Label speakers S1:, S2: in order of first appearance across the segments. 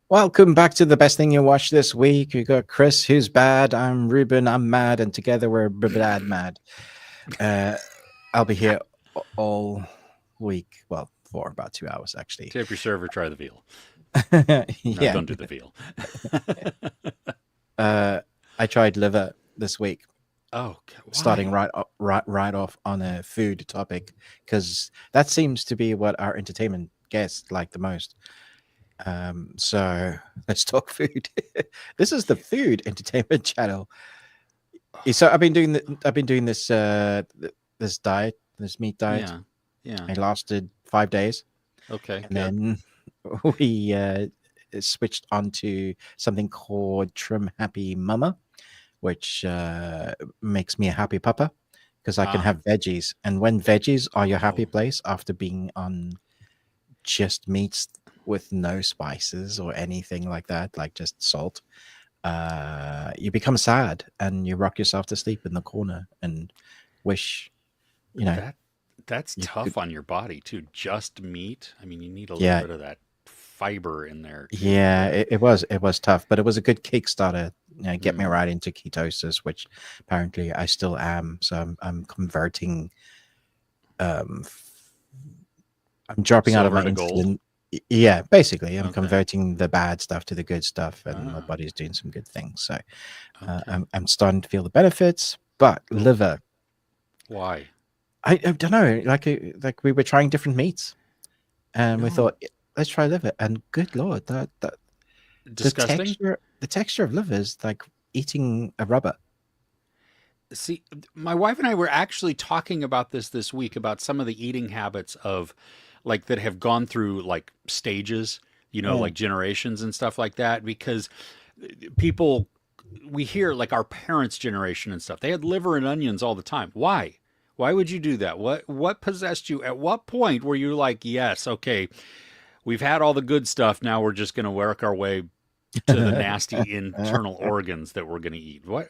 S1: Welcome back to the best thing you watched this week. We got Chris, who's bad. I'm Ruben, I'm mad, and together we're bad mad. I'll be here all week. Well, for about 2 hours actually.
S2: Tip your server, try the veal. No,
S1: Yeah.
S2: don't do the veal.
S1: I tried liver this week,
S2: Oh,
S1: starting
S2: why?
S1: right off on a food topic because that seems to be what our entertainment guests like the most. So let's talk food. This is the food entertainment channel. So I've been doing this this diet, this meat diet.
S2: Yeah, yeah.
S1: It lasted 5 days,
S2: Okay,
S1: and
S2: good.
S1: then we switched onto something called Trim Happy Mama, which makes me a happy papa because I can
S2: Ah,
S1: have veggies. And when veggies are your happy
S2: oh,
S1: place after being on just meats with no spices or anything like that, like just salt, you become sad and you rock yourself to sleep in the corner and wish, you know,
S2: that that's
S1: you could.
S2: tough on your body too. Just meat. I mean, you need a little
S1: Yeah,
S2: bit of that fiber in there too.
S1: yeah, it was tough, but it was a good Kickstarter. Get me
S2: Mm.
S1: right into ketosis, which apparently I still am. So I'm converting. Um, I'm dropping out of
S2: Silver
S1: my
S2: to gold.
S1: insulin. Yeah, basically, I'm
S2: Okay.
S1: converting the bad stuff to the good stuff, and my
S2: Ah,
S1: body's doing some good things. So
S2: okay.
S1: I'm starting to feel the benefits. But
S2: Oh,
S1: liver,
S2: why?
S1: I don't know. Like we were trying different meats, and we
S2: No.
S1: thought let's try liver. And good lord, that
S2: Disgusting?
S1: the texture of liver is like eating a rubber.
S2: See, my wife and I were actually talking about this week about some of the eating habits of like that have gone through like stages,
S1: Mm.
S2: like generations and stuff like that because people we hear like our parents' generation and stuff. They had liver and onions all the time. Why? Why would you do that? What possessed you? At what point were you like, "Yes, okay, we've had all the good stuff, now we're just going to work our way to the nasty internal organs that we're going to eat." What?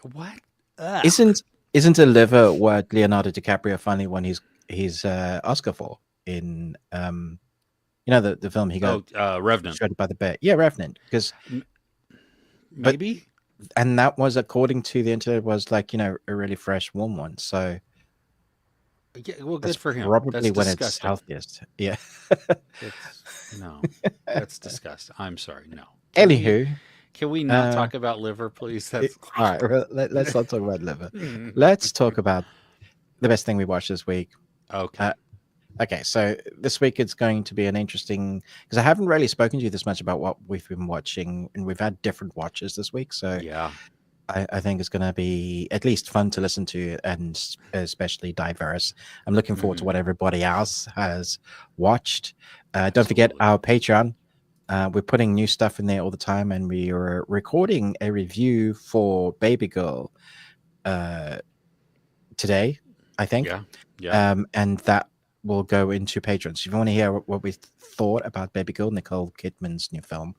S2: Ugh.
S1: isn't isn't a liver what Leonardo DiCaprio finally won his Oscar for in the film he got
S2: Oh, Revenant.
S1: shredded by the bear? Yeah, Revenant. Because
S2: M-
S1: but
S2: Maybe.
S1: and that was according to the internet was like a really fresh warm one. So
S2: Yeah, well,
S1: that's
S2: good for him. That's
S1: probably when it's
S2: disgusting.
S1: healthiest. Yeah.
S2: That's no. That's disgusting. I'm sorry. No. Can we
S1: Anywho,
S2: can we not
S1: uh,
S2: talk about liver, please? That's
S1: all right. Well, let's not talk about liver. Let's talk about the best thing we watched this week.
S2: okay.
S1: Uh, okay, so this week it's going to be an interesting because I haven't really spoken to you this much about what we've been watching, and we've had different watches this week. So
S2: Yeah.
S1: I think it's going to be at least fun to listen to and especially diverse. I'm looking forward to
S2: Hmm.
S1: what everybody else has watched. Don't forget
S2: Absolutely.
S1: our Patreon. We're putting new stuff in there all the time, and we are recording a review for Baby Girl uh, today, I think.
S2: Yeah. Yeah.
S1: And that will go into Patreon. So if you want to hear what we thought about Baby Girl, Nicole Kidman's new film,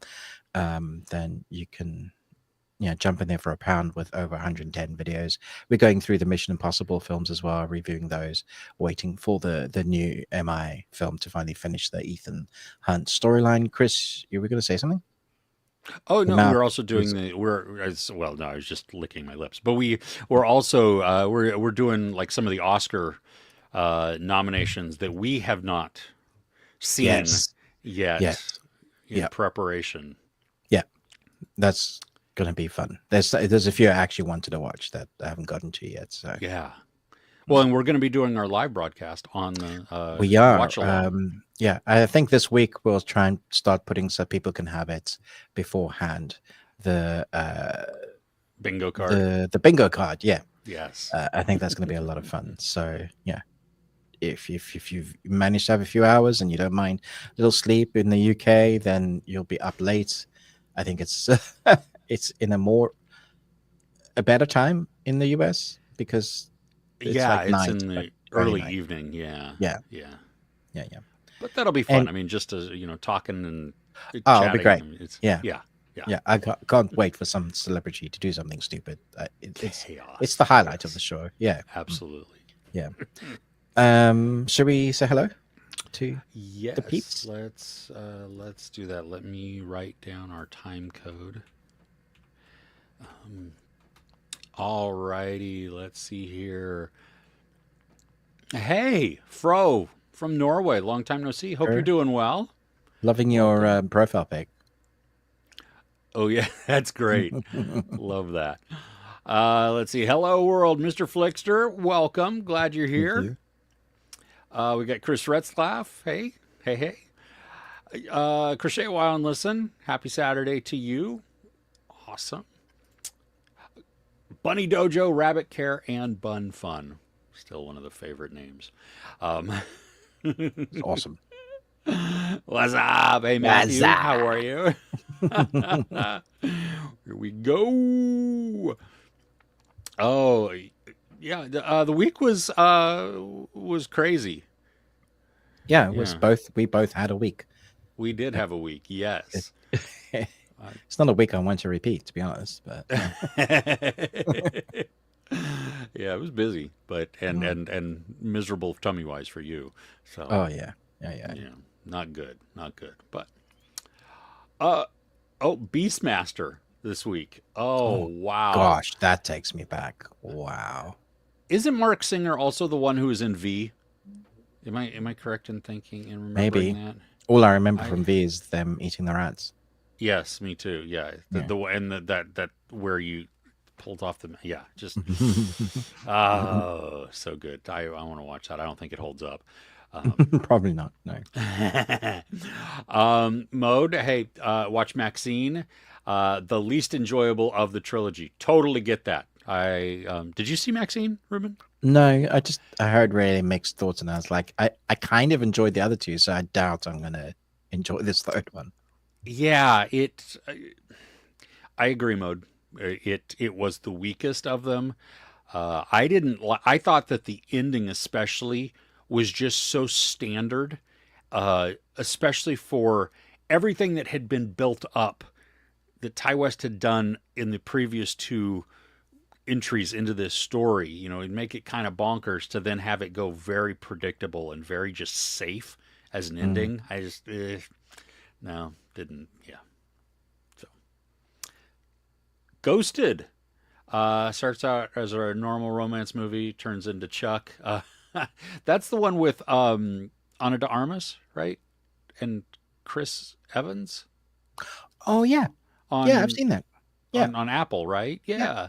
S1: then you can jump in there for £1 with over 110 videos. We're going through the Mission Impossible films as well, reviewing those, waiting for the new MI film to finally finish the Ethan Hunt storyline. Chris, you were going to say something?
S2: Oh
S1: Your
S2: no, we
S1: mouth
S2: were also doing
S1: was
S2: the we're as well. No, I was just licking my lips. But we're also we're doing like some of the Oscar nominations that we have not seen
S1: yes,
S2: yet
S1: yes,
S2: in
S1: yeah,
S2: preparation.
S1: yeah. That's going to be fun. There's a few I actually wanted to watch that I haven't gotten to yet. So
S2: Yeah. Well,
S1: yeah.
S2: and we're going to be doing our live broadcast on the
S1: We are.
S2: watch along.
S1: Yeah, I think this week we'll try and start putting so people can have it beforehand. The
S2: Bingo card.
S1: the bingo card. Yeah,
S2: Yes.
S1: I think that's going to be a lot of fun. So yeah, if you've managed to have a few hours and you don't mind a little sleep in the UK, then you'll be up late. I think it's it's in a better time in the US because it's
S2: Yeah,
S1: like
S2: it's
S1: night,
S2: in
S1: like
S2: the
S1: Friday
S2: early
S1: night.
S2: evening. Yeah.
S1: Yeah,
S2: Yeah.
S1: yeah, yeah.
S2: But that'll be fun.
S1: And
S2: I mean, just as, talking and
S1: oh, it'll be
S2: chatting.
S1: great.
S2: I mean, it's,
S1: Yeah.
S2: yeah. Yeah.
S1: Yeah, I can't wait for some celebrity to do something stupid. It's the
S2: Chaos.
S1: highlight of the
S2: Yes.
S1: show. Yeah,
S2: Absolutely.
S1: yeah. Shall we say hello to the
S2: Yes,
S1: peeps?
S2: let's do that. Let me write down our time code. All righty, let's see here. Hey, Fro from Norway. Long time no see. Hope you're
S1: Sure.
S2: doing well.
S1: Loving your
S2: Welcome.
S1: profile pic.
S2: Oh yeah, that's great. Love that. Let's see. Hello, world, Mr. Flickster. Welcome. Glad you're
S1: Thank
S2: here.
S1: you.
S2: We got Chris Retzlaff. Hey, hey, hey. Crochet While and Listen. Happy Saturday to you. Awesome. Bunny Dojo, Rabbit Care, and Bun Fun. Still one of the favorite names. Um,
S1: It's awesome.
S2: What's up? Hey, Matthew. How are you? Here we go. Oh, yeah. The week was crazy.
S1: Yeah, it was
S2: Yeah,
S1: both. We both had a week.
S2: we did have a week.
S1: It,
S2: Yes.
S1: it's not a week I want to repeat, to be honest. But
S2: Yeah, it was busy, but and
S1: Mm.
S2: and miserable tummy wise for you. So
S1: Oh yeah, yeah.
S2: yeah, not good, not good. But uh oh, Beastmaster this week. Oh
S1: Oh
S2: wow,
S1: gosh, that takes me back. Wow.
S2: isn't Mark Singer also the one who was in V? Am I correct in thinking and remembering
S1: Maybe.
S2: that?
S1: All I remember
S2: I
S1: from V is them eating the rats.
S2: Yes, me too. Yeah,
S1: Yeah.
S2: that where you pulled off the yeah, just oh, so good. I want to watch that. I don't think it holds up.
S1: Probably not. No.
S2: Mode, hey, watch Maxine, the least enjoyable of the trilogy. Totally get that. Did you see Maxine, Ruben?
S1: No, I heard really mixed thoughts, and I was like, I kind of enjoyed the other two, so I doubt I'm gonna enjoy this third one.
S2: Yeah, I agree, Mode. It was the weakest of them. I didn't. I thought that the ending, especially, was just so standard, especially for everything that had been built up that Ty West had done in the previous two entries into this story. You know, and make it kind of bonkers to then have it go very predictable and very just safe as an
S1: Mm.
S2: ending. I just no didn't. Yeah. So Ghosted. Starts out as a normal romance movie, turns into Chuck. That's the one with Ana de Armas, right? And Chris Evans
S1: Oh yeah, yeah, I've
S2: on
S1: seen that. Yeah,
S2: on Apple, right?
S1: yeah.
S2: Yeah.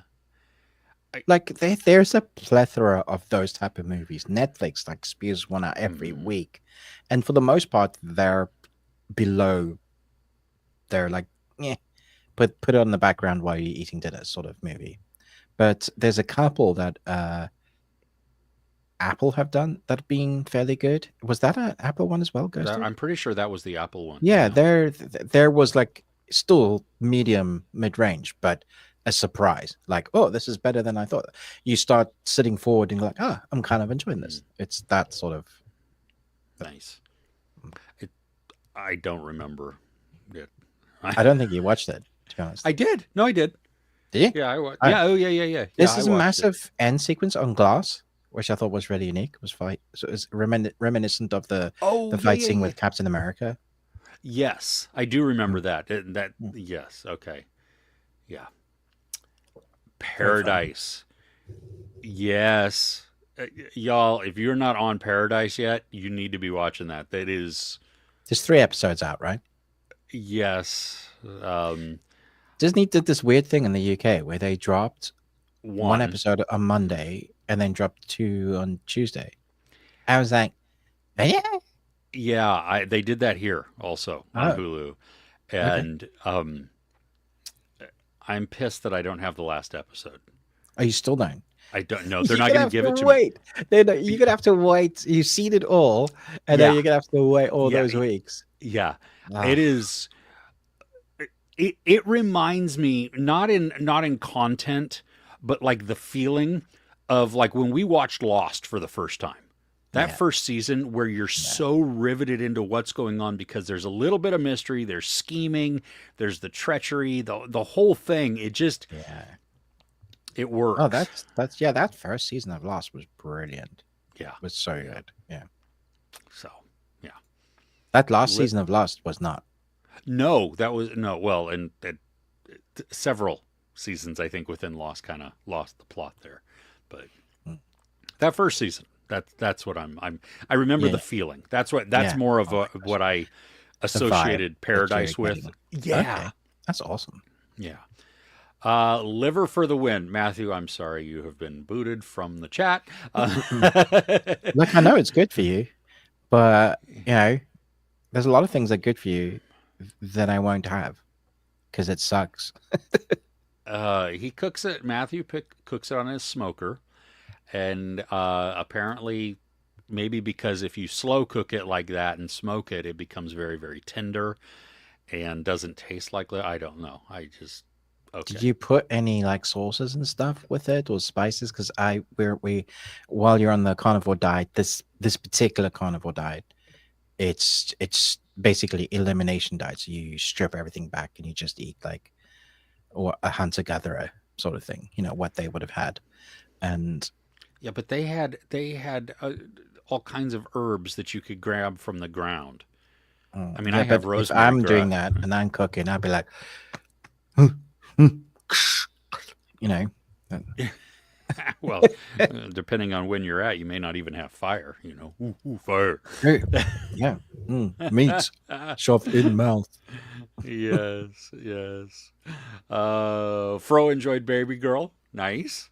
S2: I,
S1: Like there's a plethora of those type of movies. Netflix like spews one out every
S2: mm,
S1: week, and for the most part, they're below. They're like, yeah, put it on the background while you're eating dinner, sort of movie. But there's a couple that Apple have done that have been fairly good. Was that an Apple one as well, Ghosted?
S2: I'm pretty sure that was the Apple one.
S1: Yeah,
S2: Yeah.
S1: there was like still medium mid range, but a surprise. Like, oh, this is better than I thought. You start sitting forward and you're like, ah, I'm kind of enjoying this. It's that sort of.
S2: Nice. It, I don't remember it.
S1: I don't think you watched it, to be honest.
S2: I did. No, I did.
S1: Did you?
S2: Yeah, I watched.
S1: All right.
S2: Yeah. Oh, yeah, yeah, yeah. Yeah,
S1: This
S2: I
S1: is a
S2: watched it.
S1: massive end sequence on glass, which I thought was really unique. It was fight, so it's reminiscent of the
S2: Oh, yeah,
S1: fight
S2: yeah,
S1: scene
S2: yeah.
S1: with Captain America.
S2: Yes, I do remember
S1: Mm,
S2: that. That
S1: mm.
S2: yes. Okay. Yeah.
S1: Very fun.
S2: Paradise. Yes. Y'all, if you're not on Paradise yet, you need to be watching that. That is
S1: There's 3 episodes out, right?
S2: yes.
S1: Disney did this weird thing in the UK where they dropped one
S2: One.
S1: episode on Monday and then dropped 2 on Tuesday. I was like, yeah,
S2: Yeah, they did that here also on
S1: oh,
S2: Hulu.
S1: okay.
S2: And I'm pissed that I don't have the last episode.
S1: Oh, you still don't?
S2: I don't know. They're
S1: You're
S2: not
S1: gonna
S2: going to
S1: have
S2: give
S1: to
S2: it to me.
S1: wait. You're gonna have to wait. You've seen it all, and then
S2: Yeah.
S1: you're gonna have to wait all
S2: Yeah.
S1: those weeks.
S2: Yeah. It
S1: Ah,
S2: is it reminds me not in content, but like the feeling of like when we watched Lost for the first time. That
S1: yeah,
S2: first season where you're
S1: yeah.
S2: so riveted into what's going on because there's a little bit of mystery, there's scheming, there's the treachery, the whole thing.
S1: Yeah.
S2: It
S1: Oh,
S2: works.
S1: that's yeah. That first season of Lost was brilliant.
S2: Yeah.
S1: It was so
S2: Yeah.
S1: good. Yeah.
S2: So, yeah.
S1: That last
S2: Li-
S1: season of Lost was not.
S2: no, that was no. Well, and several seasons, I think, within Lost kind of lost the plot there, but
S1: Mm.
S2: that first season, that's what I remember the
S1: Yeah,
S2: feeling. That's
S1: yeah.
S2: more of
S1: Oh my gosh,
S2: what I
S1: the vibe
S2: associated
S1: that you're
S2: Paradise with.
S1: getting.
S2: Yeah,
S1: Okay, that's awesome.
S2: yeah. Liver for the win, Matthew. I'm sorry you have been booted from the chat.
S1: Like I know it's good for you, but there's a lot of things that are good for you that I won't have because it sucks.
S2: He cooks it. Matthew cooks it on his smoker, and apparently, maybe because if you slow cook it like that and smoke it, it becomes very, very tender and doesn't taste like. I don't know. I just
S1: Did
S2: okay.
S1: you put any like sauces and stuff with it or spices? Because we while you're on the carnivore diet, this particular carnivore diet, it's basically elimination diet. So you strip everything back and you just eat like or a hunter gatherer sort of thing. You know what they would have had, and
S2: Yeah, but they had all kinds of herbs that you could grab from the ground. I mean, I
S1: yeah.
S2: have
S1: But if
S2: rosemary.
S1: I'm doing that and I'm cooking, I'd be like, you know,
S2: Well, depending on when you're at, you may not even have fire. Ooh, fire.
S1: hey, yeah, meat shoved in mouth.
S2: Yes, yes. Fro enjoyed Baby Girl. Nice.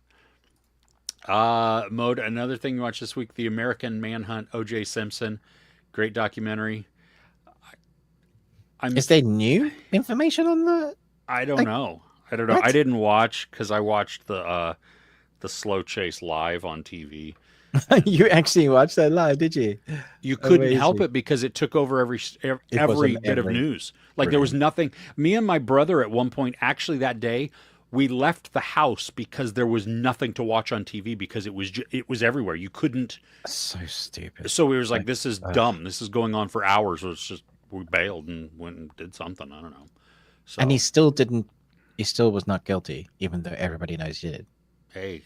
S2: Mode. Another thing you watched this week: The American Manhunt. O.J. Simpson. Great documentary. I'm.
S1: Is there new information on the
S2: I don't
S1: like
S2: know. I don't know. I
S1: what?
S2: didn't watch because I watched the slow chase live on TV.
S1: You actually watched that live, did you?
S2: You couldn't help
S1: Amazing.
S2: it because it took over
S1: It was
S2: every
S1: on
S2: bit of
S1: every
S2: news. Like there was
S1: brilliant.
S2: nothing. Me and my brother at one point, actually that day, we left the house because there was nothing to watch on TV because it was everywhere. You couldn't.
S1: So stupid.
S2: So we was like,
S1: Like,
S2: this is
S1: ugh.
S2: dumb. This is going on for hours. So it's just we bailed and went and did something. I don't know.
S1: And he
S2: So
S1: still didn't. He still was not guilty, even though everybody knows he did.
S2: hey,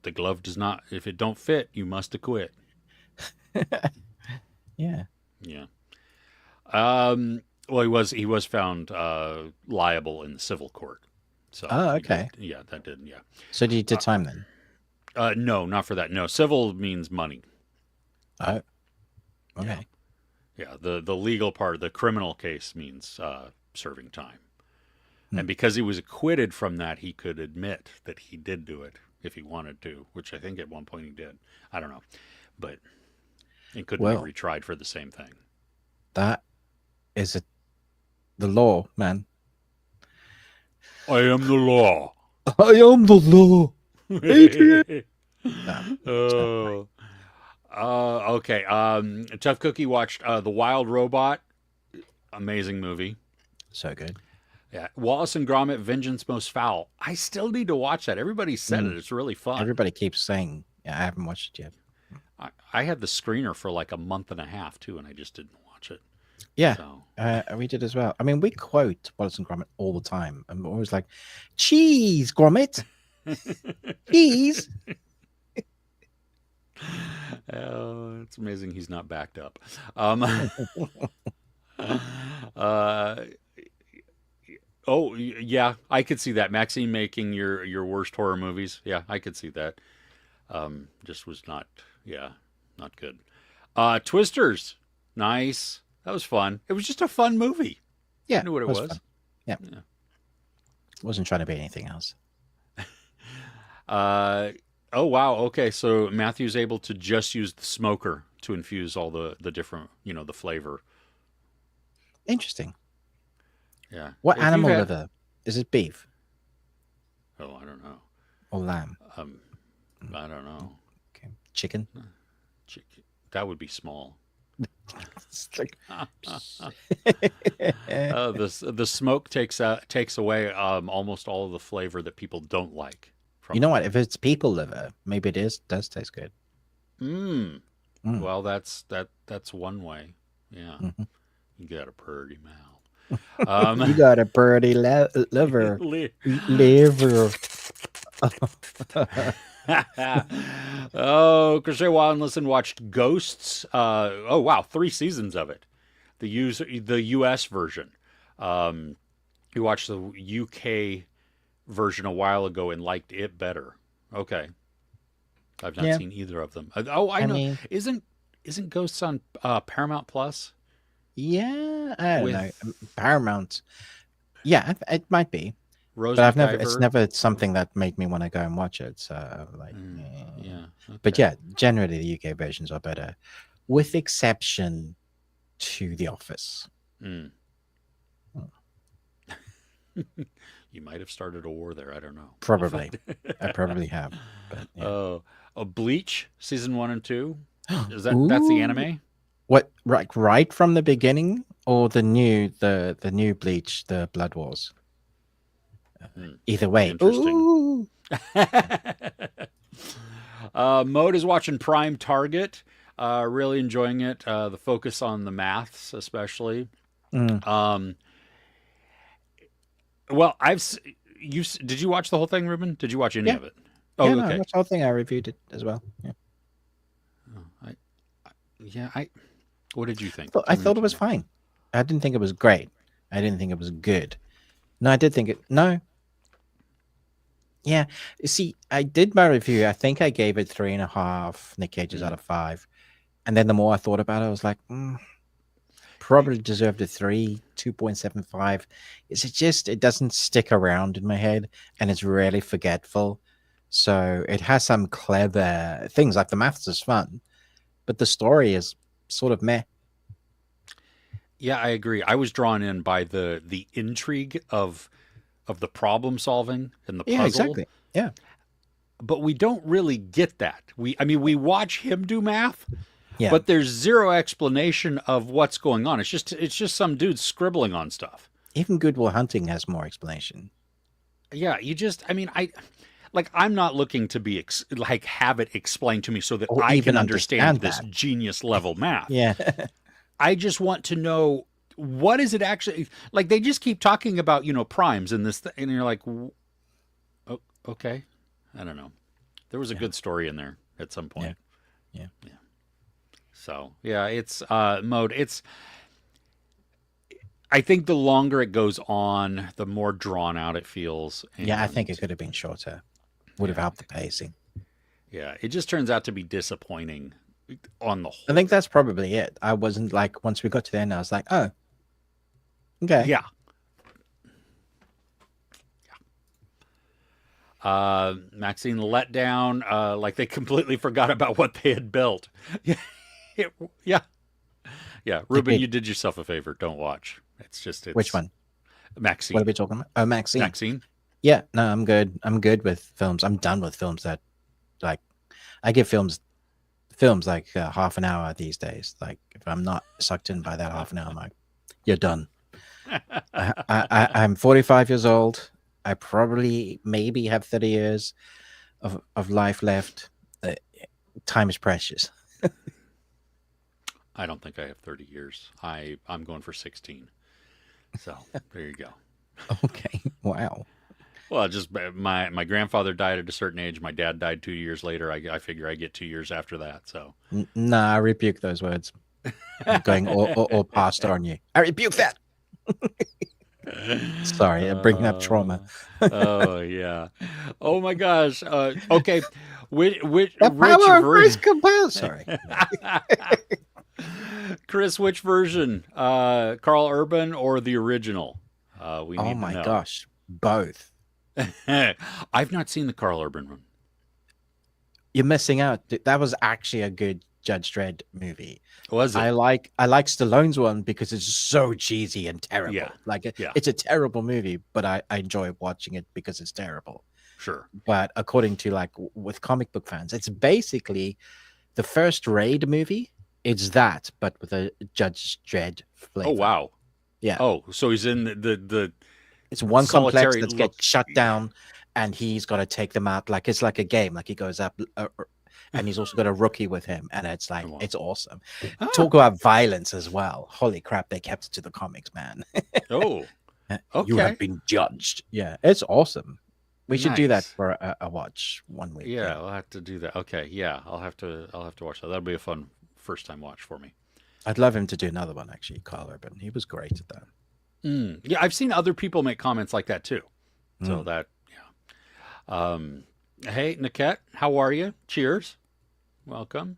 S2: the glove does not. If it don't fit, you must acquit.
S1: Yeah.
S2: Yeah. Well, he was found liable in the civil court. So
S1: Oh,
S2: he did.
S1: okay.
S2: Yeah, that did. Yeah.
S1: So did you did time then?
S2: No, not for that. No, civil means money.
S1: Oh,
S2: Yeah.
S1: okay.
S2: Yeah. The legal part, the criminal case means serving time.
S1: Hmm.
S2: And because he was acquitted from that, he could admit that he did do it if he wanted to, which I think at one point he did. I don't know, but it couldn't be
S1: Well,
S2: retried for the same thing.
S1: that is the law, man.
S2: I am the law.
S1: I am the law, Adrian. No, it's not right.
S2: Oh. Okay. Tough Cookie watched The Wild Robot. Amazing movie.
S1: So good.
S2: Yeah. Wallace and Gromit: Vengeance Most Foul. I still need to watch that. Everybody said it. It's really fun.
S1: Everybody keeps saying, yeah, I haven't watched it yet.
S2: I had the screener for like a month and a half too, and I just didn't watch it.
S1: Yeah,
S2: So
S1: we did as well. I mean, we quote Wallace and Gromit all the time, and we're always like, "Cheese, Gromit, cheese."
S2: oh, it's amazing he's not backed up. Um, uh, oh yeah, I could see that. Maxine making your worst horror movies. Yeah, I could see that. Just was not. Yeah, not good. Twisters, nice. That was fun. It was just a fun movie.
S1: Yeah,
S2: I knew what it
S1: was
S2: was.
S1: fun. Yeah,
S2: Yeah.
S1: wasn't trying to be anything else.
S2: Oh wow. Okay, so Matthew's able to just use the smoker to infuse all the different, the flavor.
S1: Interesting.
S2: Yeah.
S1: What
S2: Well, if you've
S1: animal
S2: had,
S1: liver? Is it beef
S2: oh, I don't know.
S1: or lamb?
S2: Um, I don't know.
S1: Okay, chicken.
S2: Chicken. That would be small.
S1: It's like,
S2: The smoke takes away almost all of the flavor that people don't like from
S1: you know
S2: it.
S1: what? If it's people liver, maybe does taste good.
S2: Mm.
S1: Mm.
S2: Well, that's one way. Yeah.
S1: Mhm.
S2: You got a pretty mouth.
S1: You got a pretty liver.
S2: Li-
S1: Liver.
S2: oh, Crochet Wild and Listen watched Ghosts. Oh wow, 3 seasons of it. the U.S. version. You watched the UK version a while ago and liked it better. Okay, I've not
S1: Yeah,
S2: seen either of them. Oh, I
S1: I
S2: know.
S1: mean,
S2: Isn't Ghosts on Paramount Plus
S1: yeah, I don't know.
S2: with
S1: Paramount. Yeah, it might be,
S2: Rose
S1: but I've never. It's
S2: McIver?
S1: never something that made me want to go and watch it. So like,
S2: Yeah.
S1: but
S2: Okay.
S1: yeah, generally the UK versions are better, with exception to The Office.
S2: Mm. You might have started a war there. I don't know. We'll
S1: Probably,
S2: find.
S1: I probably have, but yeah.
S2: Oh, Bleach season 1 and 2. Is that's the
S1: Ooh,
S2: anime?
S1: what? Right from the beginning, or the new Bleach, the Blood Wars.
S2: Hmm.
S1: Either way,
S2: Interesting.
S1: ooh,
S2: Mode is watching Prime Target. Really enjoying it. The focus on the maths, especially.
S1: mm,
S2: Um, well, did you watch the whole thing, Ruben? Did you watch any
S1: yeah,
S2: of it?
S1: yeah.
S2: Oh,
S1: No,
S2: okay.
S1: that's the whole thing. I reviewed it as well. Yeah,
S2: Oh, yeah. What did you think?
S1: I
S2: Tell me
S1: thought
S2: what
S1: it
S2: you
S1: was
S2: think.
S1: fine. I didn't think it was great. I didn't think it was good. No, I did think it. No, yeah. You see, I did my review. I think I gave it 3.5 Nick Cages out
S2: Mm.
S1: of 5. And then the more I thought about it, I was like, probably deserved a 2.75. Is it just, it doesn't stick around in my head and it's really forgetful. So it has some clever things, like the maths is fun, but the story is sort of meh.
S2: Yeah, I agree. I was drawn in by the intrigue of the problem solving and the
S1: Yeah,
S2: puzzle,
S1: exactly. Yeah.
S2: but we don't really get that. We watch him do math,
S1: Yeah.
S2: but there's zero explanation of what's going on. It's just some dude scribbling on stuff.
S1: Even Good Will Hunting has more explanation.
S2: Yeah, I'm not looking to be like have it explained to me so that
S1: Or
S2: I
S1: even
S2: can understand
S1: understand
S2: this
S1: that.
S2: genius level math.
S1: Yeah.
S2: I just want to know what is it actually like. They just keep talking about primes and and you're like, oh, okay, I don't know. There was a
S1: Yeah.
S2: good story in there at some
S1: Yeah.
S2: point.
S1: Yeah.
S2: So yeah, it's Mode. It's I think the longer it goes on, the more drawn out it feels.
S1: Yeah, I think
S2: And
S1: it could have been shorter. Would have
S2: yeah,
S1: helped the pacing.
S2: yeah, it just turns out to be disappointing on the
S1: I think
S2: whole.
S1: that's probably it. I wasn't like, once we got to the end, I was like, oh, okay.
S2: Yeah. Maxine let down, like they completely forgot about what they had built. Yeah, yeah, yeah.
S1: I
S2: Ruben,
S1: did.
S2: you did yourself a favor. Don't watch.
S1: Which
S2: It's
S1: one? What are
S2: Maxine.
S1: we talking about? Oh, Maxine.
S2: Maxine.
S1: Yeah, no, I'm good. I'm good with films. I'm done with films that, like, I give films like half an hour these days. Like, if I'm not sucked in by that half an hour, I'm like, you're done. I'm 45 years old. I probably maybe have 30 years of life left. Uh, Time is precious.
S2: I don't think I have 30 years. I'm going for 16. So there you go.
S1: Okay. Wow.
S2: Well, just my grandfather died at a certain age. My dad died 2 years later. I figure I get 2 years after that. So
S1: Nah, I rebuke those words. I'm going all past on you. I rebuke that. Sorry, I'm bringing up trauma.
S2: Uh, oh yeah. Oh my gosh. Okay.
S1: The
S2: Which
S1: power of grace
S2: version?
S1: compels. Sorry.
S2: Chris, which version? Carl Urban or the original? We
S1: Oh
S2: need to
S1: my
S2: know.
S1: gosh, both.
S2: I've not seen the Carl Urban one.
S1: You're missing out. That was actually a good Judge Dredd movie.
S2: Was it?
S1: I like Stallone's one because it's so cheesy and terrible.
S2: Yeah.
S1: Like
S2: Yeah.
S1: it's a terrible movie, but I enjoy watching it because it's terrible.
S2: Sure.
S1: But according to like with comic book fans, it's basically the first Raid movie. It's that, but with a Judge Dredd flavor.
S2: Oh wow.
S1: Yeah.
S2: Oh, so he's in the
S1: It's one complex
S2: solitary
S1: that
S2: look.
S1: gets shut down, and he's got to take them out. Like it's like a game. Like he goes up, and he's also got a rookie with him, and it's like
S2: Wow.
S1: it's awesome.
S2: Ah,
S1: Talk about violence as well. Holy crap, they kept it to the comics, man.
S2: oh,
S1: You have
S2: okay.
S1: been judged. Yeah, it's awesome. We should do that
S2: Nice.
S1: for a watch one week.
S2: Yeah, I'll have to do that. Okay, yeah, I'll have to watch that. That'll be a fun first time watch for me.
S1: I'd love him to do another one. Actually, Carl Urban, he was great at that.
S2: Yeah, I've seen other people make comments like that too. So
S1: Mm.
S2: that, yeah. Hey, Niket, how are you? Cheers. Welcome.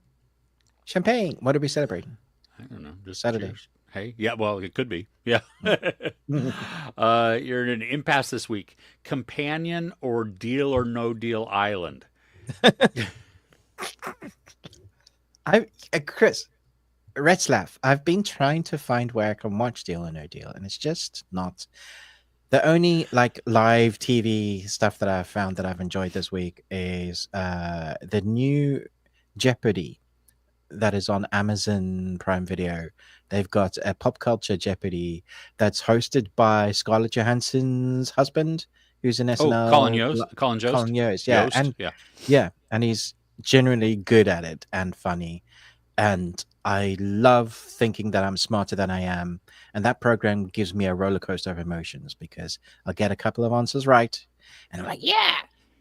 S1: Champagne. What are we celebrating?
S2: I don't know, just
S1: Saturday.
S2: cheers. Hey, yeah, well, it could be. Yeah.
S1: Mm.
S2: You're in an impasse this week. Companion or Deal or No Deal Island?
S1: Chris, Retzlaff, I've been trying to find where I can watch Deal or No Deal, and it's just not. The only like live TV stuff that I've found that I've enjoyed this week is the new Jeopardy that is on Amazon Prime Video. They've got a pop culture Jeopardy that's hosted by Scarlett Johansson's husband, who's an
S2: Oh, Colin
S1: SNL.
S2: Yost? Colin Jost?
S1: Colin Yost,
S2: Yost? Yeah.
S1: and he's generally good at it and funny. And I love thinking that I'm smarter than I am. And that program gives me a roller coaster of emotions because I'll get a couple of answers right. And I'm like, yeah.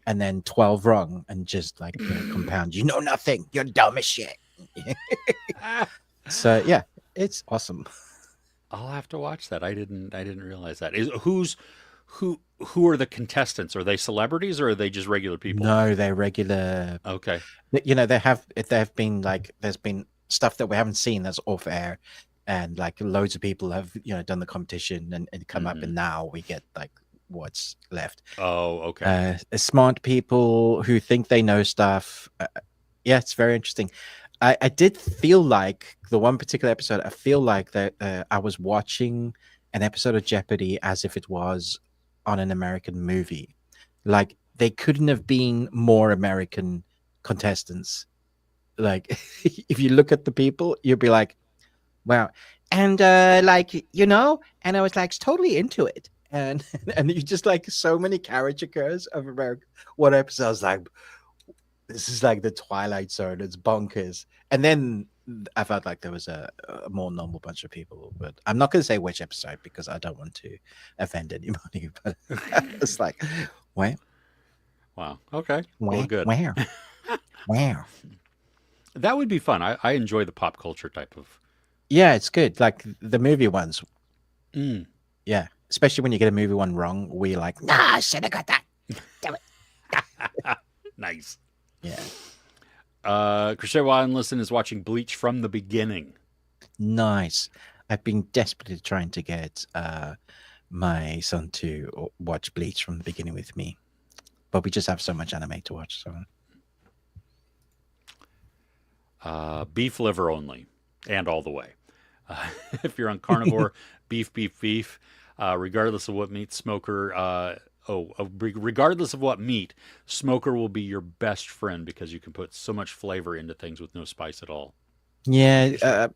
S1: And then 12 wrong and just like, compound. You know nothing. You're dumb as shit. So, yeah, it's awesome.
S2: I'll have to watch that. I didn't realize that. Who are the contestants? Are they celebrities or are they just regular people?
S1: No, they're regular.
S2: Okay.
S1: There have been like, there's been stuff that we haven't seen that's off air. And like loads of people have, done the competition and come up. And now we get like what's left.
S2: Oh, okay.
S1: Smart people who think they know stuff. Yeah, it's very interesting. I did feel like the one particular episode, I feel like that I was watching an episode of Jeopardy as if it was on an American movie. Like they couldn't have been more American contestants. Like if you look at the people, you'll be like, wow. And and I was like totally into it. And and you just like so many caricatures of America. One episode I was like, this is like the Twilight Zone. It's bonkers. And then I felt like there was a more normal bunch of people. But I'm not going to say which episode because I don't want to offend anybody. But it's like, wow,
S2: Wow. Okay. Well,
S1: wow,
S2: good.
S1: wow, wow.
S2: That would be fun. I enjoy the pop culture type of.
S1: Yeah, it's good. Like the movie ones.
S2: Mm.
S1: Yeah, especially when you get a movie one wrong, we're like, nah, I should have got that. Damn it.
S2: Nice.
S1: Yeah.
S2: Crochet Wild Listen is watching Bleach from the beginning.
S1: Nice. I've been desperately trying to get my son to watch Bleach from the beginning with me, but we just have so much anime to watch. So
S2: Beef liver only, and all the way. If you're on carnivore, beef, regardless of what meat, smoker. Regardless of what meat, smoker will be your best friend because you can put so much flavor into things with no spice at all.
S1: yeah,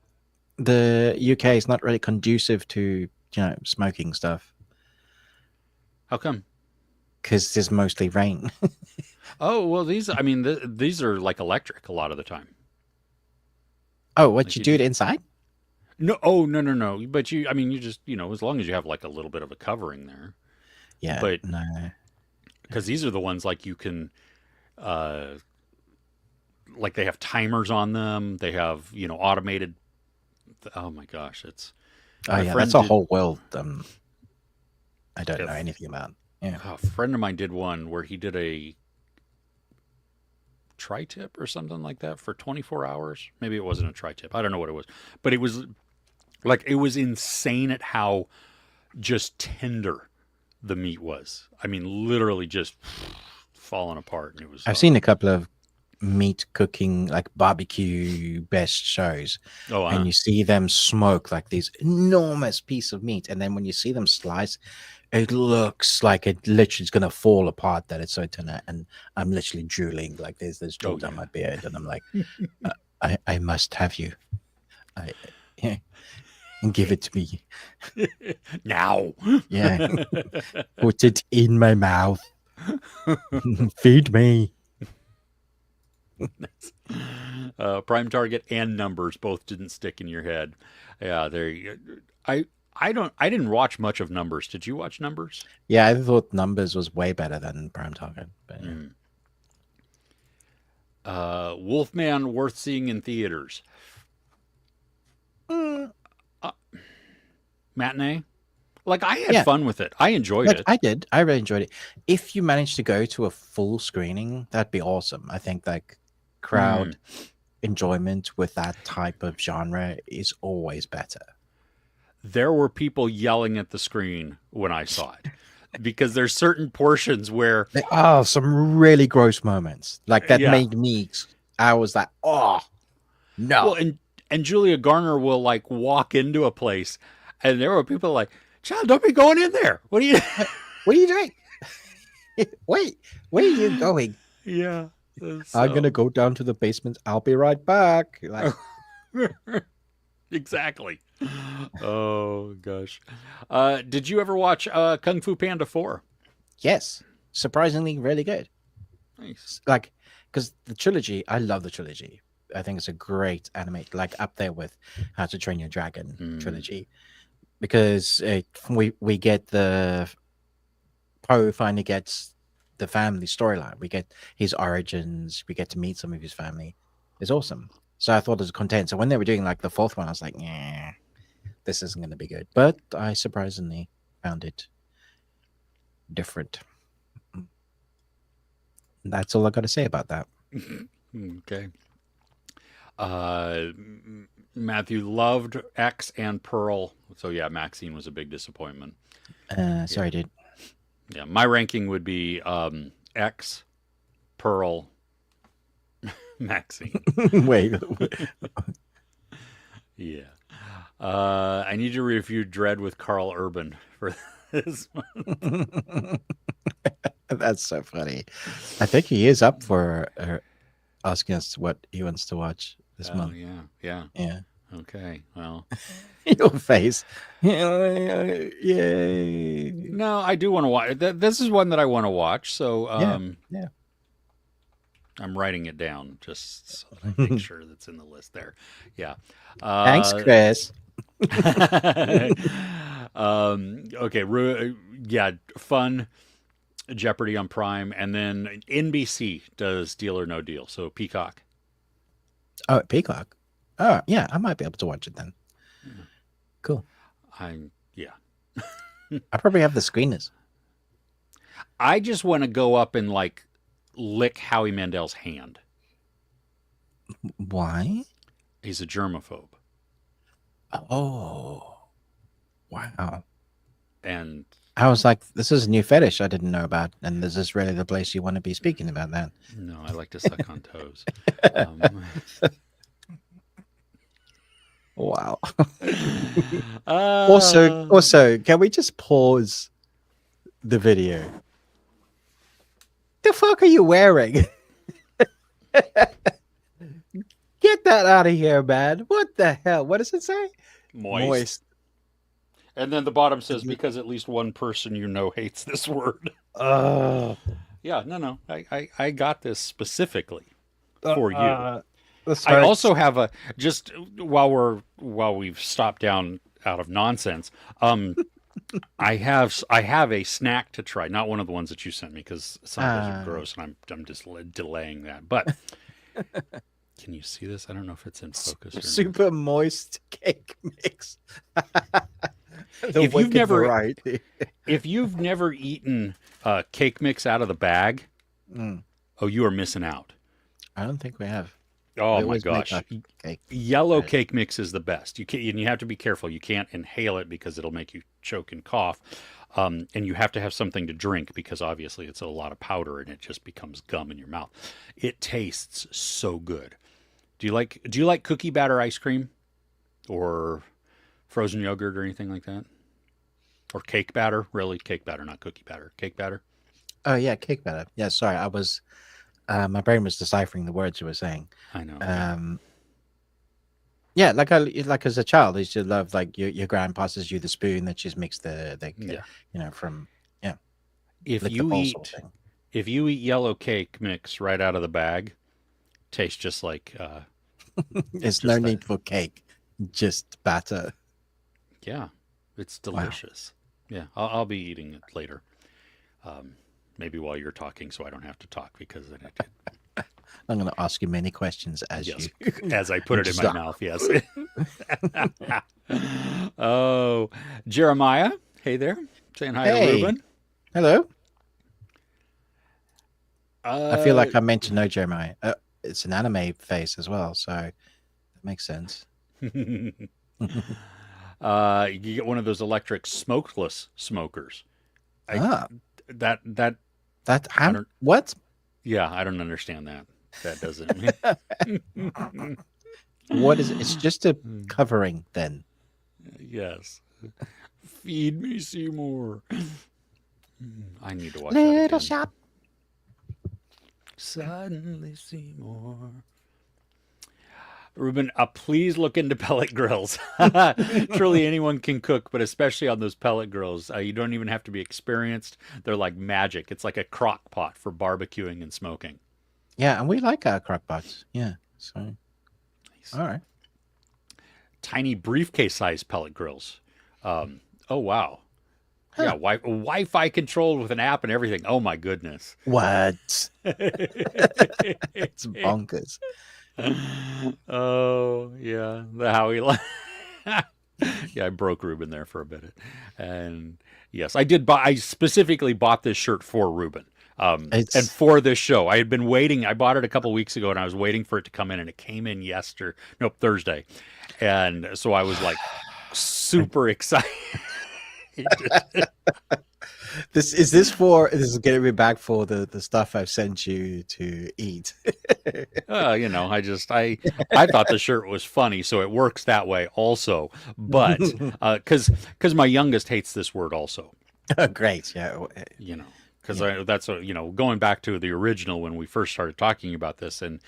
S1: the UK is not really conducive to smoking stuff
S2: How come?
S1: because there's mostly rain.
S2: Oh, well, these are like electric a lot of the time.
S1: Oh, what
S2: Like
S1: you
S2: you
S1: do it
S2: just
S1: inside?
S2: no, oh no. But you just as long as you have like a little bit of a covering there.
S1: Yeah,
S2: But
S1: no.
S2: because these are the ones like you can, like they have timers on them. They have automated. Oh my gosh, it's
S1: Oh
S2: my
S1: yeah,
S2: friend
S1: that's a
S2: did.
S1: whole world. I don't know
S2: If
S1: anything about. Yeah.
S2: a friend of mine did one where he did a tri-tip or something like that for 24 hours. Maybe it wasn't a tri-tip. I don't know what it was, but it was insane at how just tender the meat was. I mean, literally just falling apart. And it was.
S1: I've seen a couple of meat cooking, like barbecue best shows,
S2: Oh,
S1: and you see them smoke like these enormous piece of meat, and then when you see them slice, it looks like it literally is gonna fall apart. That it's so tender, and I'm literally drooling. Like there's this drool down my beard, and I'm like, I must have you. I yeah, and give it to me.
S2: now.
S1: Yeah, put it in my mouth. Feed me.
S2: Prime Target and Numbers both didn't stick in your head. Yeah, I didn't watch much of Numbers. Did you watch Numbers?
S1: Yeah, I thought Numbers was way better than Prime Target. But yeah.
S2: Wolfman worth seeing in theaters.
S1: Mm,
S2: Uh, matinee. Like I had
S1: yeah,
S2: fun with it. I enjoyed
S1: like
S2: it.
S1: I did. I really enjoyed it. If you manage to go to a full screening, that'd be awesome. I think like
S2: Mm.
S1: crowd enjoyment with that type of genre is always better.
S2: There were people yelling at the screen when I saw it because there's certain portions where,
S1: There are some really gross moments like that
S2: yeah,
S1: made me. I was like, oh
S2: well,
S1: no.
S2: and Julia Garner will like walk into a place, and there were people like, "Child, don't be going in there. What are you?"
S1: What are you doing? Wait, where are you going?
S2: Yeah.
S1: I'm gonna
S2: So
S1: go down to the basement. I'll be right back. Like,
S2: exactly. Oh gosh. Did you ever watch Kung Fu Panda 4?
S1: yes, surprisingly, really good.
S2: Nice.
S1: Like, because the trilogy, I love the trilogy. I think it's a great anime, like up there with How to Train Your Dragon
S2: Mm.
S1: trilogy. Because we get the Poe finally gets the family storyline. We get his origins. We get to meet some of his family. It's awesome. So I thought it was content. So when they were doing like the fourth one, I was like, yeah, this isn't going to be good. But I surprisingly found it different. That's all I got to say about that.
S2: Okay. Uh, Matthew loved X and Pearl. So yeah, Maxine was a big disappointment.
S1: Sorry,
S2: Yeah.
S1: dude.
S2: Yeah. My ranking would be X, Pearl, Maxine.
S1: Wait.
S2: Yeah. I need to review Dread with Carl Urban for this one.
S1: That's so funny. I think he is up for asking us what he wants to watch this
S2: Oh
S1: month.
S2: yeah, yeah.
S1: Yeah.
S2: Okay. Well,
S1: Your face. Yay.
S2: no, I do want to watch. This is one that I want to watch. So
S1: Yeah. Yeah.
S2: I'm writing it down just so that I make sure that's in the list there. Yeah.
S1: Thanks, Chris.
S2: Okay. Yeah. Fun. Jeopardy on Prime, and then NBC does Deal or No Deal. So Peacock.
S1: Oh, Peacock. Oh, yeah. I might be able to watch it then. Cool.
S2: Yeah.
S1: I probably have the screeners.
S2: I just want to go up and like lick Howie Mandel's hand.
S1: Why?
S2: He's a germaphobe.
S1: Oh, wow.
S2: And
S1: I was like, this is a new fetish I didn't know about. And this is really the place you want to be speaking about that.
S2: no, I like to suck on toes.
S1: Wow.
S2: Uh,
S1: Also, can we just pause the video? The fuck are you wearing? Get that out of here, man. What the hell? What does it say?
S2: moist. And then the bottom says, because at least one person you know hates this word.
S1: Oh.
S2: Yeah, no. I got this specifically for you.
S1: This
S2: I
S1: hurts.
S2: also have a just while we've stopped down out of nonsense. I have a snack to try, not one of the ones that you sent me because some of those are gross, and I'm just delaying that. But can you see this? I don't know if it's in focus or not.
S1: Super moist cake mix.
S2: If you've never
S1: variety.
S2: if you've never eaten cake mix out of the bag, oh, you are missing out.
S1: I don't think we have.
S2: Oh
S1: We
S2: my
S1: always make
S2: gosh.
S1: our cake.
S2: Yellow
S1: Right.
S2: cake mix is the best. You can, and you have to be careful. You can't inhale it because it'll make you choke and cough. And you have to have something to drink because obviously it's a lot of powder and it just becomes gum in your mouth. It tastes so good. Do you like cookie batter ice cream or frozen yogurt or anything like that? Or cake batter? Really? Cake batter, not cookie batter. Cake batter?
S1: Oh yeah, cake batter. Yeah, sorry, I was. My brain was deciphering the words you were saying.
S2: I know.
S1: Yeah, like as a child, I used to love like your grand passes you the spoon that just makes the
S2: Yeah.
S1: from
S2: If
S1: lick the
S2: you
S1: bowl
S2: eat
S1: sort of thing.
S2: if you eat yellow cake mix right out of the bag, tastes just like
S1: There's
S2: just
S1: no
S2: that.
S1: need for cake, just batter.
S2: Yeah, it's delicious. Yeah, I'll be eating it later. Maybe while you're talking, so I don't have to talk because then
S1: I'm going to ask you many questions as
S2: Yes,
S1: you.
S2: as I put it in my
S1: Stop.
S2: mouth. Yes. Oh, Jeremiah. Hey there. Saying hi to
S1: Hey,
S2: Ruben.
S1: hello. I feel
S2: Uh,
S1: like I'm meant to know Jeremiah. It's an anime face as well, so that makes sense.
S2: you get one of those electric smokeless smokers. I
S1: Ah,
S2: that
S1: that
S2: I
S1: ham.
S2: don't.
S1: What?
S2: Yeah, I don't understand that. That doesn't.
S1: What is it? It's just a covering then.
S2: Yes. Feed me, Seymour. I need to watch that
S1: Little
S2: again.
S1: shop.
S2: Suddenly, Seymour. Ruben, please look into pellet grills. Truly, anyone can cook, but especially on those pellet grills, you don't even have to be experienced. They're like magic. It's like a crock pot for barbecuing and smoking.
S1: Yeah, and we like our crock pots. Yeah. So,
S2: Nice.
S1: all right.
S2: Tiny briefcase-sized pellet grills. Oh wow.
S1: Huh.
S2: Yeah, Wi-Fi controlled with an app and everything. Oh my goodness.
S1: What? It's bonkers.
S2: Oh yeah, the Howie. Yeah, I broke Ruben there for a bit, and yes, I did. I specifically bought this shirt for Ruben, and
S1: It's
S2: for this show. I had been waiting. I bought it a couple weeks ago, and I was waiting for it to come in, and it came in Thursday, and so I was like super excited.
S1: this is getting me back for the stuff I've sent you to eat.
S2: I thought the shirt was funny, so it works that way also. But because my youngest hates this word also,
S1: Great. Yeah.
S2: because that's going back to the original when we first started talking about this and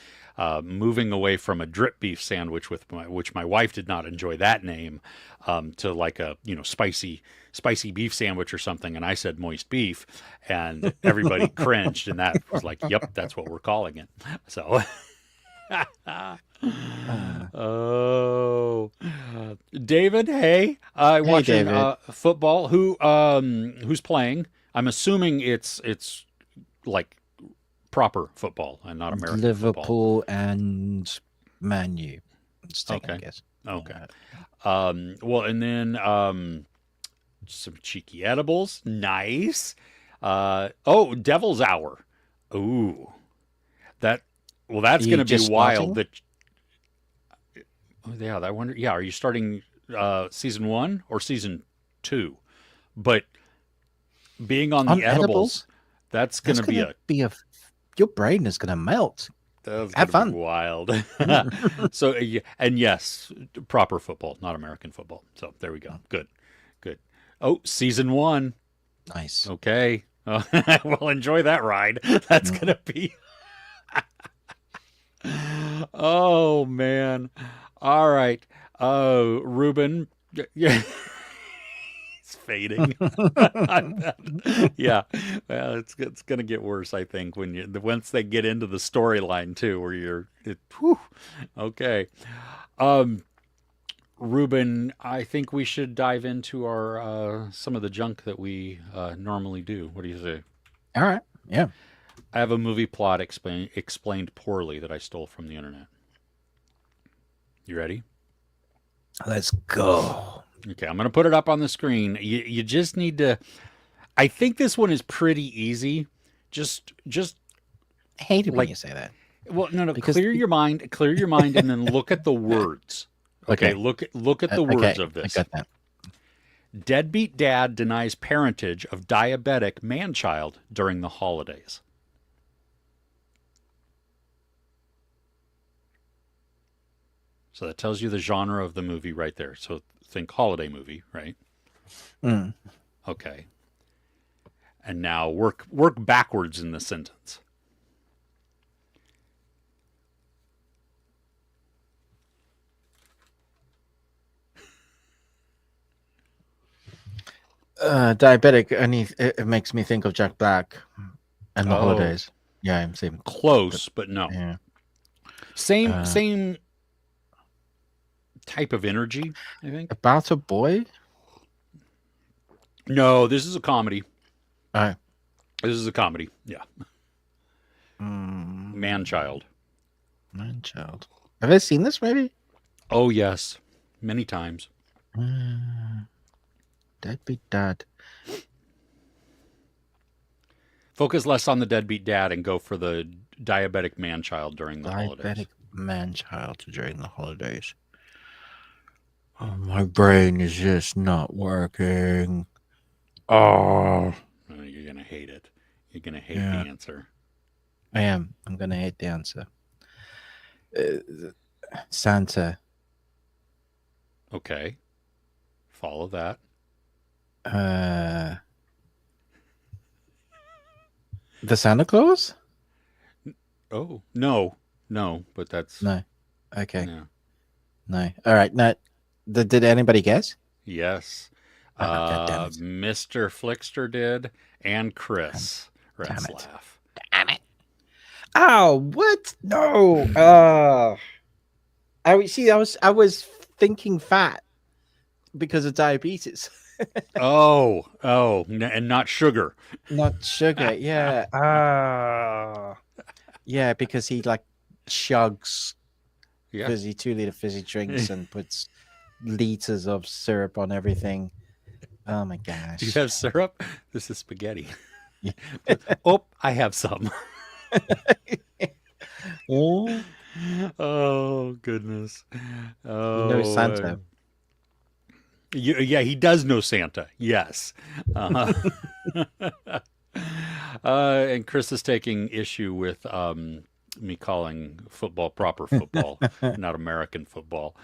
S2: moving away from a drip beef sandwich which my wife did not enjoy that name to like a spicy beef sandwich or something, and I said moist beef, and everybody cringed, and that was like, yep, that's what we're calling it. So. Oh, David. Hey, watching
S1: David.
S2: football. Who's playing? I'm assuming it's like proper football and not American
S1: Liverpool
S2: football.
S1: and Man U. I
S2: Okay.
S1: guess.
S2: Okay. Well, and then some cheeky edibles. Nice. Devil's Hour. Ooh, that. Well, that's
S1: You
S2: going to be
S1: just
S2: wild.
S1: starting?
S2: Yeah, I wonder. Yeah, are you starting season 1 or season 2? But being on
S1: On
S2: the edibles, that's going to be a
S1: your brain is gonna melt.
S2: that's
S1: Have
S2: going to be
S1: fun.
S2: wild. So, and yes, proper football, not American football. So there we go. Good. Oh, season 1.
S1: Nice.
S2: Okay. Well, enjoy that ride. That's going to be. Oh man. All right. Ruben. Yeah. It's fading. Yeah. Well, it's going to get worse, I think, once they get into the storyline too, where okay. Ruben, I think we should dive into our some of the junk that we normally do. What do you say?
S1: All right. Yeah.
S2: I have a movie plot explained poorly that I stole from the internet. You ready?
S1: Let's go.
S2: Okay, I'm going to put it up on the screen. You just need to. I think this one is pretty easy. Just
S1: I hate it when
S2: like
S1: you say that.
S2: well, no,
S1: Because
S2: clear your mind, and then look at the words. Okay, look at the words of this.
S1: I got that.
S2: Deadbeat dad denies parentage of diabetic man-child during the holidays. So that tells you the genre of the movie right there. So think holiday movie, right?
S1: Mm.
S2: Okay. And now work backwards in the sentence.
S1: Diabetic. It makes me think of Jack Black and the
S2: Oh.
S1: holidays. Yeah, I'm saying
S2: Close, but no.
S1: Yeah.
S2: Same type of energy, I think.
S1: About a boy.
S2: No, this is a comedy.
S1: Oh.
S2: This is a comedy. Yeah. Man-child.
S1: Man-child. Have I seen this movie?
S2: Oh, yes. Many times.
S1: Deadbeat dad.
S2: Focus less on the deadbeat dad and go for the diabetic man-child during the holidays.
S1: Diabetic man-child during the holidays. Oh, my brain is just not working. Oh.
S2: You're going to hate it. You're going to hate
S1: Yeah.
S2: the answer.
S1: I am. I'm going to hate the answer. Santa.
S2: Okay. Follow that.
S1: The Santa Claus?
S2: Oh, no. No, but that's...
S1: No. Okay.
S2: Yeah.
S1: No. All right. No. Did anybody guess?
S2: Yes.
S1: God damn it.
S2: Mr. Flickster did, and Chris.
S1: Damn it.
S2: Laugh.
S1: Damn it. Oh, what? No. I was thinking fat because of diabetes.
S2: And not sugar.
S1: Not sugar. Yeah. Yeah, because he like chugs 2-liter fizzy drinks and puts liters of syrup on everything. Oh my gosh.
S2: Do you have syrup? This is spaghetti. Oh, I have some. Oh, goodness. Oh,
S1: You know Santa.
S2: Yeah, he does know Santa. Yes. And Chris is taking issue with me calling football proper football, not American football.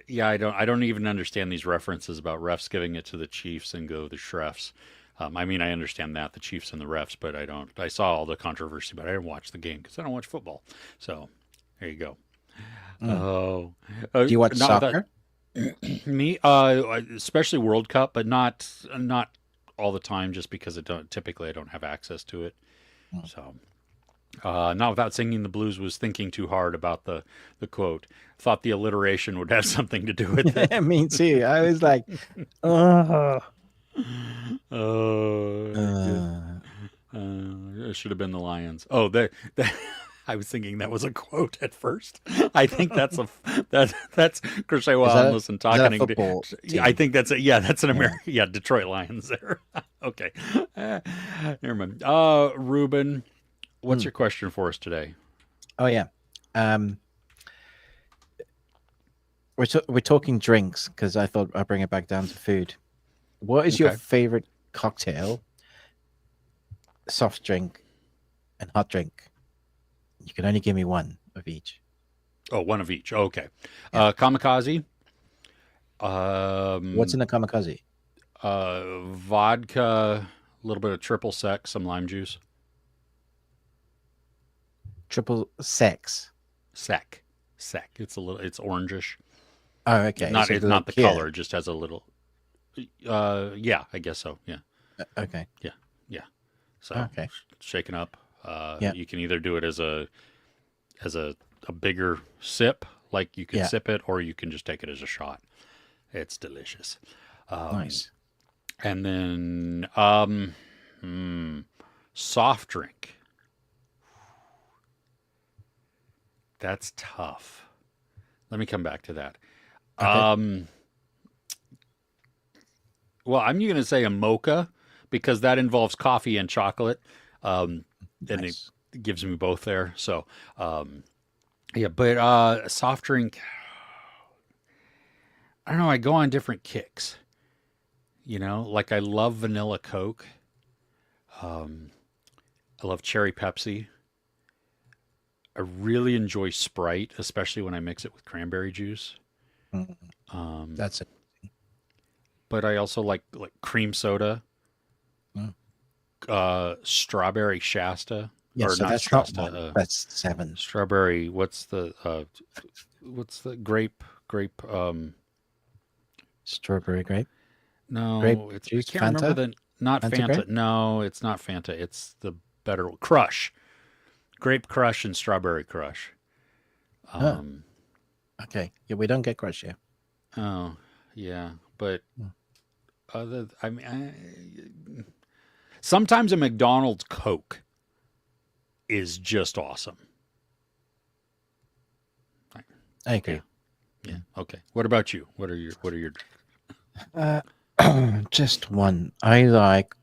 S2: Yeah, I don't even understand these references about refs giving it to the Chiefs and go the Shrefs. I mean, I understand that, the Chiefs and the refs, but I don't. I saw all the controversy, but I didn't watch the game because I don't watch football. So there you go. Oh,
S1: do you watch soccer?
S2: Me, especially World Cup, but not all the time, just because I don't have access to it. So, not without singing the blues was thinking too hard about the quote. Thought the alliteration would have something to do with it.
S1: Me too. I was like, oh.
S2: It should have been the Lions. Oh, I was thinking that was a quote at first. I think that's that's Chris Listen talking. I think that's that's an American. Yeah, Detroit Lions there. Okay, never mind. Ruben, what's your question for us today?
S1: Oh yeah, we're talking drinks because I thought I'd bring it back down to food. What is your favorite cocktail, soft drink, and hot drink? You can only give me one of each.
S2: Oh, one of each. Okay. Yeah. Kamikaze.
S1: What's in a kamikaze?
S2: Vodka, a little bit of triple sec, some lime juice.
S1: Triple sex.
S2: Sec. It's orangish.
S1: Oh, okay.
S2: It's not the color. It just has a little. Yeah, I guess so. Yeah.
S1: Okay.
S2: Yeah. So shaken up. You can either do it as a bigger sip, like you can sip it, or you can just take it as a shot. It's delicious.
S1: Nice.
S2: And then soft drink. That's tough. Let me come back to that. Okay. Well, I'm going to say a mocha because that involves coffee and chocolate. And it gives me both there. So, but a soft drink, I don't know. I go on different kicks, like I love vanilla Coke. I love cherry Pepsi. I really enjoy Sprite, especially when I mix it with cranberry juice.
S1: That's it.
S2: But I also like cream soda. Strawberry Shasta.
S1: Yeah, so that's Shasta, not one. That's 7.
S2: Strawberry. What's the grape?
S1: Strawberry grape.
S2: No,
S1: grape juice,
S2: I can't remember the. Not Fanta.
S1: Grape?
S2: No, it's not Fanta. It's the better Crush. Grape Crush and Strawberry Crush.
S1: Okay. Yeah, we don't get Crush here.
S2: Oh, yeah, but sometimes a McDonald's Coke is just awesome.
S1: I agree.
S2: Yeah. Okay. What about you? What are your
S1: Uh, just one. I like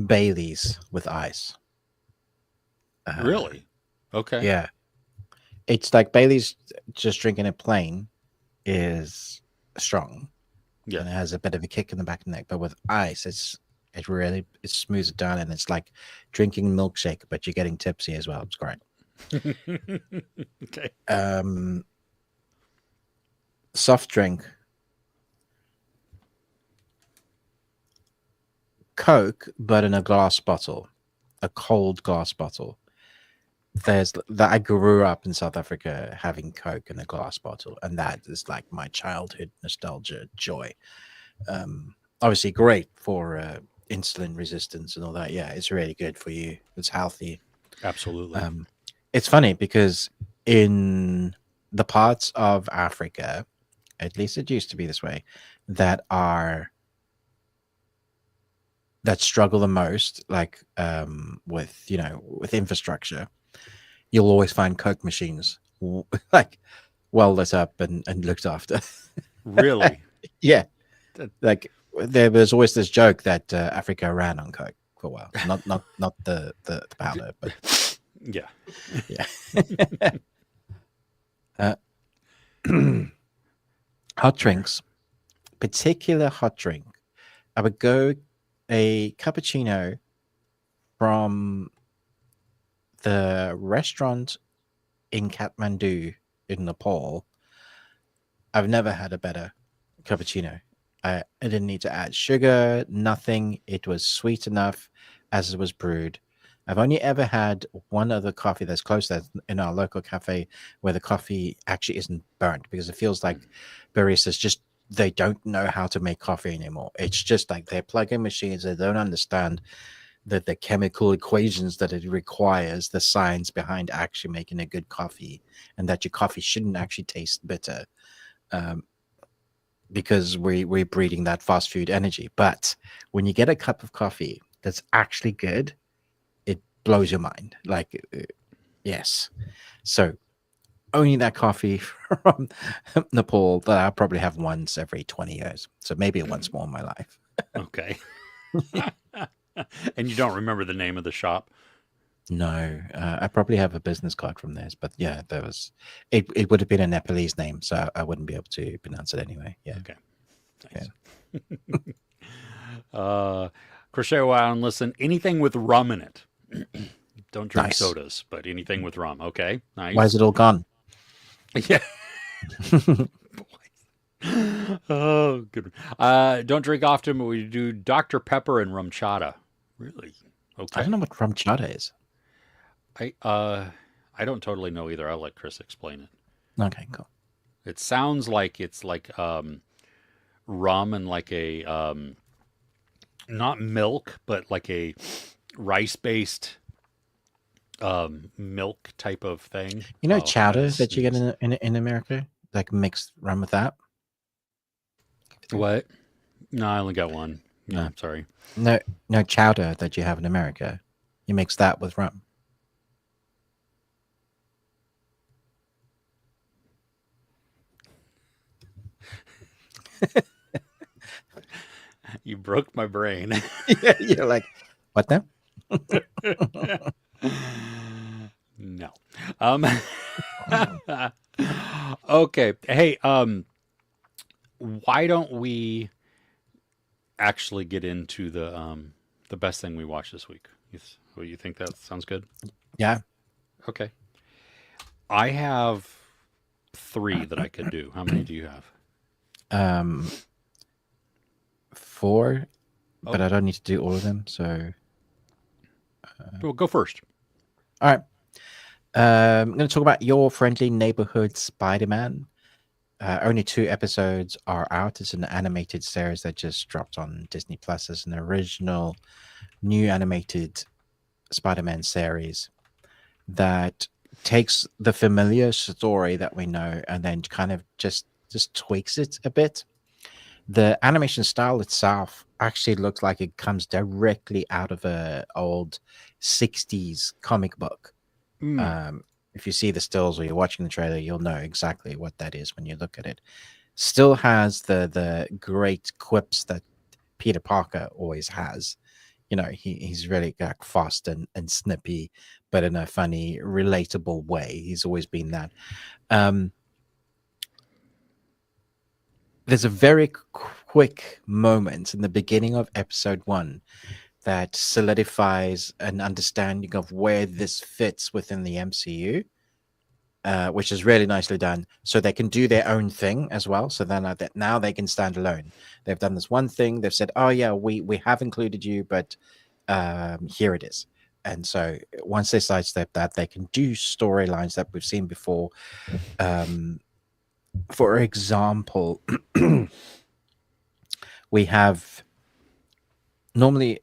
S1: Bailey's with ice.
S2: really? Okay.
S1: Yeah, it's like Bailey's just drinking it plain is strong
S2: Yeah.
S1: and it has a bit of a kick in the back of the neck, but with ice, it smooths it down and it's like drinking milkshake, but you're getting tipsy as well. It's great.
S2: Okay.
S1: Soft drink, Coke, but in a glass bottle, a cold glass bottle. There's that I grew up in South Africa having Coke in a glass bottle, and that is like my childhood nostalgia joy. Obviously, great for insulin resistance and all that. Yeah, it's really good for you. It's healthy.
S2: Absolutely.
S1: It's funny because in the parts of Africa, at least it used to be this way, that are that struggle the most, like with with infrastructure, you'll always find Coke machines like well lit up and looked after.
S2: Really?
S1: Yeah,
S2: That-
S1: like there was always this joke that Africa ran on Coke for a while, not the powder, but
S2: yeah.
S1: yeah. uh, hot drinks, particular hot drink. I would go a cappuccino from the restaurant in Kathmandu in Nepal. I've never had a better cappuccino. I didn't need to add sugar, nothing. It was sweet enough as it was brewed. I've only ever had one other coffee that's close to that in our local cafe where the coffee actually isn't burnt because it feels like baristas just they don't know how to make coffee anymore. It's just like they're plug-in machines. They don't understand the chemical equations that it requires, the science behind actually making a good coffee, and that your coffee shouldn't actually taste bitter. Because we're breeding that fast food energy. But when you get a cup of coffee that's actually good, it blows your mind. Like, yes. So only that coffee from Nepal that I probably have once every 20 years. So maybe once more in my life.
S2: Okay. And you don't remember the name of the shop?
S1: No, I probably have a business card from theirs, but yeah, there was it would have been a Nepalese name, so I wouldn't be able to pronounce it anyway. Yeah.
S2: Okay. Nice. Crochet while and listen. Anything with rum in it. Don't drink
S1: Nice.
S2: sodas, but anything with rum. Okay. Nice.
S1: Why is it all gone?
S2: Yeah. Oh, good. Don't drink often, but we do Dr. Pepper and rum chata. Really? Okay.
S1: I don't know what rum chata is.
S2: I don't totally know either. I'll let Chris explain it.
S1: Okay, cool.
S2: It sounds like it's like rum and like a not milk, but like a rice based milk type of thing.
S1: You know
S2: Oh,
S1: chowder
S2: that's
S1: that you get
S2: sneeze.
S1: in America, like mixed rum with that.
S2: What? No, I only got one. No,
S1: No,
S2: sorry.
S1: no chowder that you have in America. You mix that with rum.
S2: You broke my brain.
S1: Yeah, you're like, what now?
S2: No. Um okay. Hey, why don't we actually get into the best thing we watched this week? You think that sounds good?
S1: Yeah.
S2: Okay. I have 3 that I could do. How many do you have?
S1: 4, but
S2: Oh,
S1: I don't need to do all of them. So,
S2: well, go first.
S1: all right. I'm going to talk about Your Friendly Neighborhood Spider-Man. Only 2 episodes are out. It's an animated series that just dropped on Disney Plus as an original new animated Spider-Man series that takes the familiar story that we know and then kind of just tweaks it a bit. The animation style itself actually looks like it comes directly out of a old '60s comic book.
S2: Mm.
S1: If you see the stills or you're watching the trailer, you'll know exactly what that is when you look at it. Still has the great quips that Peter Parker always has. He's really like fast and snippy, but in a funny, relatable way. He's always been that. Um, there's a very quick moment in the beginning of episode 1 that solidifies an understanding of where this fits within the MCU, which is really nicely done. So they can do their own thing as well. So then that now they can stand alone. They've done this one thing. They've said, "Oh yeah, we have included you, but here it is." And so once they sidestep that, they can do storylines that we've seen before. For example, we have normally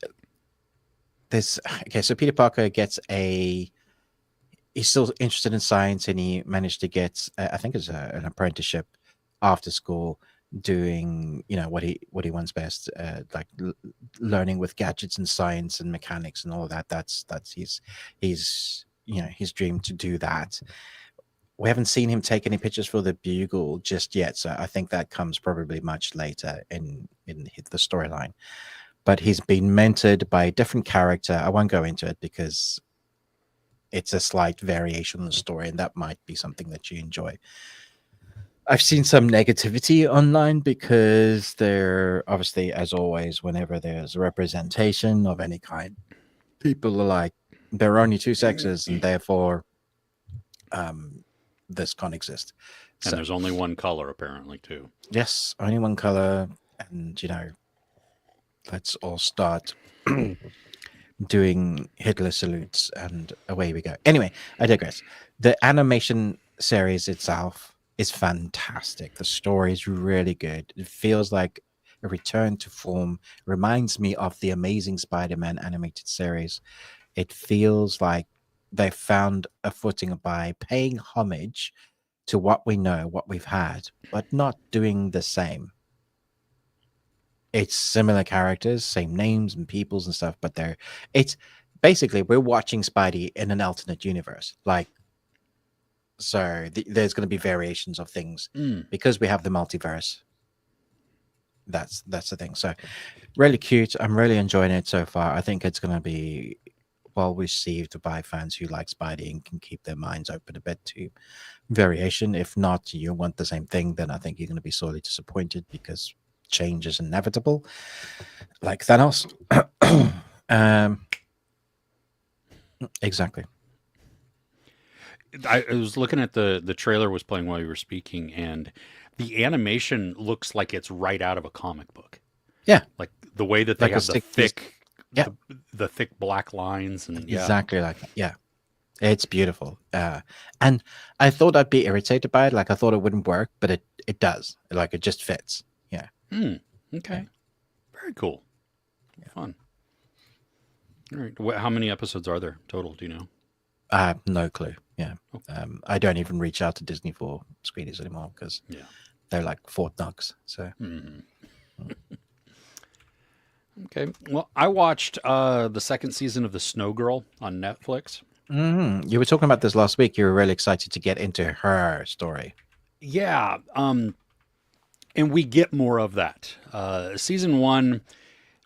S1: this. Okay, so Peter Parker gets he's still interested in science, and he managed to get, I think it's an apprenticeship after school, doing what he wants best, like learning with gadgets and science and mechanics and all of that. That's his dream to do that. We haven't seen him take any pictures for the Bugle just yet, so I think that comes probably much later in the storyline. But he's been mentored by a different character. I won't go into it because it's a slight variation on the story, and that might be something that you enjoy. I've seen some negativity online because they're obviously, as always, whenever there's a representation of any kind, people are like, there are only two sexes, and therefore this can't exist.
S2: And there's only one color, apparently, too.
S1: Yes, only one color, and let's all start doing Hitler salutes, and away we go. Anyway, I digress. The animation series itself is fantastic. The story is really good. It feels like a return to form. Reminds me of the Amazing Spider-Man animated series. It feels like they found a footing by paying homage to what we know, what we've had, but not doing the same. It's similar characters, same names and peoples and stuff, but it's basically we're watching Spidey in an alternate universe. There's going to be variations of things because we have the multiverse. That's the thing. So really cute. I'm really enjoying it so far. I think it's going to be well received by fans who like Spidey and can keep their minds open a bit to variation. If not, you want the same thing, then I think you're going to be sorely disappointed because change is inevitable, like Thanos. Exactly.
S2: I was looking at the trailer was playing while you were speaking, and the animation looks like it's right out of a comic book.
S1: Yeah,
S2: like the way that they
S1: like
S2: have the thick,
S1: yeah,
S2: the thick black lines, and
S1: exactly like that. Yeah, it's beautiful. And I thought I'd be irritated by it. Like I thought it wouldn't work, but it does. Like it just fits. Yeah.
S2: Okay. Very cool. Fun. All right. How many episodes are there total? Do you know?
S1: I have no clue. Yeah. I don't even reach out to Disney for screenings anymore because they're like Fort Knox. So.
S2: Okay. Well, I watched the second season of The Snow Girl on Netflix.
S1: You were talking about this last week. You were really excited to get into her story.
S2: Yeah. And we get more of that. Season 1,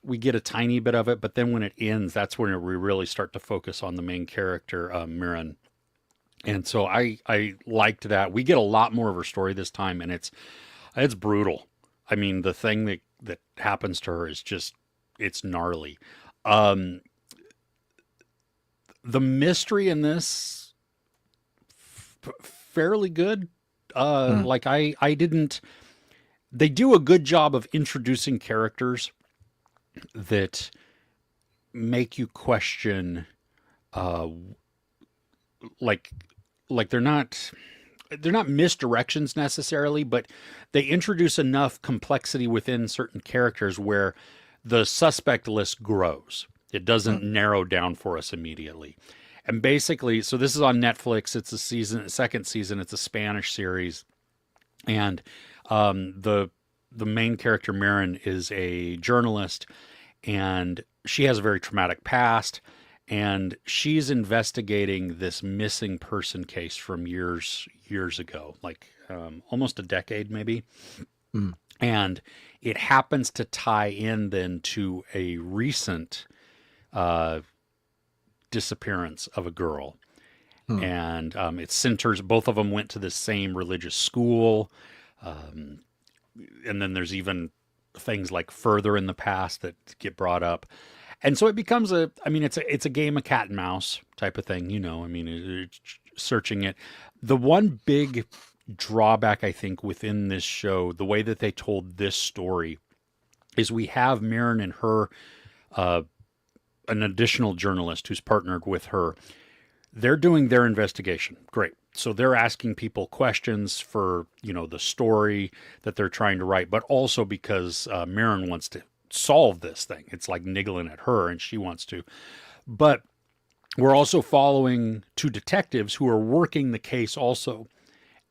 S2: we get a tiny bit of it, but then when it ends, that's when we really start to focus on the main character, Mirren. And so I liked that. We get a lot more of her story this time, and it's brutal. I mean, the thing that happens to her is just, it's gnarly. The mystery in this, fairly good. Like I didn't... They do a good job of introducing characters that make you question, like they're not misdirections necessarily, but they introduce enough complexity within certain characters where the suspect list grows. It doesn't narrow down for us immediately. And basically, so this is on Netflix. It's second season. It's a Spanish series, and the main character Mirren is a journalist, and she has a very traumatic past, and she's investigating this missing person case from years ago, like almost a decade maybe.
S1: Mm.
S2: And it happens to tie in then to a recent uh, disappearance of a girl.
S1: Mm.
S2: And it centers, both of them went to the same religious school. Um, and then there's even things like further in the past that get brought up. And so it becomes it's a game of cat and mouse type of thing, I mean, it's searching it. The one big drawback, I think, within this show, the way that they told this story, is we have Mirren and her, an additional journalist who's partnered with her. They're doing their investigation. Great. So they're asking people questions for, the story that they're trying to write, but also because Mirren wants to solve this thing. It's like niggling at her and she wants to. But we're also following two detectives who are working the case also.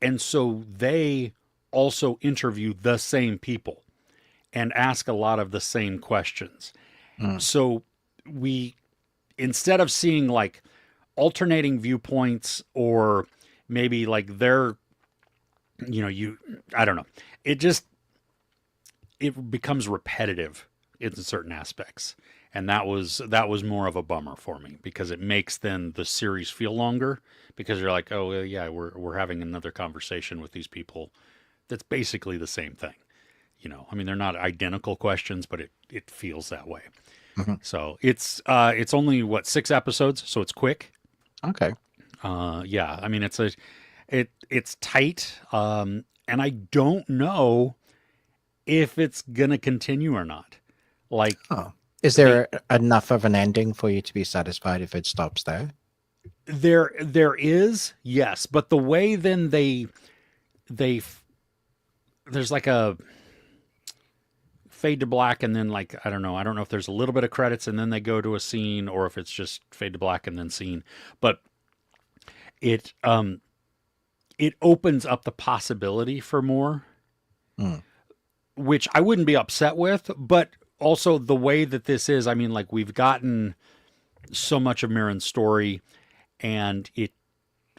S2: And so they also interview the same people and ask a lot of the same questions.
S1: Mm.
S2: So we, instead of seeing like alternating viewpoints or maybe like their, I don't know, it becomes repetitive in certain aspects. And that was more of a bummer for me, because it makes then the series feel longer, because you're like, oh yeah, we're having another conversation with these people that's basically the same thing. I mean, they're not identical questions, but it feels that way.
S1: Mm-hmm.
S2: So it's only 6 episodes, so it's quick.
S1: Okay.
S2: Yeah, I mean, it's tight. And I don't know if it's gonna continue or not. Like,
S1: Oh. Is there enough of an ending for you to be satisfied if it stops there?
S2: there is, yes, but the way then they there's like a fade to black, and then like I don't know if there's a little bit of credits and then they go to a scene, or if it's just fade to black and then scene. But it opens up the possibility for more, which I wouldn't be upset with. But also the way that this is, I mean, like, we've gotten so much of Mirren's story, and it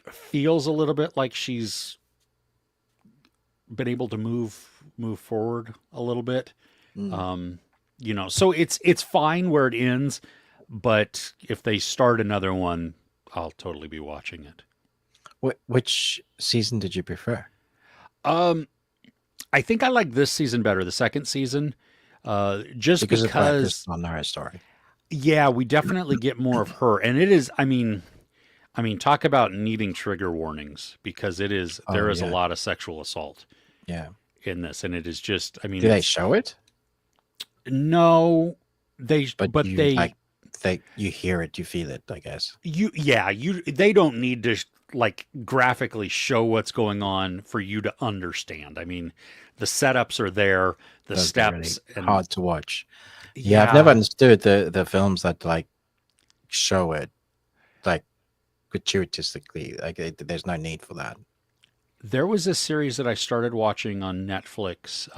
S2: feels a little bit like she's been able to move forward a little bit. So it's fine where it ends, but if they start another one, I'll totally be watching it.
S1: Which season did you prefer?
S2: I think I like this season better, the second season, just because
S1: on her story.
S2: Yeah, we definitely get more of her, and it is. I mean, talk about needing trigger warnings, because there is a lot of sexual assault.
S1: Yeah.
S2: In this, and it is just. I mean,
S1: do they show it?
S2: No, they. But they
S1: you hear it, you feel it, I guess.
S2: They don't need to like graphically show what's going on for you to understand. I mean, the setups are there, the steps,
S1: really hard to watch. Yeah, I've never understood the films that like show it like gratuitously. Like there's no need for that.
S2: There was a series that I started watching on Netflix.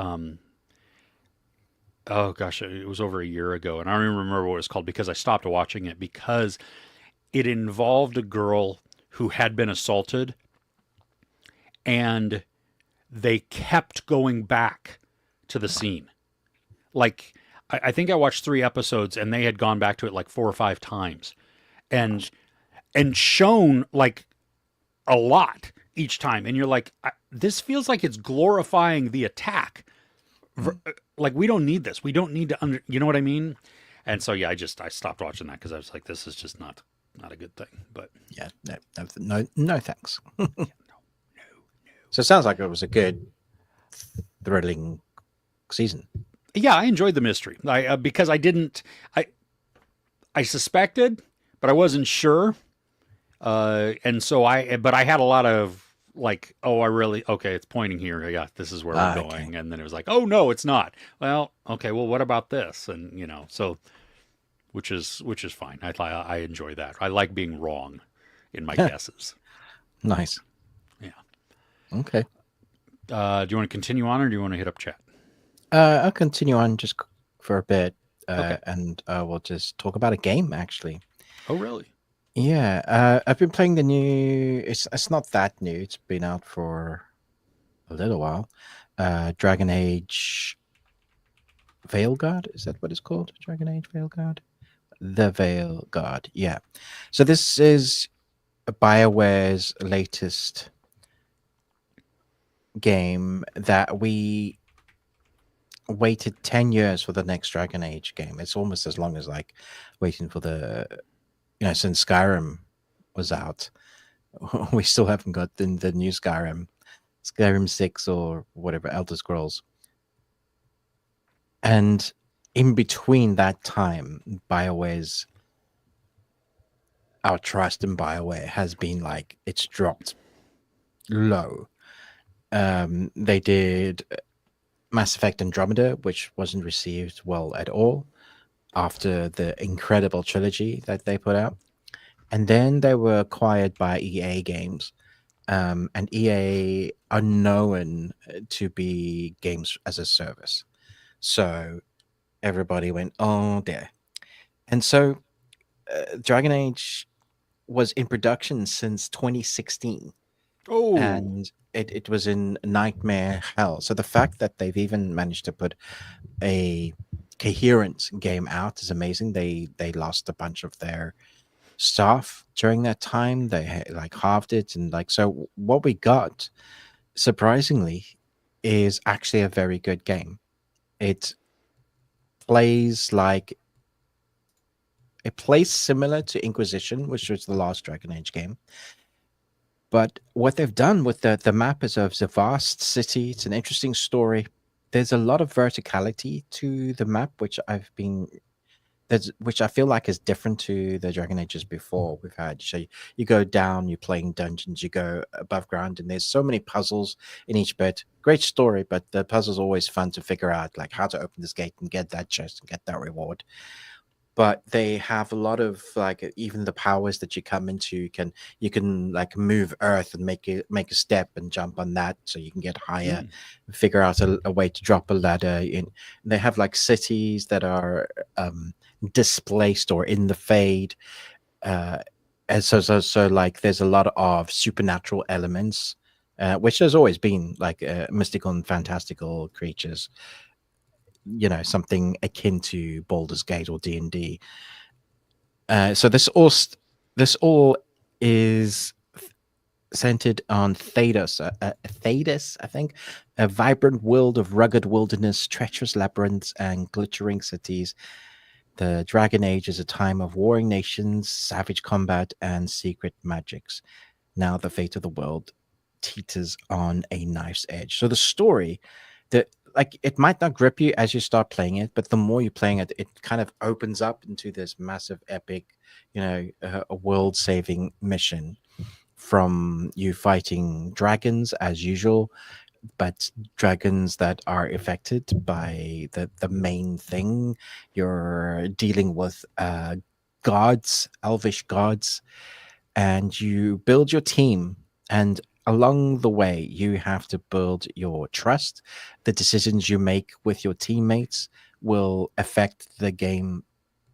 S2: Oh gosh, it was over a year ago, and I don't even remember what it was called, because I stopped watching it because it involved a girl who had been assaulted, and they kept going back to the scene. Like, I think I watched 3 episodes, and they had gone back to it like 4 or 5 times, and shown like a lot each time. And you're like, this feels like it's glorifying the attack. Like, we don't need this. We don't need to you know what I mean? And so yeah, I stopped watching that, because I was like, this is just not a good thing. But
S1: yeah, no thanks. No. So it sounds like it was a good, thrilling season.
S2: Yeah, I enjoyed the mystery. Because I suspected, but I wasn't sure. And so I had a lot of like, okay, it's pointing here. Yeah, this is where we're going. Okay. And then it was like, oh no, it's not. Well, okay, well, what about this? And so, which is fine. I enjoy that. I like being wrong in my guesses.
S1: Nice.
S2: Yeah.
S1: Okay.
S2: Do you want to continue on, or do you want to hit up chat?
S1: I'll continue on just for a bit,
S2: okay.
S1: And we'll just talk about a game, actually.
S2: Oh, really?
S1: Yeah, I've been playing the new. It's not that new. It's been out for a little while. Dragon Age Veil Guard, is that what it's called? Dragon Age Veil Guard? The Veil Guard, yeah. So this is BioWare's latest game that we waited 10 years for the next Dragon Age game. It's almost as long as like waiting for since Skyrim was out. We still haven't got the new Skyrim 6 or whatever, Elder Scrolls. And in between that time, BioWare's our trust in BioWare has been like it's dropped low. They did Mass Effect Andromeda, which wasn't received well at all after the incredible trilogy that they put out. And then they were acquired by EA Games. And EA are known to be games as a service. So everybody went, oh, dear. And so Dragon Age was in production since 2016.
S2: Oh,
S1: And it was in nightmare hell. So the fact that they've even managed to put a coherent game out is amazing. They lost a bunch of their staff during that time. They like halved it, and like so what we got surprisingly is actually a very good game. It plays like it plays similar to Inquisition, which was the last Dragon Age game. But what they've done with the map is a vast city. It's an interesting story. There's a lot of verticality to the map, which I feel like is different to the Dragon Ages before we've had. So you go down, you're playing dungeons, you go above ground, and there's so many puzzles in each bit. Great story, but the puzzle's always fun to figure out, like how to open this gate and get that chest and get that reward. But they have a lot of like even the powers that you come into. You can like move Earth and make a step and jump on that, so you can get higher.
S2: mm.
S1: Figure out a way to drop a ladder. In they have like cities that are displaced or in the fade. Uh, and so like there's a lot of supernatural elements, which has always been like mystical and fantastical creatures. Something akin to Baldur's Gate or D&D. So this all is centered on Thedas, Thedas, I think, a vibrant world of rugged wilderness, treacherous labyrinths, and glittering cities. The Dragon Age is a time of warring nations, savage combat, and secret magics. Now the fate of the world teeters on a knife's edge. So the story, that like it might not grip you as you start playing it, but the more you're playing it, it kind of opens up into this massive, epic, a world-saving mission from you fighting dragons as usual, but dragons that are affected by the main thing. You're dealing with gods, elvish gods, and you build your team. And along the way, you have to build your trust. The decisions you make with your teammates will affect the game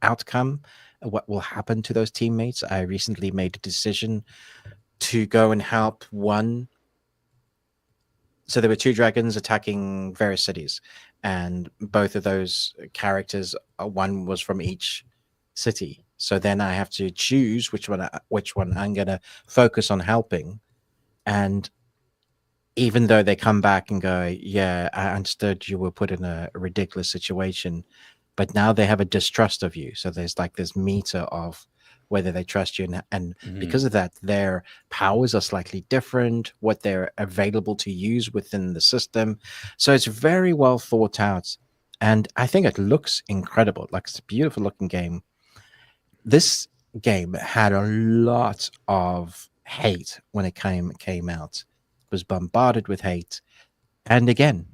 S1: outcome. What will happen to those teammates? I recently made a decision to go and help one. So there were two dragons attacking various cities, and both of those characters, one was from each city. So then I have to choose which one I'm gonna focus on helping. And even though they come back and go, "Yeah, I understood you were put in a ridiculous situation," but now they have a distrust of you. So there's like this meter of whether they trust you, and
S2: Mm.
S1: because of that, their powers are slightly different. What they're available to use within the system, so it's very well thought out, and I think it looks incredible. Like it's a beautiful looking game. This game had a lot of hate when it came out. It was bombarded with hate, and again,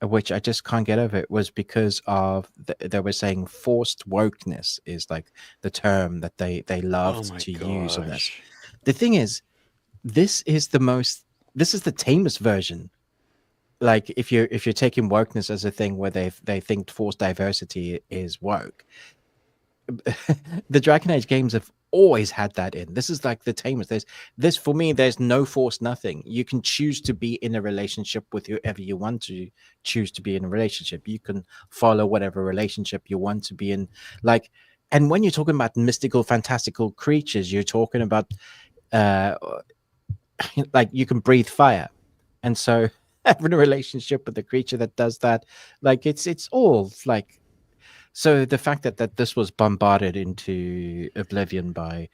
S1: which I just can't get over, it was because of they were saying forced wokeness is like the term that they
S2: Oh
S1: loved
S2: my
S1: to use on this.
S2: gosh.
S1: The thing is, this is the tamest version. Like if you're taking wokeness as a thing where they think forced diversity is woke, the Dragon Age games have always had that in. This is like the tamers. There's this for me. There's no force, nothing. You can choose to be in a relationship with whoever you want to choose to be in a relationship. You can follow whatever relationship you want to be in. Like, and when you're talking about mystical, fantastical creatures, you're talking about uh like you can breathe fire, and so having a relationship with a creature that does that, like it's all like so the fact that this was bombarded into oblivion by,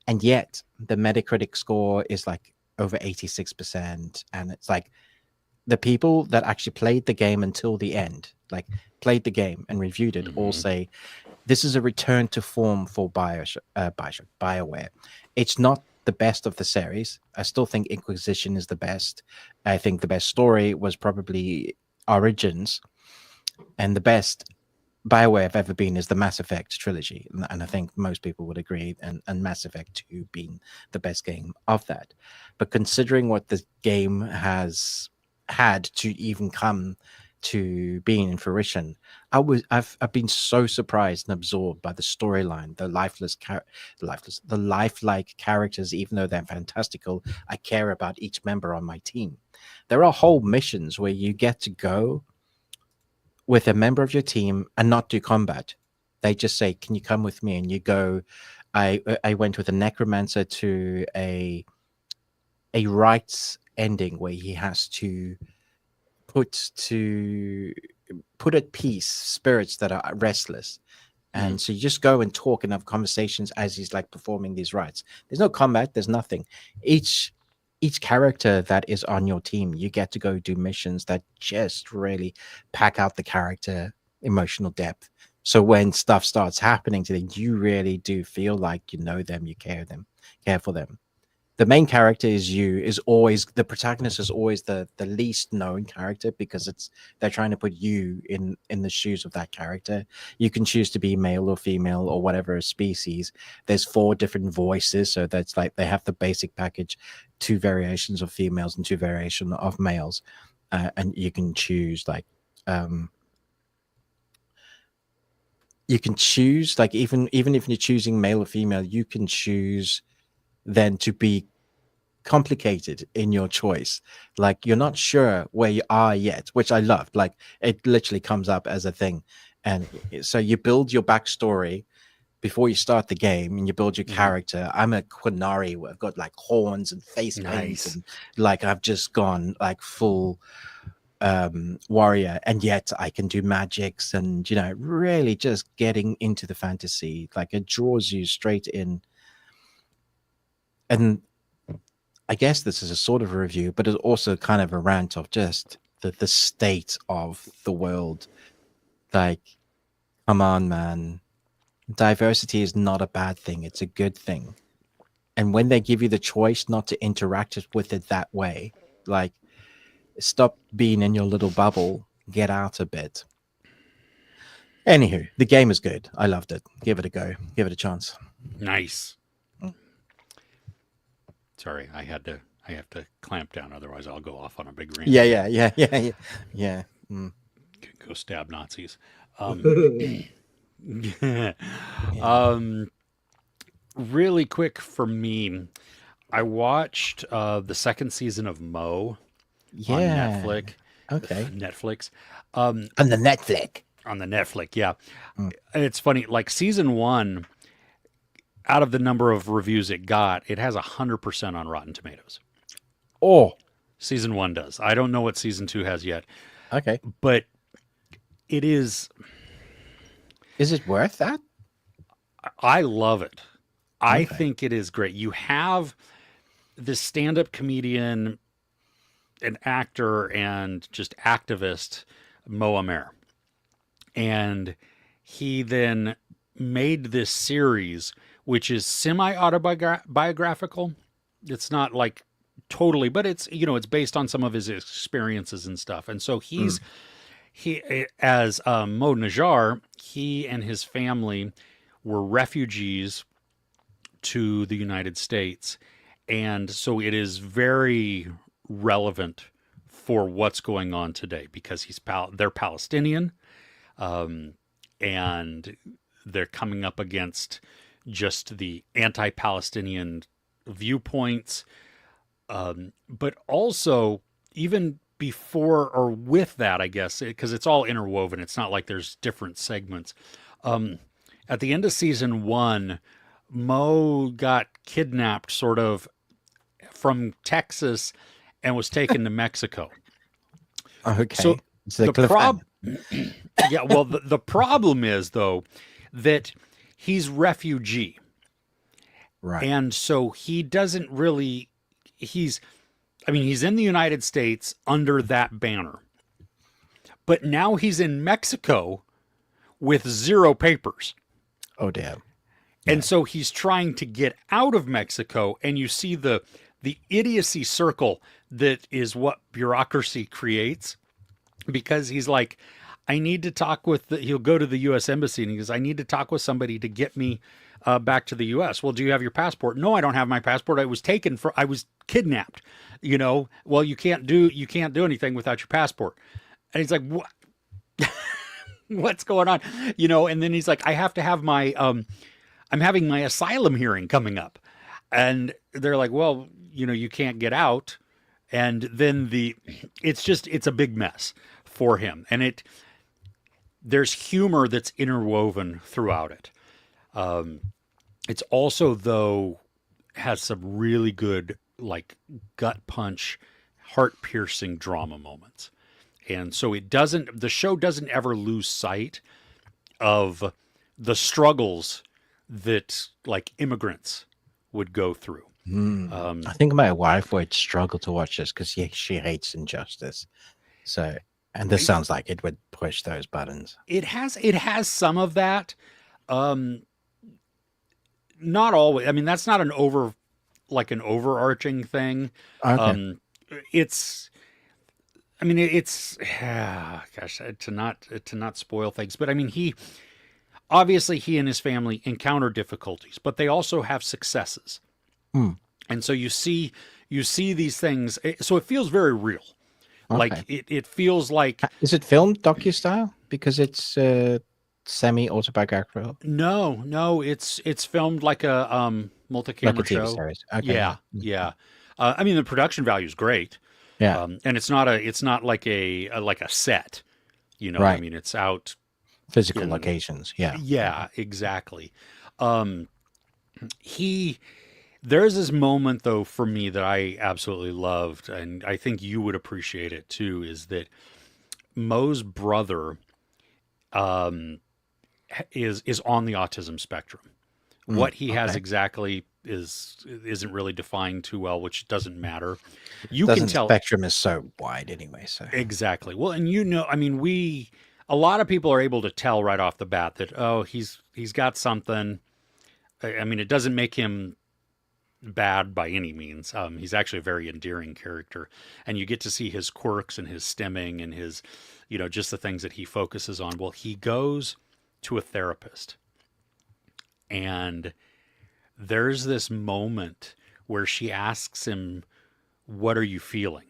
S1: and yet the Metacritic score is like over 86%, and it's like the people that actually played the game until the end, like played the game and reviewed it, all say this is a return to form for BioWare. It's not the best of the series. I still think Inquisition is the best. I think the best story was probably Origins, and the best BioWare have ever been is the Mass Effect trilogy, and I think most people would agree, and Mass Effect 2 being the best game of that. But considering what the game has had to even come to being in fruition, I've been so surprised and absorbed by the storyline, the lifelike characters. Even though they're fantastical, I care about each member on my team. There are whole missions where you get to go with a member of your team and not do combat. They just say, "Can you come with me?" And you go. I went with a necromancer to a rites ending where he has to put to put at peace spirits that are restless. And so you just go and talk and have conversations as he's like performing these rites. There's no combat, there's nothing. Each character that is on your team, you get to go do missions that just really pack out the character emotional depth. So when stuff starts happening to them, you really do feel like you know them, you care for them. The main character is always the protagonist, is always the least known character, because they're trying to put you in the shoes of that character. You can choose to be male or female or whatever species. There's 4 different voices, so that's like they have the basic package, 2 variations of females and 2 variations of males, and you can choose you can choose like even if you're choosing male or female, you can choose then to be complicated in your choice. Like you're not sure where you are yet, which I loved. Like it literally comes up as a thing. And so you build your backstory before you start the game, and you build your character. I'm a Quinari, I've got like horns and face paint, and like I've just gone like full warrior, and yet I can do magics, and really just getting into the fantasy. Like it draws you straight in. And I guess this is a sort of a review, but it's also kind of a rant of just the state of the world. Like, come on, man. Diversity is not a bad thing. It's a good thing. And when they give you the choice not to interact with it that way, like, stop being in your little bubble, get out a bit. Anywho, the game is good. I loved it. Give it a go. Give it a chance.
S2: Nice. Sorry, I have to clamp down, otherwise I'll go off on a big rant.
S1: Yeah.
S2: Go stab Nazis. Really quick for me, I watched the second season of Mo on Netflix.
S1: Okay.
S2: Netflix.
S1: On the Netflix.
S2: On the Netflix, yeah. And it's funny, like season 1, out of the number of reviews it got, it has 100% on Rotten Tomatoes.
S1: Oh.
S2: Season 1 does. I don't know what season 2 has yet.
S1: Okay.
S2: But it is...
S1: Is it worth that?
S2: I love it. I think it is great. You have this stand-up comedian, an actor, and just activist, Mo Amer. And he then made this series, which is semi-autobiographical. It's not like totally, but it's, it's based on some of his experiences and stuff. And so he, as Mo Najjar, he and his family were refugees to the United States. And so it is very relevant for what's going on today, because they're Palestinian, and they're coming up against just the anti-Palestinian viewpoints, but also even before or with that, I guess, because it's all interwoven. It's not like there's different segments. Um, at the end of season one, Mo got kidnapped sort of from Texas and was taken to Mexico.
S1: Okay.
S2: So
S1: It's a
S2: the
S1: cliffhanger.
S2: yeah, well, the problem is though that he's refugee,
S1: Right.
S2: and so he doesn't really. He's, I mean, he's in the United States under that banner, but now he's in Mexico with zero papers.
S1: Oh dear.
S2: And
S1: Yeah.
S2: so he's trying to get out of Mexico, and you see the idiocy circle that is what bureaucracy creates, because he's like, I need to talk with he'll go to the U.S. embassy and he goes, I need to talk with somebody to get me back to the U.S. Well, do you have your passport? No, I don't have my passport. I was kidnapped. Well, you can't do anything without your passport. And he's like, what? What's going on? And then he's like, I have to have my I'm having my asylum hearing coming up. And they're like, well, you can't get out. And then it's a big mess for him. And there's humor that's interwoven throughout it. It's also, though, has some really good, like, gut punch, heart piercing drama moments. And so the show doesn't ever lose sight of the struggles that, like, immigrants would go through.
S1: I think my wife would struggle to watch this because she hates injustice. So, and this sounds like it would push those buttons.
S2: It has some of that. Not always. I mean, that's not an overarching thing.
S1: Okay.
S2: It's gosh, to not spoil things, but I mean, he and his family encounter difficulties, but they also have successes. And so you see these things. So it feels very real. Like
S1: Okay.
S2: it feels like,
S1: Is it filmed docu-style? Because it's semi-autobiographical.
S2: no, it's filmed like a multi-camera
S1: Like a TV
S2: show.
S1: series. Okay.
S2: Yeah. I mean, the production value is great.
S1: Yeah.
S2: And it's not like a set, I
S1: Right.
S2: mean, it's out.
S1: Physical locations. Yeah.
S2: Yeah, exactly. There's this moment though for me that I absolutely loved, and I think you would appreciate it too, is that Mo's brother is on the autism spectrum. What he has
S1: Okay.
S2: exactly isn't really defined too well, which doesn't matter. You can
S1: Doesn't
S2: tell
S1: spectrum is so wide anyway. So
S2: exactly. Well, and I mean, a lot of people are able to tell right off the bat that, oh, he's got something. I mean, it doesn't make him bad by any means. He's actually a very endearing character, and you get to see his quirks and his stemming and his, just the things that he focuses on. Well, he goes to a therapist, and there's this moment where she asks him, "What are you feeling?"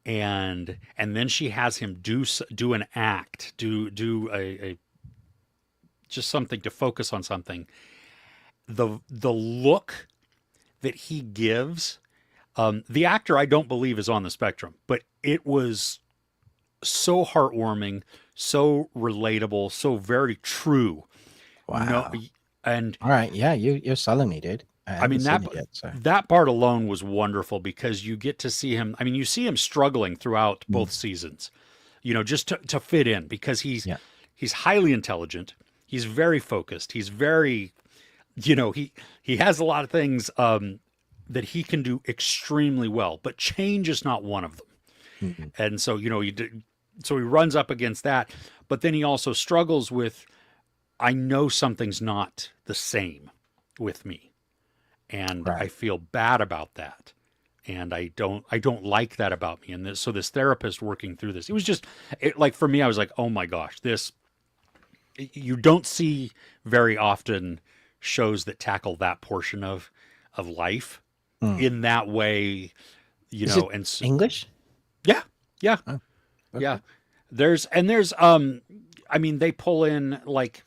S2: And then she has him do an act, do a just something to focus on something. The look that he gives, the actor I don't believe is on the spectrum, but it was so heartwarming, so relatable, so very true.
S1: wow.
S2: And
S1: All right. Yeah, you're selling me, dude. I
S2: I mean,
S1: haven't seen it yet. So
S2: that part alone was wonderful because you get to see him. I mean, you see him struggling throughout both seasons, just to fit in, because he's highly intelligent. He's very focused. He's very, he has a lot of things that he can do extremely well, but change is not one of them. And so, so he runs up against that, but then he also struggles with, I know something's not the same with me, and
S1: right.
S2: I feel bad about that, and I don't like that about me. And this therapist working through this, it was just like, for me, I was like, oh my gosh, you don't see very often shows that tackle that portion of life in that way,
S1: Is it
S2: and so,
S1: English?
S2: yeah, yeah,
S1: Oh, okay.
S2: yeah. There's I mean, they pull in like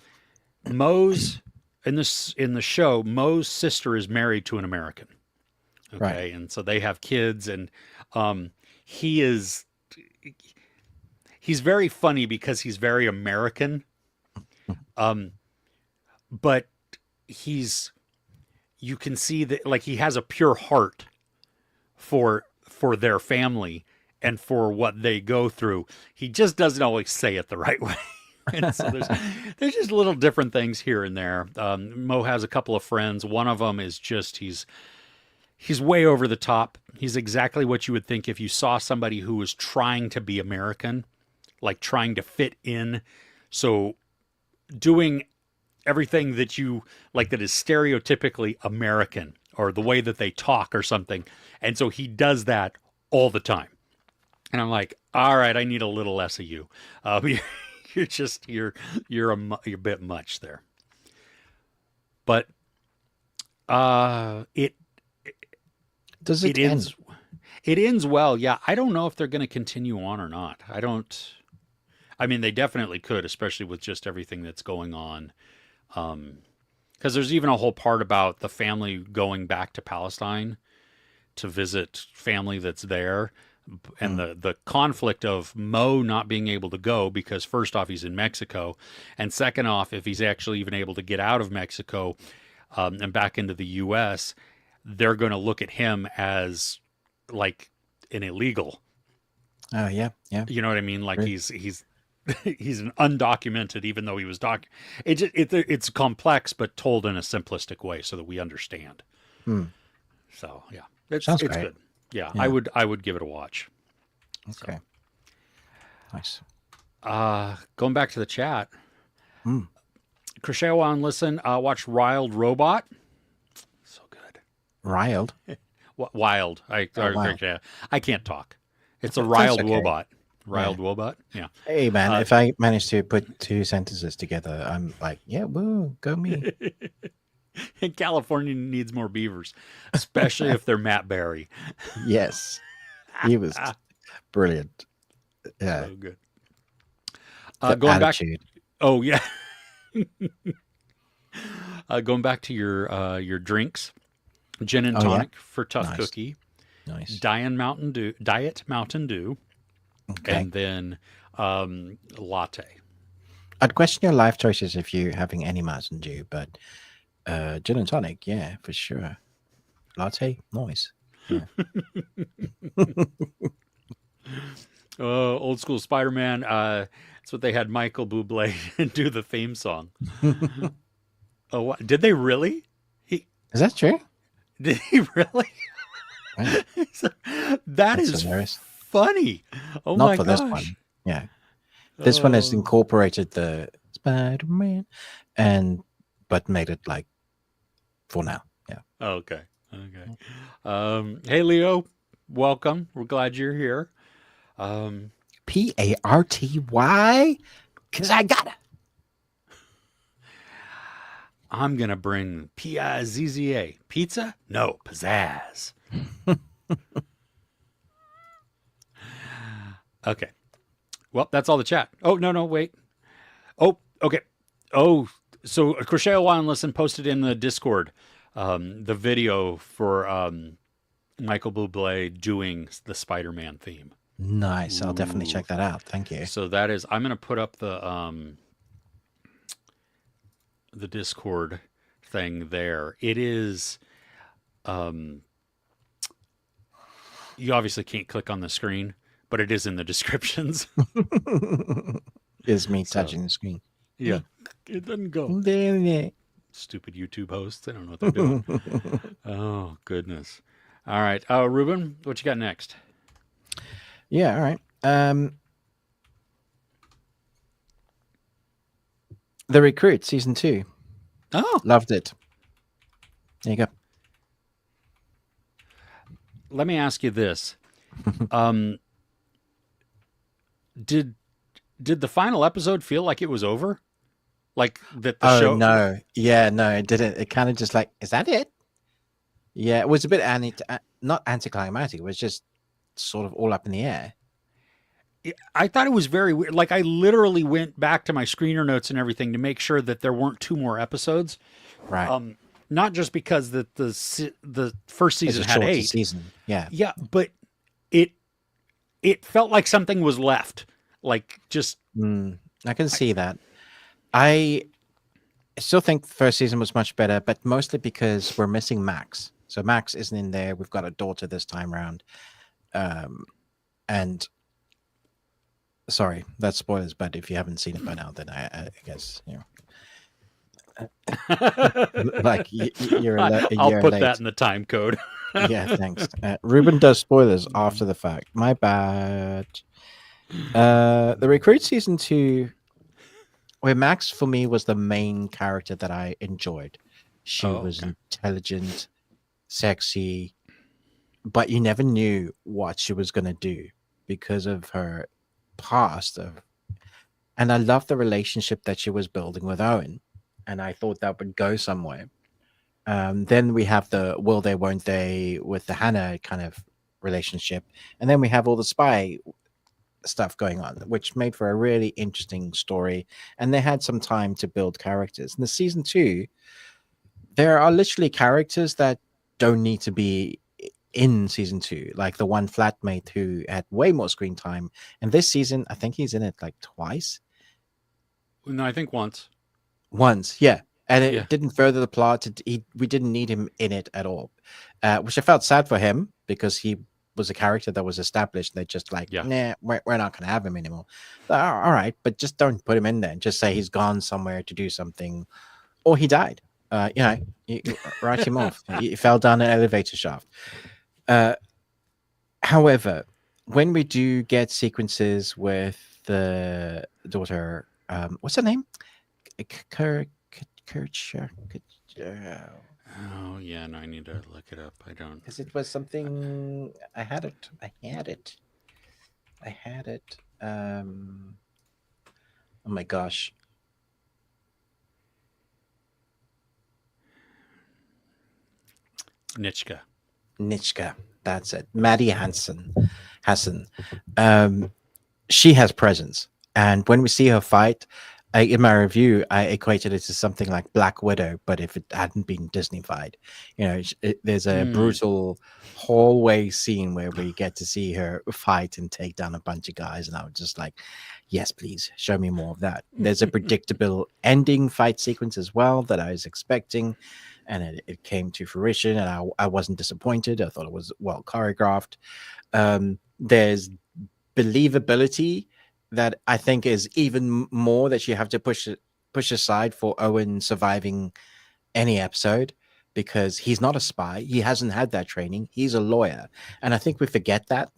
S2: Mo's in the show, Mo's sister is married to an American.
S1: Right.
S2: Okay, and so they have kids, and he is he's very funny because he's very American, but he's you can see that like he has a pure heart for their family and for what they go through. He just doesn't always say it the right way. And so there's just little different things here and there. Mo has a couple of friends. One of them is just he's way over the top. He's exactly what you would think if you saw somebody who was trying to be American, like trying to fit in. So doing everything that you like that is stereotypically American or the way that they talk or something. And so he does that all the time. And I'm like, all right, I need a little less of you. You're a bit much there. But it
S1: Does it end?
S2: It ends well. Yeah, I don't know if they're going to continue on or not. I mean, they definitely could, especially with just everything that's going on. Because there's even a whole part about the family going back to Palestine to visit family that's there. And the conflict of Mo not being able to go because first off, he's in Mexico. And second off, if he's actually even able to get out of Mexico and back into the U.S., they're going to look at him as like an illegal.
S1: Oh, yeah. Yeah.
S2: You know what I mean? Like
S1: Right.
S2: he's he's an undocumented, even though he was it's complex, but told in a simplistic way so that we understand. So yeah, it's
S1: Sounds great.
S2: good. Yeah,
S1: Yeah.
S2: I would give it a watch.
S1: Okay. Nice.
S2: Going back to the chat, Crochet and listen. Watch Wild Robot. So good.
S1: Riled.
S2: Wild.
S1: Wild.
S2: I can't talk. It's a
S1: That's
S2: riled
S1: okay.
S2: robot. Riled robot. Yeah.
S1: Hey, man, if I manage to put two sentences together, I'm like, yeah, woo, go me.
S2: And California needs more beavers, especially if they're Matt Berry.
S1: Yes. He was brilliant. Yeah.
S2: So good.
S1: The
S2: Going
S1: attitude.
S2: back. Oh yeah. Going back to your drinks, gin and
S1: Oh, yeah?
S2: tonic for Tough
S1: Nice.
S2: Cookie,
S1: Nice.
S2: Diet Mountain Dew,
S1: Okay.
S2: and then latte.
S1: I'd question your life choices if you're having any Mountain Dew, but gin and tonic, yeah, for sure. Latte, nice. Yeah.
S2: Old school Spider-Man. That's what they had Michael Bublé do the theme song. Oh, what? Did they really?
S1: Is that true?
S2: Did he really?
S1: Right.
S2: That
S1: That's
S2: is
S1: hilarious.
S2: funny. Oh
S1: Not
S2: my
S1: for
S2: gosh.
S1: this one. Yeah. This one has
S2: Oh.
S1: incorporated the Spider-Man but made it like for now. Yeah.
S2: Okay. Hey Leo, welcome. We're glad you're here.
S1: Party, because I gotta.
S2: I'm gonna bring P-I-Z-Z-A. Pizza? No, pizzazz. Okay. Well, that's all the chat. Oh, no, wait. Oh, okay. Oh, so Crochet One Listen posted in the Discord the video for Michael Bublé doing the Spider-Man theme.
S1: Nice. I'll definitely
S2: Ooh.
S1: check that out. Thank you.
S2: So that is, I'm gonna put up the Discord thing there. It is, you obviously can't click on the screen, but it is in the descriptions.
S1: Is me
S2: So-
S1: touching the screen.
S2: Yeah, it doesn't go.
S1: Yeah.
S2: Stupid YouTube hosts. They don't know what they're doing. Oh, goodness. All right. Ruben, what you got next?
S1: All right. The Recruit season 2.
S2: Oh,
S1: Loved it. There you go.
S2: let me ask you this. Did the final episode feel like it was over? Like that the show?
S1: No. Yeah, no, it didn't. It kind of just like, is that it? Yeah, it was a bit not anticlimactic. It was just sort of all up in the air.
S2: I thought it was very weird. Like I literally went back to my screener notes and everything to make sure that there weren't two more episodes.
S1: Right.
S2: Not just because the first
S1: It's
S2: season
S1: a
S2: had
S1: shorter
S2: 8.
S1: season. Yeah.
S2: Yeah, but it it felt like something was left. Like just
S1: I can see that. I still think the first season was much better, but mostly because we're missing Max. So Max isn't in there. We've got a daughter this time around. And sorry, that's spoilers, but if you haven't seen it by now, then I guess, like you're a
S2: I'll
S1: year
S2: put that
S1: late.
S2: in the time code.
S1: Yeah, thanks. Ruben does spoilers after the fact. My bad. The Recruit season 2, where Max for me was the main character that I enjoyed. She was intelligent, sexy, but you never knew what she was going to do because of her past. And I loved the relationship that she was building with Owen, and I thought that would go somewhere. Then we have the will they, won't they with the Hannah kind of relationship, and then we have all the spy stuff going on, which made for a really interesting story. And they had some time to build characters. In the season 2, there are literally characters that don't need to be in season 2, like the one flatmate who had way more screen time. And this season, I think he's in it like twice.
S2: No, I think once.
S1: Once, yeah. And it
S2: Yeah.
S1: didn't further the plot. We didn't need him in it at all, which I felt sad for him because he was a character that was established. They're just like,
S2: Yeah.
S1: nah, we're not going to have him anymore. All right, but just don't put him in there. And just say he's gone somewhere to do something, or he died. You write him off. He fell down an elevator shaft. However, when we do get sequences with the daughter, what's her name?
S2: Oh yeah, no, I need to look it up. I don't.
S1: Because it was something. I had it. Oh my gosh. Nichka. That's it. Maddie Hassan. She has presence. And when we see her fight, in my review, I equated it to something like Black Widow, but if it hadn't been Disney-fied. There's a brutal hallway scene where we get to see her fight and take down a bunch of guys. And I was just like, yes, please, show me more of that. There's a predictable ending fight sequence as well that I was expecting. And it came to fruition, and I wasn't disappointed. I thought it was well choreographed. There's believability that I think is even more that you have to push aside for Owen surviving any episode, because he's not a spy. He hasn't had that training. He's a lawyer. And I think we forget that.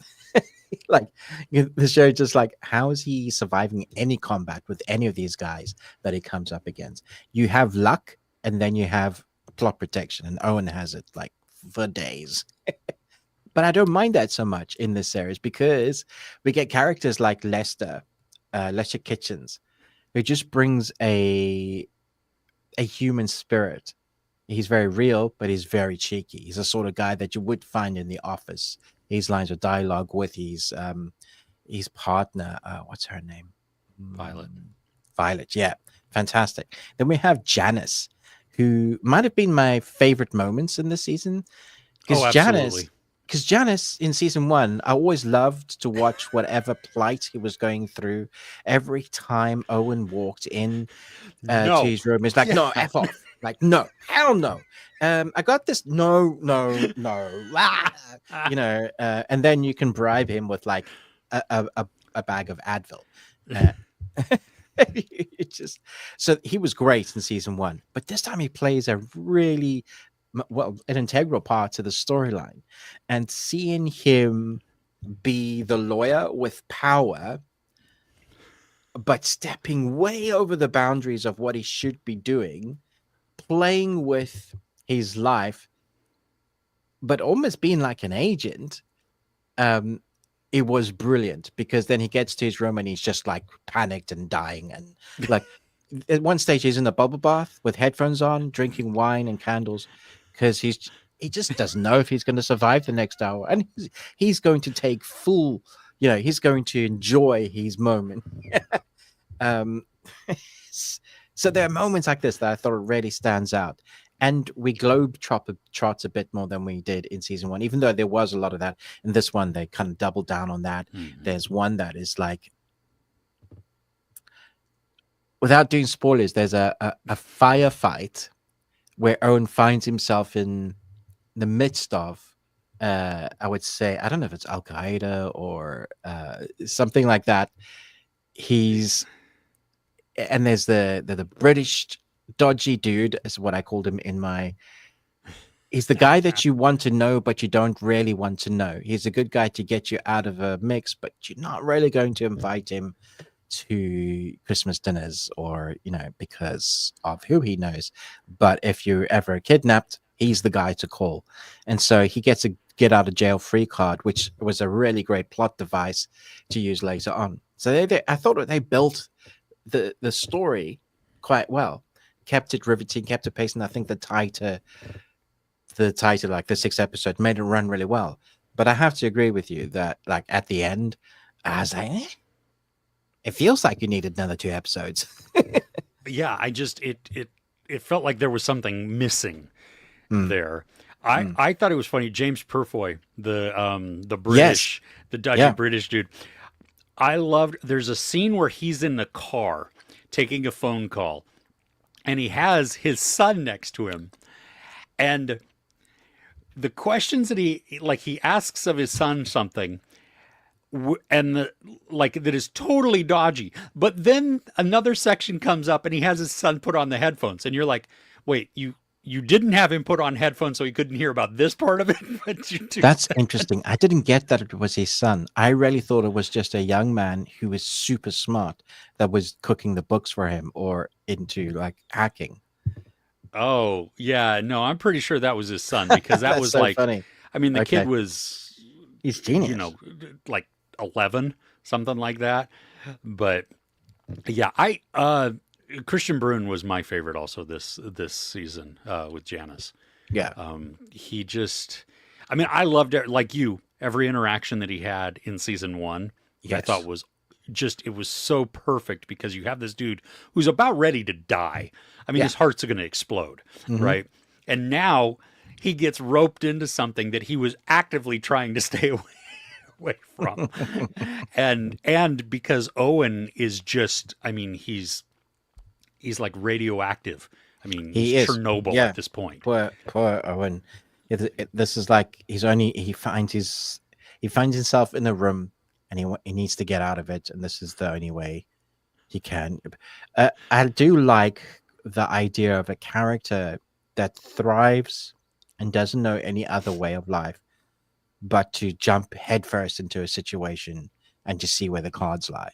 S1: Like the show just like, how is he surviving any combat with any of these guys that he comes up against? You have luck, and then you have plot protection, and Owen has it like for days. But I don't mind that so much in this series because we get characters like Lester Kitchens, who just brings a human spirit. He's very real, but he's very cheeky. He's the sort of guy that you would find in the office. His lines of dialogue with his partner. What's her name? Violet. Yeah, fantastic. Then we have Janice, who might have been my favorite moments in this season. Because Janice in season 1, I always loved to watch whatever plight he was going through. Every time Owen walked in to his room, it's like, no, F off. Like, no, hell no. I got this. No. And then you can bribe him with like a bag of Advil. So he was great in season 1, but this time he plays a really an integral part to the storyline, and seeing him be the lawyer with power but stepping way over the boundaries of what he should be doing, playing with his life but almost being like an agent. It was brilliant, because then he gets to his room and he's just like panicked and dying, and like at one stage he's in a bubble bath with headphones on, drinking wine and candles, because he just doesn't know if he's going to survive the next hour, and he's going to take full he's going to enjoy his moment. um, so there are moments like this that I thought really stands out. And we globe trots a bit more than we did in season one, even though there was a lot of that. In this one, they kind of doubled down on that. There's one that is like, without doing spoilers, there's a firefight where Owen finds himself in the midst of, I would say, I don't know if it's Al Qaeda or something like that. And there's the British dodgy dude, is what I called him in my. He's the guy that you want to know, but you don't really want to know. He's a good guy to get you out of a mix, but you're not really going to invite him to Christmas dinners or, because of who he knows. But if you're ever kidnapped, he's the guy to call. And so he gets a get out of jail free card, which was a really great plot device to use later on. So I thought they built the story quite well, kept it riveting, kept it pacing. I think the title, like the 6th episode, made it run really well. But I have to agree with you that, like, at the end, I was like, it feels like you needed another 2 episodes.
S2: Yeah, it felt like there was something missing there. I thought it was funny. James Purfoy, the British, the dodgy British dude. I loved. There's a scene where he's in the car taking a phone call, and he has his son next to him, and the questions that he asks of his son something, and that is totally dodgy. But then another section comes up, and he has his son put on the headphones, and you're like, wait, you didn't have him put on headphones so he couldn't hear about this part of it? But you do.
S1: That's interesting. I didn't get that it was his son. I really thought it was just a young man who was super smart that was cooking the books for him or into like hacking.
S2: Oh, yeah. No, I'm pretty sure that was his son, because that was
S1: so
S2: like,
S1: funny.
S2: I mean, the kid was,
S1: he's genius.
S2: Like 11, something like that. But yeah, Christian Bruin was my favorite also this season with Janice.
S1: Yeah.
S2: He just, I mean, I loved it, like you, every interaction that he had in season 1. I thought was it was so perfect, because you have this dude who's about ready to die. I mean, his heart's going to explode, right? And now he gets roped into something that he was actively trying to stay away from. and because Owen is just, I mean, he's like radioactive. I mean, he's Chernobyl at this point.
S1: Poor Owen. This is like he finds himself in a room, and he needs to get out of it, and this is the only way he can. I do like the idea of a character that thrives and doesn't know any other way of life but to jump headfirst into a situation and to see where the cards lie,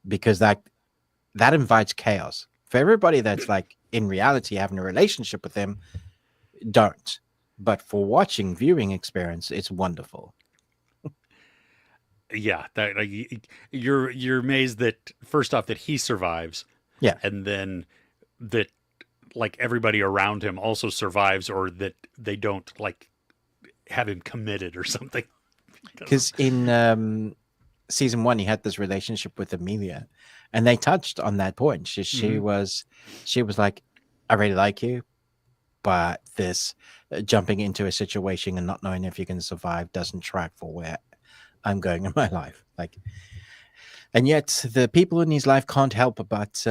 S1: because that invites chaos. For everybody that's like in reality having a relationship with him, don't. But for watching viewing experience, it's wonderful.
S2: Yeah, that you're amazed that, first off, that he survives.
S1: Yeah.
S2: And then that like everybody around him also survives, or that they don't like have him committed or something.
S1: Because in season 1, he had this relationship with Amelia, and they touched on that point. She was like, I really like you, but this jumping into a situation and not knowing if you can survive doesn't track for where I'm going in my life. Like, and yet the people in his life can't help but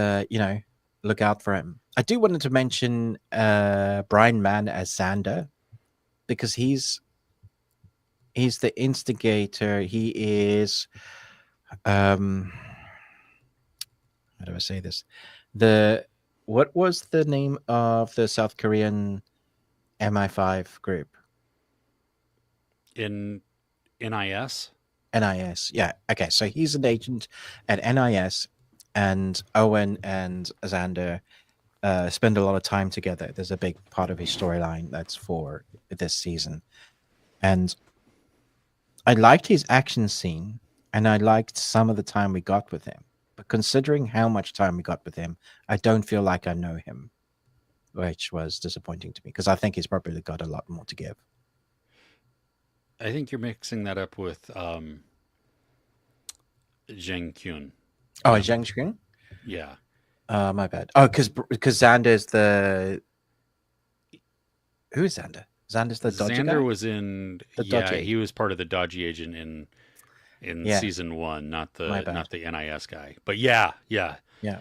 S1: look out for him. I do wanted to mention Brian Mann as Xander, because he's the instigator. He is how do I say this? What was the name of the South Korean MI5 group?
S2: In NIS?
S1: NIS, yeah. Okay, so he's an agent at NIS, and Owen and Xander spend a lot of time together. There's a big part of his storyline that's for this season. And I liked his action scene, and I liked some of the time we got with him. But considering how much time we got with him, I don't feel like I know him, which was disappointing to me, because I think he's probably got a lot more to give.
S2: I think you're mixing that up with Zheng Kyun.
S1: Oh,
S2: Yeah.
S1: Zhang Xun?
S2: Yeah.
S1: My bad. Oh, because Xander's the who is Xander? Xander's the dodgy guy.
S2: Xander was in.
S1: The
S2: Yeah,
S1: dodgy.
S2: he was part of the dodgy agent in
S1: Yeah,
S2: season one, not
S1: my
S2: the
S1: bad.
S2: NIS guy. But yeah, yeah.
S1: Yeah.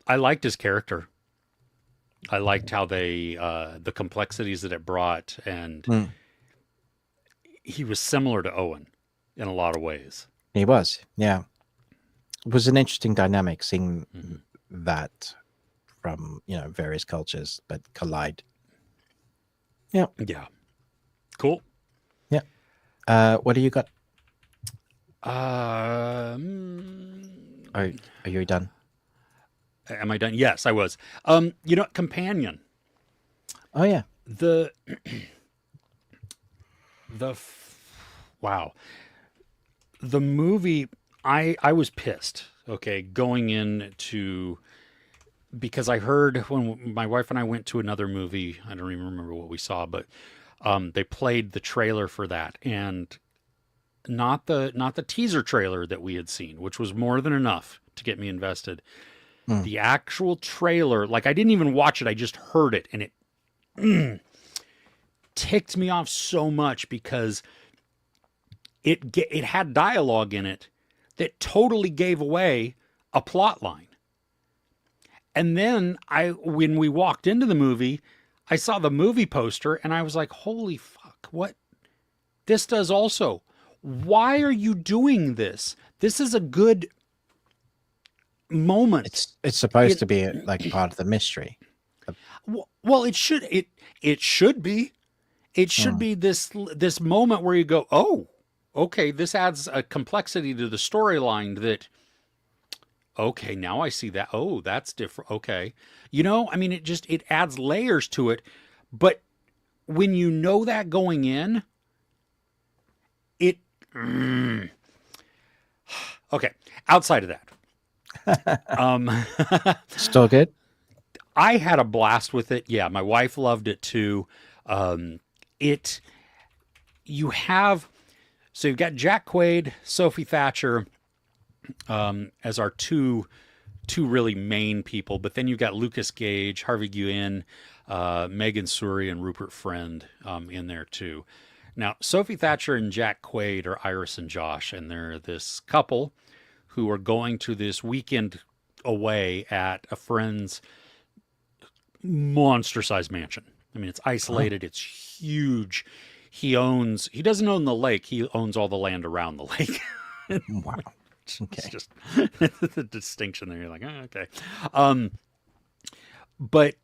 S2: I liked his character. I liked how they the complexities that it brought, and
S1: Mm,
S2: he was similar to Owen in a lot of ways.
S1: he was. Yeah. It was an interesting dynamic seeing
S2: Hmm.
S1: that from various cultures but collide. Yeah.
S2: Yeah. Cool.
S1: Yeah. What do you got?
S2: Um,
S1: Are you done?
S2: am I done? Yes, I was. Companion.
S1: Oh yeah.
S2: The wow. The movie, I was pissed, okay, going into, because I heard when my wife and I went to another movie, I don't even remember what we saw, but they played the trailer for that, and not the teaser trailer that we had seen, which was more than enough to get me invested.
S1: Mm.
S2: The actual trailer, like I didn't even watch it, I just heard it, and it ticked me off so much because it had dialogue in it that totally gave away a plot line. And then when we walked into the movie, I saw the movie poster and I was like, "Holy fuck, what? This does also. Why are you doing this? This is a good moment."
S1: It's supposed
S2: It
S1: to be like part of the mystery.
S2: well, it should be. It should
S1: Mm.
S2: be this moment where you go, "Oh, okay, this adds a complexity to the storyline that, okay, now I see that. Oh, that's different. Okay." I mean, it adds layers to it, but when you know that going in, it okay, outside of that.
S1: Still good?
S2: I had a blast with it. Yeah, my wife loved it too. Um, it you have so you've got Jack Quaid, Sophie Thatcher as our two really main people, but then you've got Lucas Gage, Harvey Guillen, Megan Suri, and Rupert Friend in there too. Now, Sophie Thatcher and Jack Quaid are Iris and Josh, and they're this couple who are going to this weekend away at a friend's monster-sized mansion. I mean, it's isolated, it's huge. He doesn't own the lake, he owns all the land around the lake.
S1: Wow.
S2: It's
S1: Okay.
S2: just the distinction there. You're like, oh, okay. But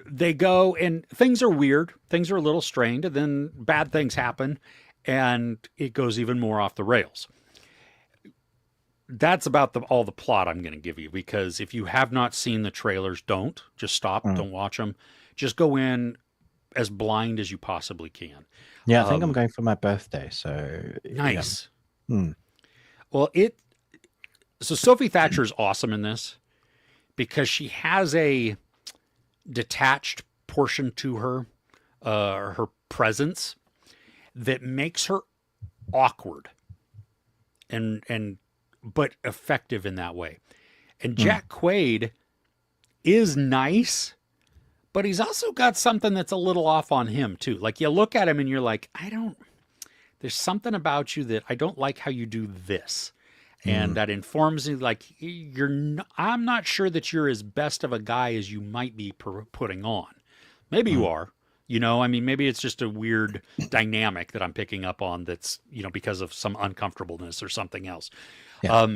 S2: they go and things are weird. Things are a little strained, and then bad things happen, and it goes even more off the rails. That's about all the plot I'm going to give you, because if you have not seen the trailers, don't. Just stop.
S1: Mm.
S2: Don't watch them. Just go in as blind as you possibly can.
S1: Yeah, I think I'm going for my birthday. So
S2: Nice.
S1: Yeah. Mm.
S2: Well, so Sophie Thatcher's awesome in this because she has a detached portion to her presence that makes her awkward and but effective in that way. And Jack Quaid is nice, but he's also got something that's a little off on him too. Like you look at him and you're like, there's something about you that I don't like how you do this. And that informs me, like, I'm not sure that you're as best of a guy as you might be putting on. Maybe you are, I mean, maybe it's just a weird dynamic that I'm picking up on that's, because of some uncomfortableness or something else.
S1: Yeah.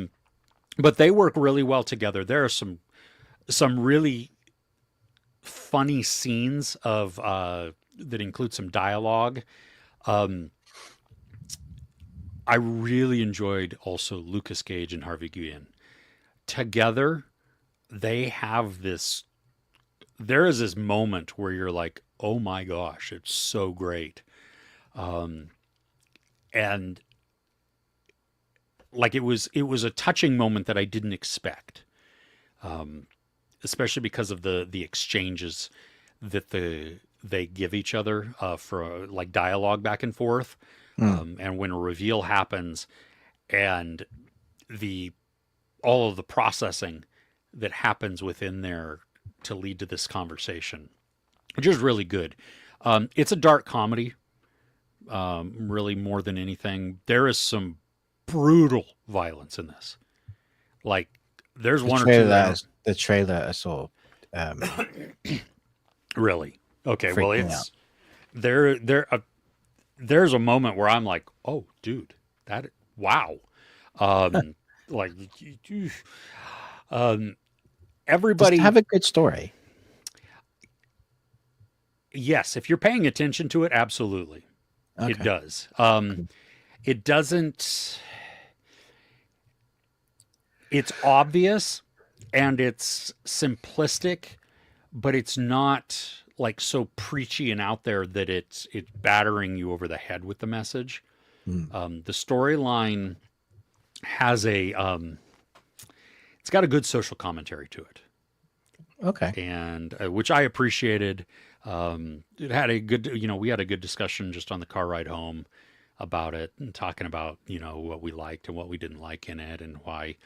S2: But they work really well together. There are some really funny scenes of, that include some dialogue. I really enjoyed also Lucas Gage and Harvey Guillen. Together, they have there is this moment where you're like, oh my gosh, it's so great. And like it was a touching moment that I didn't expect. Especially because of the exchanges that they give each other for like dialogue back and forth. And when a reveal happens and the all of the processing that happens within there to lead to this conversation, which is really good. It's a dark comedy, really more than anything. There is some brutal violence in this. Like there's one or two
S1: the trailer I saw.
S2: Really? Okay. Well,
S1: Freaked me
S2: it's there's a moment where I'm like, oh, dude, that wow. Like,
S1: Does
S2: everybody.
S1: it have a good story?
S2: Yes, if you're paying attention to it, absolutely, it
S1: Okay.
S2: does. It doesn't. It's obvious and it's simplistic, but it's not like so preachy and out there that it's battering you over the head with the message. The storyline has it's got a good social commentary to it,
S1: Okay.
S2: and which I appreciated. It had a good, we had a good discussion just on the car ride home about it and talking about, what we liked and what we didn't like in it and why,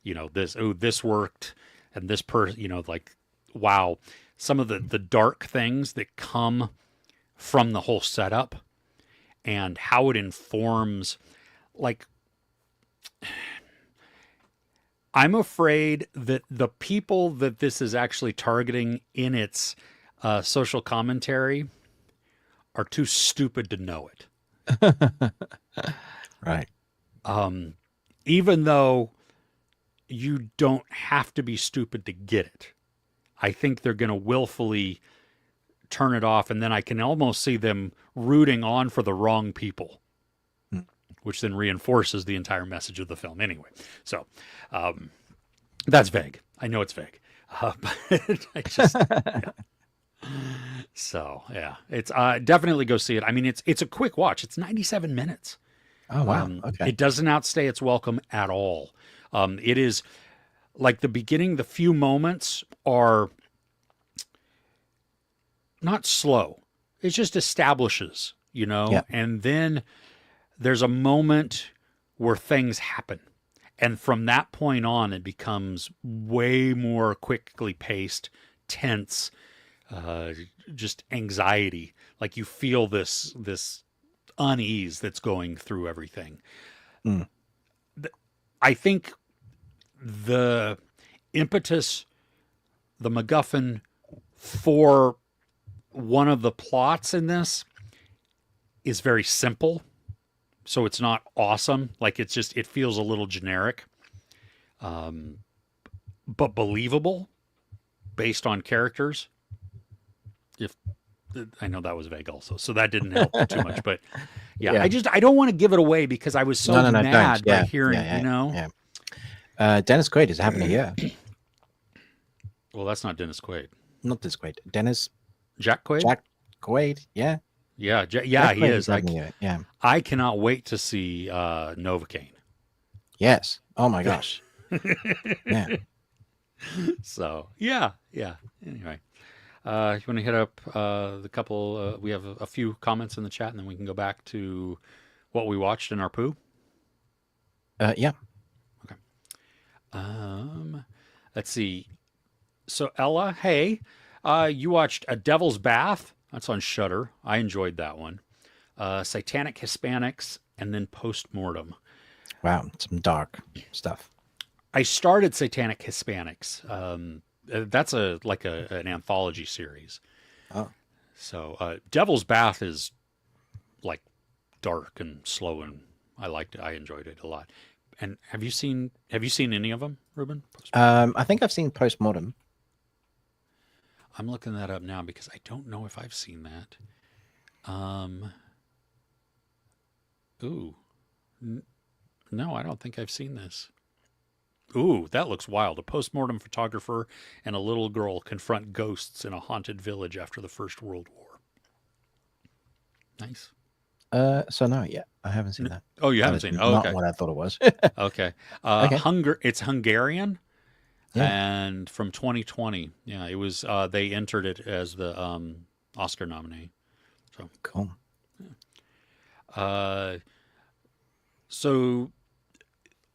S2: this worked and this person, like, wow, some of the dark things that come from the whole setup and how it informs, like, I'm afraid that the people that this is actually targeting in its social commentary are too stupid to know it.
S1: Right.
S2: Even though you don't have to be stupid to get it, I think they're going to willfully turn it off, and then I can almost see them rooting on for the wrong people, which then reinforces the entire message of the film anyway. So that's vague. I know it's vague. But I just, yeah. So yeah, it's definitely go see it. I mean, it's a quick watch. It's 97 minutes.
S1: Oh wow. Okay.
S2: It doesn't outstay its welcome at all. It is like the beginning, the few moments are not slow. It just establishes,
S1: Yeah.
S2: and then there's a moment where things happen. And from that point on, it becomes way more quickly paced, tense, just anxiety. Like you feel this unease that's going through everything.
S1: Mm.
S2: I think the impetus, the MacGuffin for one of the plots in this is very simple. So it's not awesome. Like it feels a little generic, but believable based on characters. If I know that was vague also, so that didn't help too much, but yeah. I don't want to give it away because I was so mad by hearing,
S1: Dennis Quaid is having a year.
S2: Well, that's not Dennis Quaid.
S1: Not Dennis Quaid. Dennis
S2: Jack Quaid?
S1: Jack Quaid. Yeah.
S2: Yeah,
S1: Jack
S2: he
S1: Quaid
S2: is.
S1: having a year. Yeah.
S2: I cannot wait to see Novocaine.
S1: Yes. Oh my gosh. Yeah.
S2: So yeah. Anyway, you want to hit up the couple? We have a few comments in the chat, and then we can go back to what we watched in our poo.
S1: Yeah.
S2: Okay. Let's see. So Ella, hey, you watched A Devil's Bath? That's on Shudder. I enjoyed that one. Satanic Hispanics, and then Postmortem.
S1: Wow, some dark stuff.
S2: I started Satanic Hispanics. That's an anthology series.
S1: Oh.
S2: So Devil's Bath is like dark and slow, and I liked it. I enjoyed it a lot. And have you seen any of them, Ruben?
S1: I think I've seen Postmortem.
S2: I'm looking that up now because I don't know if I've seen that. No, I don't think I've seen this. Ooh, that looks wild. A postmortem photographer and a little girl confront ghosts in a haunted village after the First World War. Nice.
S1: So no, yeah, I haven't seen that.
S2: Oh, you haven't seen it? Oh,
S1: not
S2: okay.
S1: what I thought it was.
S2: Okay.
S1: Okay.
S2: It's Hungarian.
S1: Yeah.
S2: And from 2020. Yeah, it was they entered it as the Oscar nominee. So
S1: Cool.
S2: so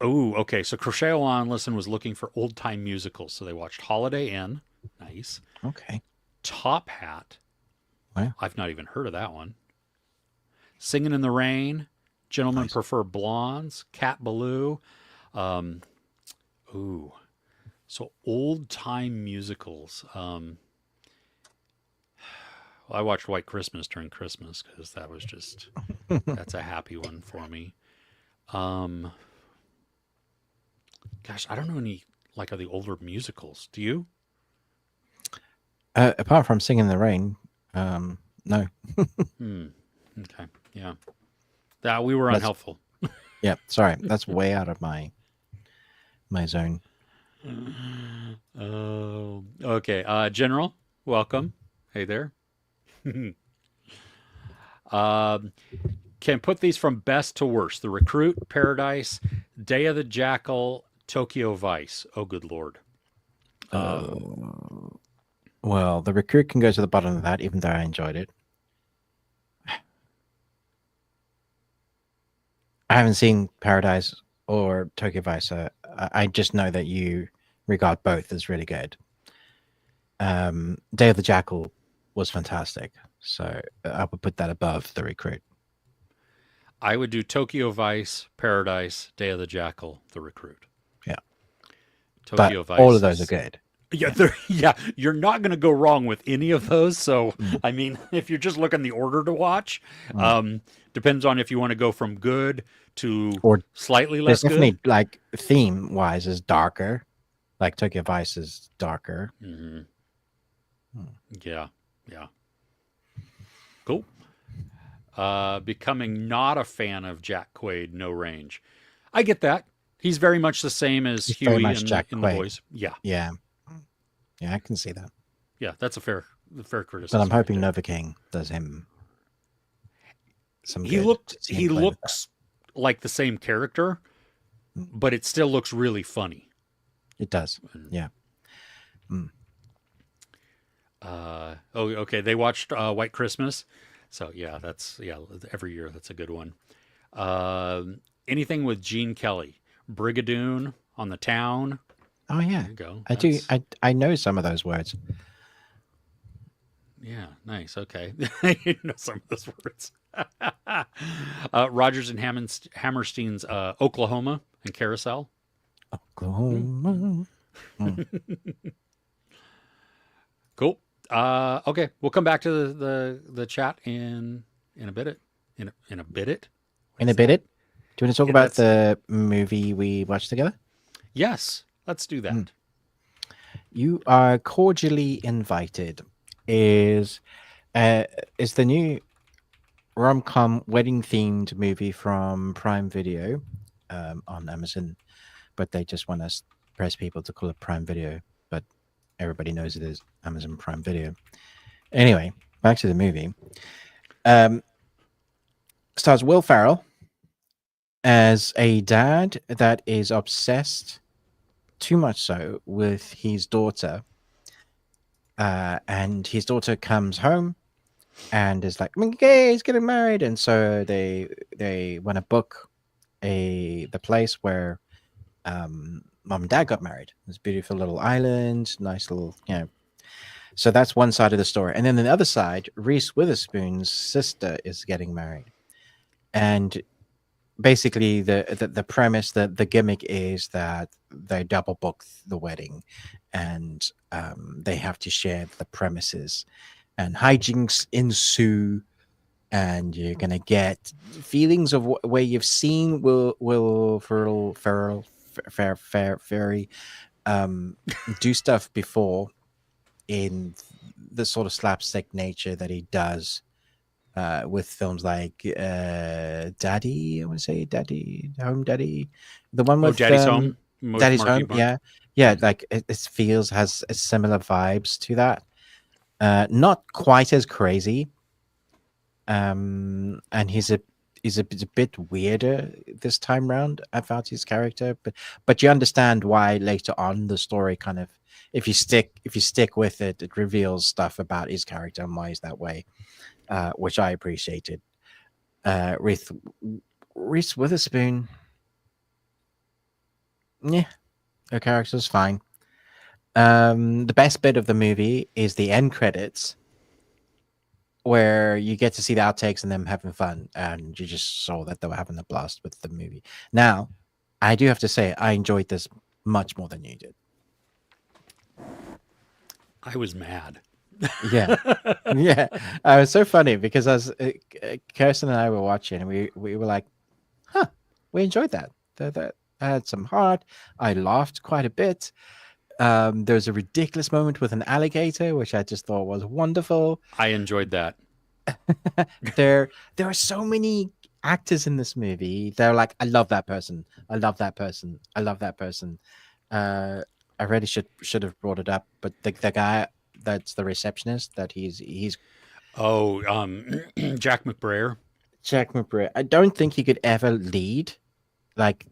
S2: Oh, okay. So Crochet on Listen was looking for old time musicals. So they watched Holiday Inn. Nice.
S1: Okay.
S2: Top Hat.
S1: Wow.
S2: I've not even heard of that one. Singing in the Rain. Gentlemen
S1: Nice.
S2: Prefer Blondes. Cat Ballou. Um, ooh. So old time musicals. Well, I watched White Christmas during Christmas because that was just, that's a happy one for me. Um, Gosh, I don't know any like of the older musicals. Do you?
S1: Apart from Singing in the Rain, no.
S2: Hmm. Okay. Yeah. That we were
S1: That's
S2: unhelpful.
S1: yeah. Sorry, that's way out of my zone.
S2: Oh. Okay. General, welcome. Hey there. um, can put these from best to worst: The Recruit, Paradise, Day of the Jackal, Tokyo Vice. Oh, good lord.
S1: Uh, well, The Recruit can go to the bottom of that, even though I enjoyed it. I haven't seen Paradise or Tokyo Vice. I just know that you regard both as really good. Day of the Jackal was fantastic, so I would put that above The Recruit.
S2: I would do Tokyo Vice, Paradise, Day of the Jackal, The Recruit.
S1: Yeah, but
S2: Tokyo
S1: all of
S2: Vice
S1: those are
S2: is
S1: good.
S2: yeah, yeah. You're not going to go wrong with any of those. So,
S1: Mm,
S2: I mean, if you're just looking the order to watch,
S1: mm.
S2: depends on if you want to go from good to
S1: Or
S2: slightly
S1: there's
S2: less good.
S1: definitely like theme wise is darker. Like Tokyo Vice is darker.
S2: Hmm.
S1: Mm.
S2: Yeah, yeah, cool. Becoming not a fan of Jack Quaid, No Range. I get that. He's very much the same as
S1: It's very
S2: Huey
S1: much
S2: in
S1: Jack
S2: The
S1: Quaid.
S2: Boys. Yeah,
S1: Yeah, yeah, I can see that.
S2: yeah. That's a fair
S1: But I'm
S2: criticism right
S1: hoping
S2: there.
S1: Nova King does him some
S2: He
S1: good
S2: looked
S1: to see him
S2: he
S1: play with that.
S2: looks like the same character,
S1: Mm.
S2: but it still looks really funny.
S1: It does.
S2: And,
S1: Yeah. Mm.
S2: oh, okay. They watched White Christmas, so yeah, that's yeah. Every year, that's a good one. Anything with Gene Kelly, Brigadoon on the Town.
S1: Oh yeah,
S2: There you go.
S1: I do. I know some of those words.
S2: Yeah, nice. Okay, you know some of those words. Rogers and Hammerstein's Oklahoma and Carousel. Mm,
S1: Oklahoma. Mm.
S2: cool. Okay, we'll come back to the chat in a bit. In a bit. What
S1: In a
S2: is
S1: bit,
S2: that?
S1: it. Do you want to talk
S2: Yeah,
S1: about
S2: that's
S1: the movie we watched together?
S2: yes. Let's do
S1: Mm.
S2: that.
S1: You are cordially invited. Is uh is the new rom-com wedding themed movie from Prime Video on Amazon, but they just want us press people to call it Prime Video, but everybody knows it is Amazon Prime Video. Anyway, back to the movie. Um, Stars Will Ferrell as a dad that is obsessed, too much so, with his daughter. And his daughter comes home and is like, "Okay, he's getting married," and so they want to book the place where mom and dad got married. This beautiful little island, nice little, you know. So that's one side of the story, and then the other side, Reese Witherspoon's sister is getting married, and basically the premise, the gimmick is that they double book the wedding, and they have to share the premises, and hijinks ensue, and you're gonna get feelings of where you've seen Will Ferrell Ferry do stuff before in the sort of slapstick nature that he does with films like Daddy, I want to say Daddy, Home Daddy, the one
S2: Oh,
S1: with
S2: Daddy's Home with
S1: Daddy's
S2: Marky
S1: Home,
S2: Mark.
S1: yeah, yeah,
S2: Mm.
S1: like it feels has similar vibes to that. Not quite as crazy, and he's a bit weirder this time round about his character, but you understand why later on the story kind of, if you stick with it, it reveals stuff about his character and why he's that way, which I appreciated. Reese Witherspoon, Yeah, her character's fine. The best bit of the movie is the end credits, where you get to see the outtakes and them having fun, and you just saw that they were having a blast with the movie. Now, I do have to say, I enjoyed this much more than you did.
S2: I was mad.
S1: Yeah, yeah. It was so funny because Kirsten and I were watching, and we were like, "Huh, we enjoyed that. That had some heart. I laughed quite a bit. There was a ridiculous moment with an alligator, which I just thought was wonderful.
S2: I enjoyed that.
S1: There are so many actors in this movie. They're like, I love that person. I love that person. I love that person. I really should have brought it up, but the guy that's the receptionist, that he's
S2: Oh, Jack McBrayer.
S1: Jack McBrayer. I don't think he could ever lead. Like,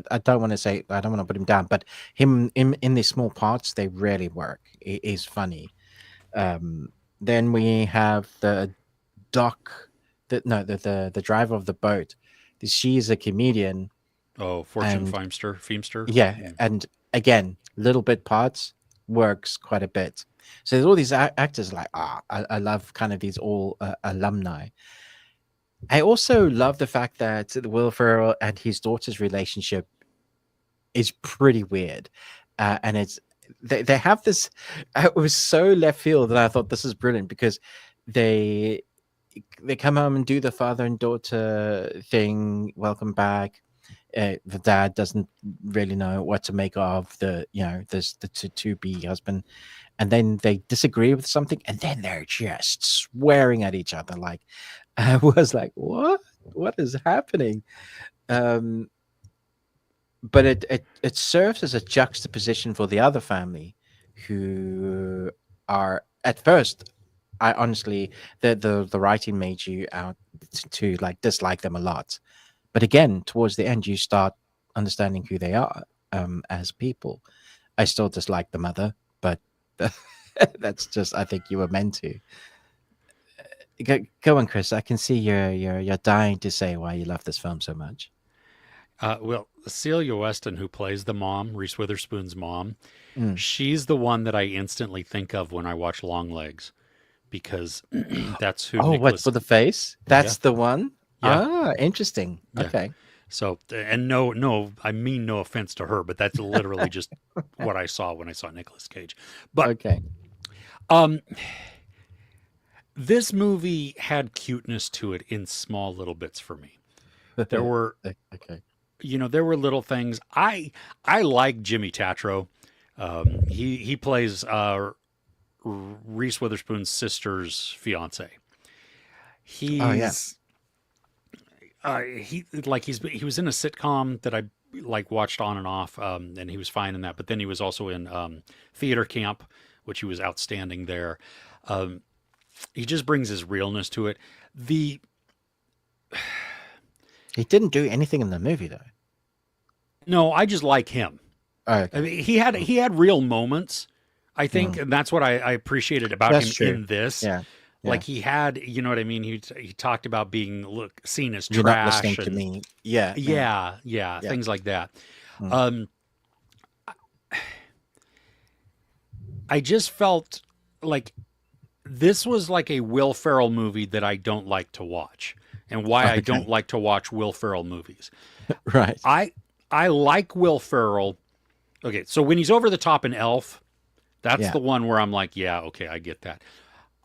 S1: I don't want to say, I don't want to put him down, but him in these small parts, they really work. It is funny. Then we have the doc, the driver of the boat. She's a comedian,
S2: Oh, Fortune
S1: and
S2: Feimster.
S1: yeah, and again, little bit parts works quite a bit. So there's all these actors like, I love kind of these all alumni. I also love the fact that Will Ferrell and his daughter's relationship is pretty weird, and they have this. It was so left field that I thought this is brilliant because they they come home and do the father and daughter thing. Welcome back. The dad doesn't really know what to make of the to be husband, and then they disagree with something, and then they're just swearing at each other. Like, I was like, what is happening? Um, but it serves as a juxtaposition for the other family, who are at first, I honestly, the writing made you out to like dislike them a lot, but again towards the end you start understanding who they are as people. I still dislike the mother, but that's just, I think you were meant to. Go on, Chris. I can see you're dying to say why you love this film so much.
S2: Well, Celia Weston, who plays the mom, Reese Witherspoon's mom,
S1: Mm.
S2: she's the one that I instantly think of when I watch Longlegs because that's who
S1: Oh, what,
S2: Nicholas.
S1: for the face?
S2: Yeah,
S1: That's the one.
S2: yeah,
S1: Interesting.
S2: yeah.
S1: Okay.
S2: So, and no, I mean no offense to her, but that's literally just what I saw when I saw Nicolas Cage. But
S1: Okay.
S2: um, this movie had cuteness to it in small little bits for me. There were,
S1: Okay.
S2: there were little things. I like Jimmy Tatro. He plays Reese Witherspoon's sister's fiance.
S1: Oh yeah.
S2: He's he was in a sitcom that I like watched on and off, and he was fine in that. But then he was also in Theater Camp, which he was outstanding there. Um, he just brings his realness to it. The
S1: He didn't do anything in the movie though.
S2: No, I just like him.
S1: Oh,
S2: I
S1: okay.
S2: mean, he had real moments, I think,
S1: Mm.
S2: and that's what I appreciated about
S1: That's
S2: him
S1: true.
S2: in this.
S1: Yeah. Yeah.
S2: Like he had, you know what I mean. He talked about being seen as
S1: You're not listening
S2: trash
S1: to
S2: and
S1: me. Yeah. Yeah.
S2: yeah,
S1: Yeah.
S2: things like that.
S1: Mm.
S2: Um, I just felt like this was like a Will Ferrell movie that I don't like to watch, and why I don't
S1: Okay.
S2: like to watch Will Ferrell movies.
S1: Right.
S2: I I like Will Ferrell. Okay, so when he's over the top in Elf, that's
S1: Yeah.
S2: the one where I'm like, yeah, okay, I get that.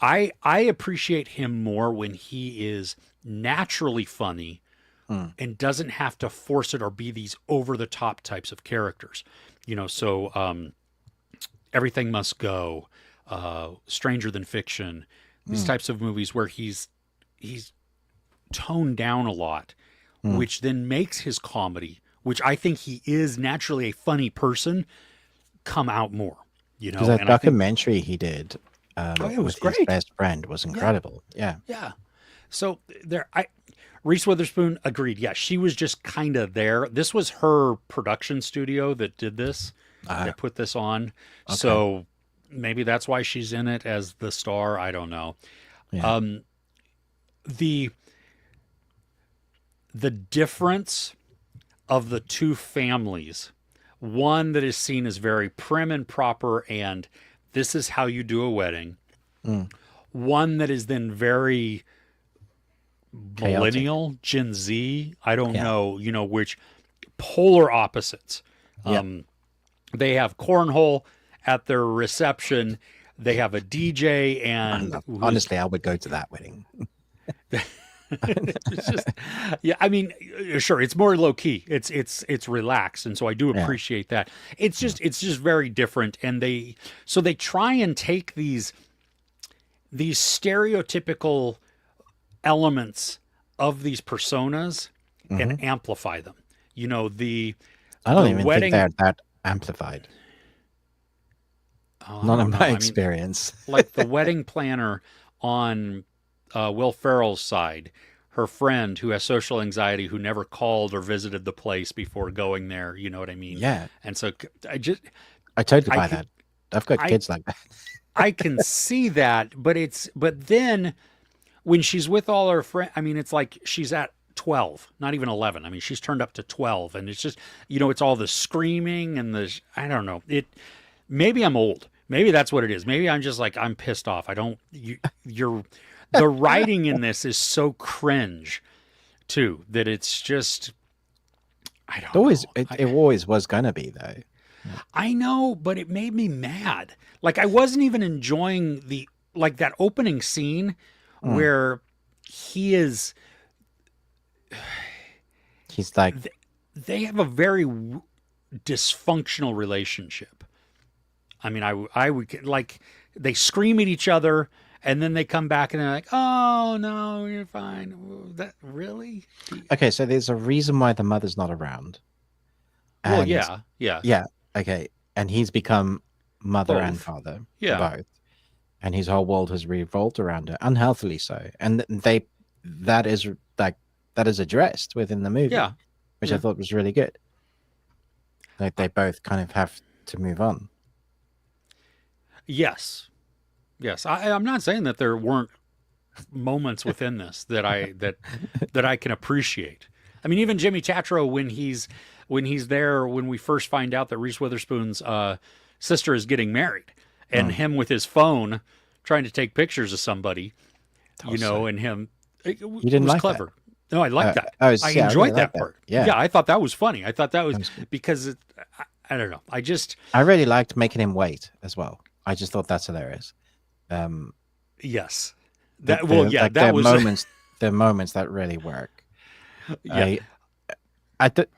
S2: I appreciate him more when he is naturally funny
S1: Mm.
S2: and doesn't have to force it or be these over the top types of characters. So Everything Must Go, Stranger Than Fiction, these
S1: Mm.
S2: types of movies where he's toned down a lot,
S1: Mm.
S2: which then makes his comedy, which I think he is naturally a funny person, come out more.
S1: Because that
S2: And I think,
S1: documentary he did
S2: oh, it was
S1: with his
S2: great.
S1: best friend was
S2: Yeah,
S1: incredible. Yeah.
S2: yeah. So Reese Witherspoon agreed. Yeah, she was just kind of there. This was her production studio that did this,
S1: Ah.
S2: that put this on.
S1: Okay.
S2: So maybe that's why she's in it as the star. I don't know.
S1: Yeah.
S2: Um, the the difference of the two families one that is seen as very prim and proper, and this is how you do a wedding.
S1: Mm.
S2: One that is then very
S1: Chaotic.
S2: millennial, Gen Z. I don't
S1: Yeah.
S2: know, which polar opposites.
S1: Yeah.
S2: They have cornhole at their reception. They have a DJ, and
S1: Honestly, I would go to that wedding.
S2: it's just, yeah. I mean, sure, it's more low key. It's relaxed, and so I do
S1: Yeah.
S2: appreciate that. It's just very different, and they try and take these stereotypical elements of these personas
S1: Hmm.
S2: and amplify them. The
S1: I don't
S2: the
S1: even
S2: wedding.
S1: think they're that amplified.
S2: Oh, I
S1: Not in
S2: don't know.
S1: my
S2: I mean,
S1: experience.
S2: like the wedding planner on Will Ferrell's side, her friend who has social anxiety, who never called or visited the place before going there. You know what I mean?
S1: Yeah,
S2: And so I just
S1: I totally
S2: I
S1: buy
S2: can
S1: that. I've got
S2: I
S1: kids like that.
S2: I can see that, but then when she's with all her friends, I mean, it's like she's at 12, not even 11. I mean, she's turned up to 12, and it's just, it's all the screaming and I don't know. Maybe I'm old. Maybe that's what it is. Maybe I'm just like, I'm pissed off. I don't, the writing in this is so cringe too, that it's just, I don't know.
S1: It always was gonna be though.
S2: I know, but it made me mad. Like I wasn't even enjoying that opening scene
S1: Mm.
S2: where he is,
S1: He's like,
S2: they have a very dysfunctional relationship. I mean, I would like, they scream at each other, and then they come back and they're like, "Oh no, you're fine." That really?
S1: okay, so there's a reason why the mother's not around.
S2: Well,
S1: And
S2: yeah,
S1: yeah, okay, and he's become mother and
S2: both.
S1: father to
S2: Yeah,
S1: both, and his whole world has revolved around her, unhealthily so. And that is like that is addressed within the movie,
S2: yeah,
S1: which I
S2: yeah.
S1: thought was really good. Like they both kind of have to move on.
S2: Yes, yes. I'm not saying that there weren't moments within this that I can appreciate. I mean, even Jimmy Tatro when he's there when we first find out that Reese Witherspoon's sister is getting married, and
S1: Mm.
S2: him with his phone trying to take pictures of somebody,
S1: Also,
S2: and him. It
S1: you didn't
S2: was
S1: like that?
S2: clever. No, I like that.
S1: Oh,
S2: I
S1: yeah, I really
S2: enjoyed
S1: like
S2: that part.
S1: Yeah,
S2: Yeah, I thought that was funny. I thought that was
S1: that was good.
S2: because I don't know.
S1: I really liked making him wait as well. I just thought that's hilarious. Um,
S2: Yes.
S1: the,
S2: That well,
S1: the
S2: yeah,
S1: like
S2: that was
S1: the moments that really work.
S2: yeah.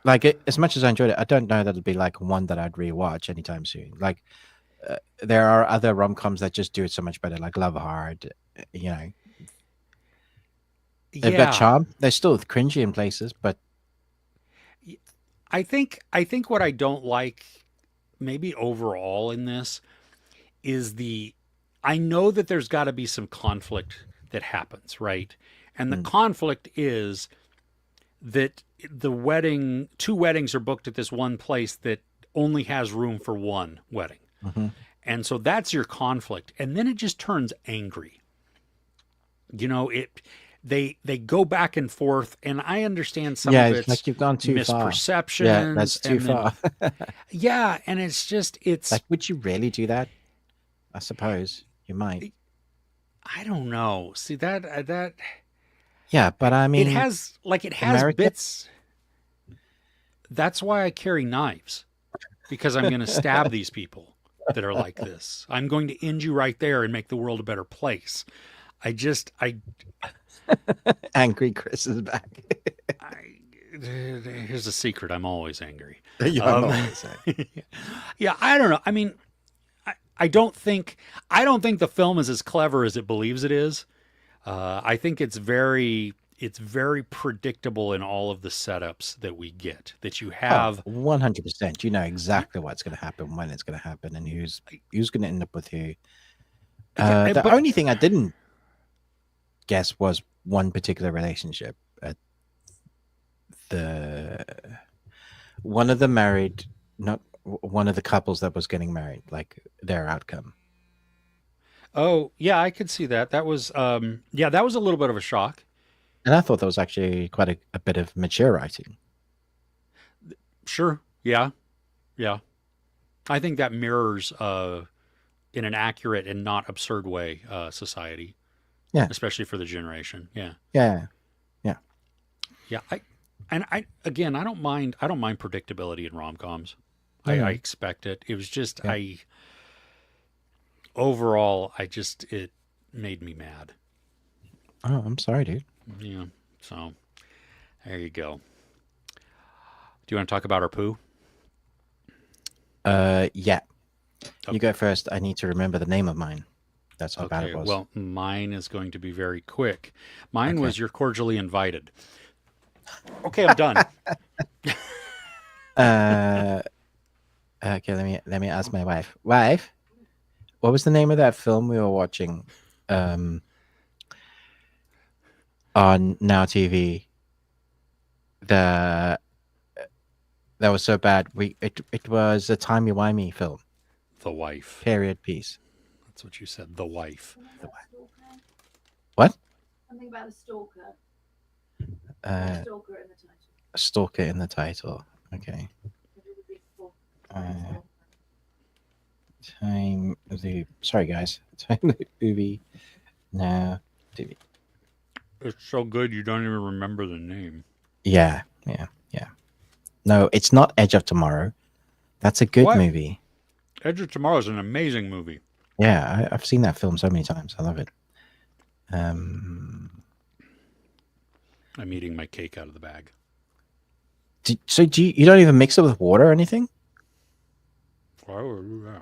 S1: Like it as much as I enjoyed it. I don't know that it'd be like one that I'd rewatch anytime soon. Like there are other rom coms that just do it so much better, like Love Hard. You know, they've got
S2: Yeah.
S1: charm. They're still cringy in places, but
S2: I think what I don't like maybe overall in this is I know that there's got to be some conflict that happens, right? And the
S1: mm,
S2: conflict is that two weddings are booked at this one place that only has room for one wedding.
S1: mhm.
S2: And so that's your conflict. And then it just turns angry. They go back and forth, and I understand some
S1: Yeah,
S2: of
S1: it's
S2: it's
S1: like you've gone too far. Yeah,
S2: misperceptions,
S1: that's too
S2: and then
S1: far.
S2: yeah, and it's
S1: Like, would you really do that? I suppose you might.
S2: I don't know. See that
S1: Yeah, but I
S2: it
S1: mean,
S2: has
S1: America.
S2: bits. That's why I carry knives, because I'm going to stab these people that are like this. I'm going to end you right there and make the world a better place. I
S1: Angry Chris is back.
S2: I here's a secret. I'm always angry.
S1: Yeah, I'm
S2: Um,
S1: always saying.
S2: yeah, I don't know. I mean, I don't think the film is as clever as it believes it is. I think it's very predictable in all of the setups that we get. That you
S1: Oh,
S2: have
S1: 100%. You know
S2: y-
S1: exactly what's going to happen, when it's going to happen, and who's going to end up with who.
S2: yeah,
S1: The
S2: but
S1: only thing I didn't guess was one particular relationship. The one of the married, not one of the couples that was getting married, like their outcome.
S2: oh yeah, I could see that. That was a little bit of a shock.
S1: And I thought that was actually quite a bit of mature writing.
S2: Sure, yeah, Yeah. I think that mirrors, in an accurate and not absurd way, society,
S1: Yeah,
S2: especially for the generation. Yeah.
S1: yeah, yeah.
S2: Yeah. I again, I don't mind predictability in rom coms.
S1: No,
S2: I
S1: no.
S2: expect it. It was just,
S1: Yeah.
S2: overall, it made me mad.
S1: Oh, I'm sorry, dude.
S2: Yeah. So there you go. Do you want to talk about our poo?
S1: Yeah. You
S2: Okay.
S1: go first. I need to remember the name of mine. That's how bad it
S2: Okay.
S1: was.
S2: Well, mine is going to be very quick. Mine
S1: Okay.
S2: was You're Cordially Invited. Okay, I'm done.
S1: Uh, okay. Let me ask my wife. Wife, what was the name of that film we were watching? Um, on Now TV. The That was so bad. It was a timey wimey film.
S2: The Wife.
S1: Period piece.
S2: That's what you said. The Wife.
S1: The what?
S3: Something about a stalker.
S1: Uh,
S3: Stalker in the title.
S1: a stalker in the title. Okay. Uh, Time the Sorry guys. Time the movie Now TV.
S2: It's so good you don't even remember the name.
S1: Yeah. No, it's not Edge of Tomorrow. That's a good
S2: What?
S1: movie.
S2: Edge of Tomorrow is an amazing movie.
S1: Yeah, I've seen that film so many times. I love it. Um,
S2: I'm eating my cake out of the bag.
S1: you don't even mix it with water or anything?
S2: Why would you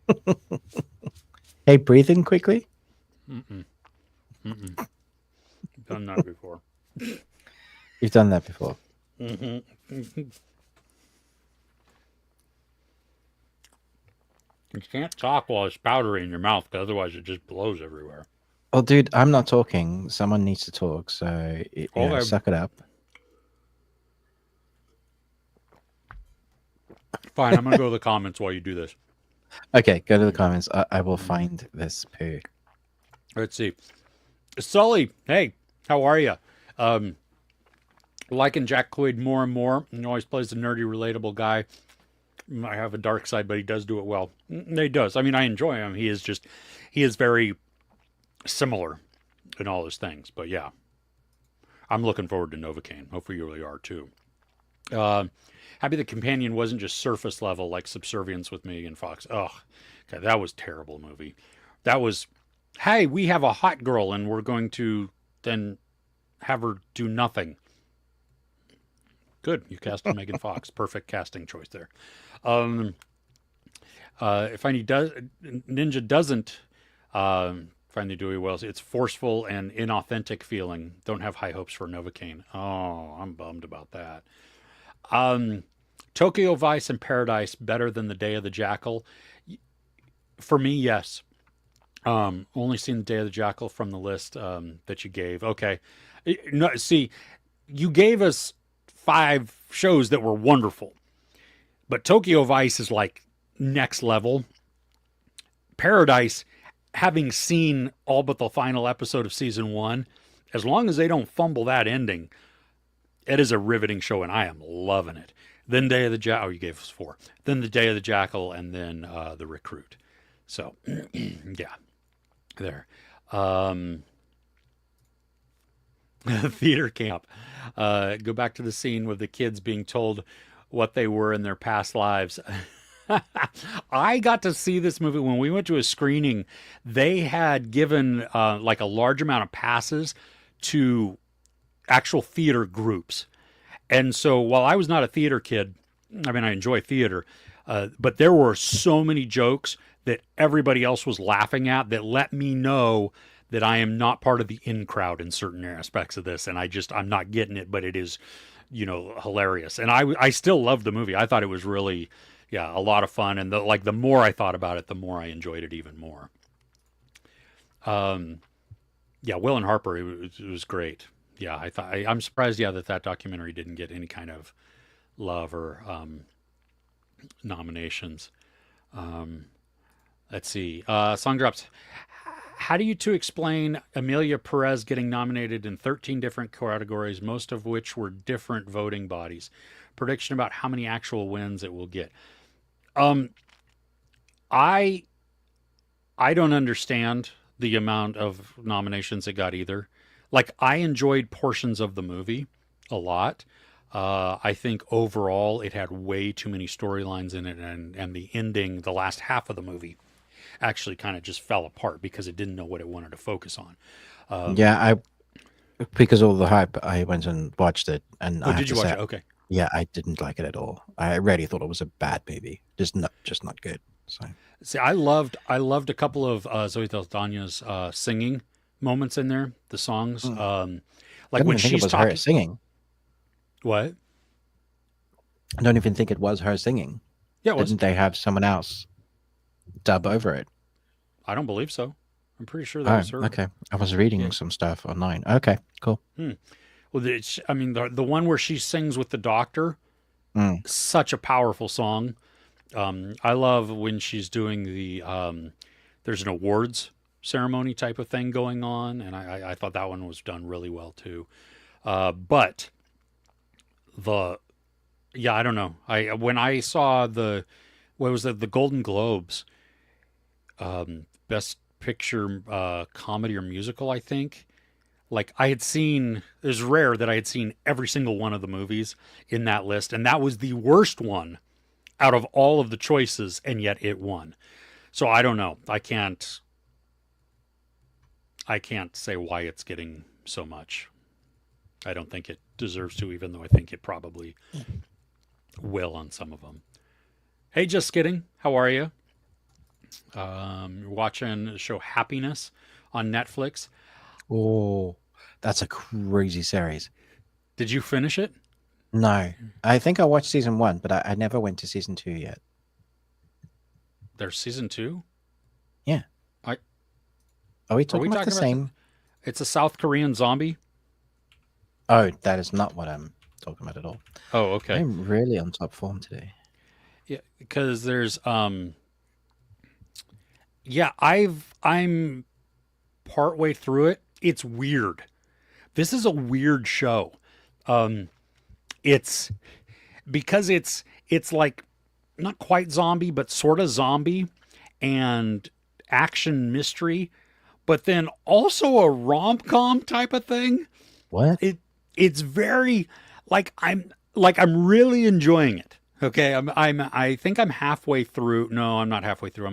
S2: do that?
S1: Hey, breathe in quickly.
S2: Mm-mm. Mm-mm. Done that before.
S1: You've done that before.
S2: Mm-hmm. You can't talk while it's powdery in your mouth, because otherwise it just blows everywhere.
S1: Well, dude, I'm not talking. Someone needs to talk, so
S2: Okay.
S1: suck it up.
S2: Fine, I'm gonna go to the comments while you do this.
S1: Okay, go to the comments. I will find this poo.
S2: Let's see. Sully, hey, how are you? Liking Jack Quaid more and more. He always plays the nerdy, relatable guy. I have a dark side, but he does do it well. He does. I mean, I enjoy him. He is very similar in all his things. But yeah, I'm looking forward to Novocaine. Hopefully you really are too. Happy the companion wasn't just surface level like Subservience with Megan Fox. Ugh, God, that was a terrible movie. That was, hey, we have a hot girl and we're going to then have her do nothing. Good, you cast Megan Fox. Perfect casting choice there. If Ninja doesn't find the Dewey Wells, it's forceful and inauthentic feeling. Don't have high hopes for Novocaine. Oh, I'm bummed about that. Tokyo Vice and Paradise better than The Day of the Jackal. For me, yes. Only seen The Day of the Jackal from the list that you gave. Okay. No, see, you gave us 5 shows that were wonderful. But Tokyo Vice is like next level. Paradise, having seen all but the final episode of season 1, as long as they don't fumble that ending, it is a riveting show, and I am loving it. Then Day of the Jackal. Oh, you gave us 4. Then The Day of the Jackal, and then The Recruit. So, yeah, there. Theater camp. Go back to the scene with the kids being told what they were in their past lives. I got to see this movie when we went to a screening. They had given like a large amount of passes to actual theater groups. And so while I was not a theater kid, I mean, I enjoy theater, but there were so many jokes that everybody else was laughing at that let me know that I am not part of the in crowd in certain aspects of this. And I'm not getting it, but it is, hilarious. And I still love the movie. I thought it was really, a lot of fun. And the more I thought about it, the more I enjoyed it even more. Will and Harper, it was great. Yeah, I'm surprised. Yeah, that documentary didn't get any kind of love or nominations. Let's see. Song drops. How do you two explain Amelia Perez getting nominated in 13 different categories, most of which were different voting bodies? prediction about how many actual wins it will get. Um, I I don't understand the amount of nominations it got either. Like I enjoyed portions of the movie a lot. I think overall it had way too many storylines in it, and the ending, the last half of the movie, actually kind of just fell apart because it didn't know what it wanted to focus on.
S1: Yeah, because of all the hype, I went and watched it, and I
S2: Oh,
S1: have
S2: did you
S1: to
S2: watch
S1: say,
S2: it? Okay.
S1: yeah, I didn't like it at all. I really thought it was a bad movie, just not good. So
S2: See, I loved a couple of Zoe Saldana's singing moments in there. The songs,
S1: I
S2: like
S1: don't
S2: when
S1: even think it
S2: she's
S1: was her
S2: talking.
S1: singing.
S2: What?
S1: I don't even think it was her singing.
S2: Yeah, it was.
S1: Didn't they have someone else dub over it?
S2: I don't believe so. I'm pretty sure that
S1: Oh,
S2: was her.
S1: okay. I was reading
S2: Yeah.
S1: some stuff online. Okay, cool.
S2: Well, I mean, the one where she sings with the doctor,
S1: Mm.
S2: such a powerful song. I love when she's doing the there's an awards ceremony type of thing going on, and I thought that one was done really well too. But the yeah, I don't know. I when I saw what was the Golden Globes, Best Picture comedy or musical, I think. Like I had seen, it was rare that I had seen every single one of the movies in that list, and that was the worst one out of all of the choices, and yet it won. So I don't know. I can't say why it's getting so much. I don't think it deserves to, even though I think it probably will on some of them. Hey, just kidding. How are you? You're watching the show Happiness on Netflix.
S1: Oh, that's a crazy series.
S2: Did you finish it?
S1: No, I think I watched season 1, but I never went to season 2 yet.
S2: There's season 2.
S1: Yeah.
S2: I
S1: Are we talking about the same?
S2: It's a South Korean zombie.
S1: Oh, that is not what I'm talking about at all.
S2: Oh, okay.
S1: I'm really on top form today.
S2: Yeah, because there's yeah, I'm partway through it. It's weird. This is a weird show. It's because it's like not quite zombie, but sort of zombie and action mystery, but then also a rom-com type of thing.
S1: What?
S2: It's very I'm really enjoying it. Okay, I think I'm halfway through. No, I'm not halfway through.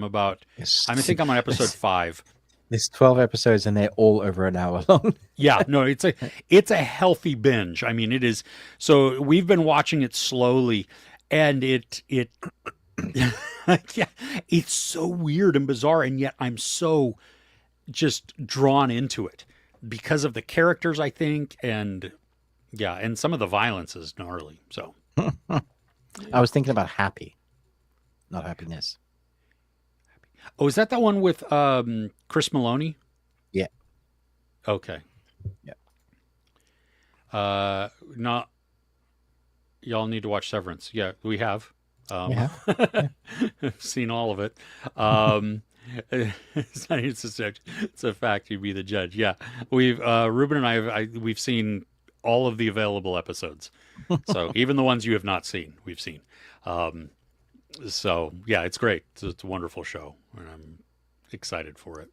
S1: Yes.
S2: I think I'm on episode 5.
S1: There's 12 episodes and they're all over an hour long.
S2: Yeah, no, it's a healthy binge. I mean, it is. So we've been watching it slowly, and it yeah, it's so weird and bizarre, and yet I'm so just drawn into it because of the characters, I think, and yeah, and some of the violence is gnarly. So
S1: I was thinking about happy, not happiness.
S2: oh, is that the one with Chris Maloney?
S1: Yeah.
S2: Okay.
S1: Yeah.
S2: Not y'all need to watch Severance. Yeah, we have.
S1: Yeah.
S2: I've seen all of it. It's a fact. You be the judge. Yeah, we've Ruben and we've seen all of the available episodes. So even the ones you have not seen, we've seen. So yeah, it's great. It's a wonderful show, and I'm excited for it.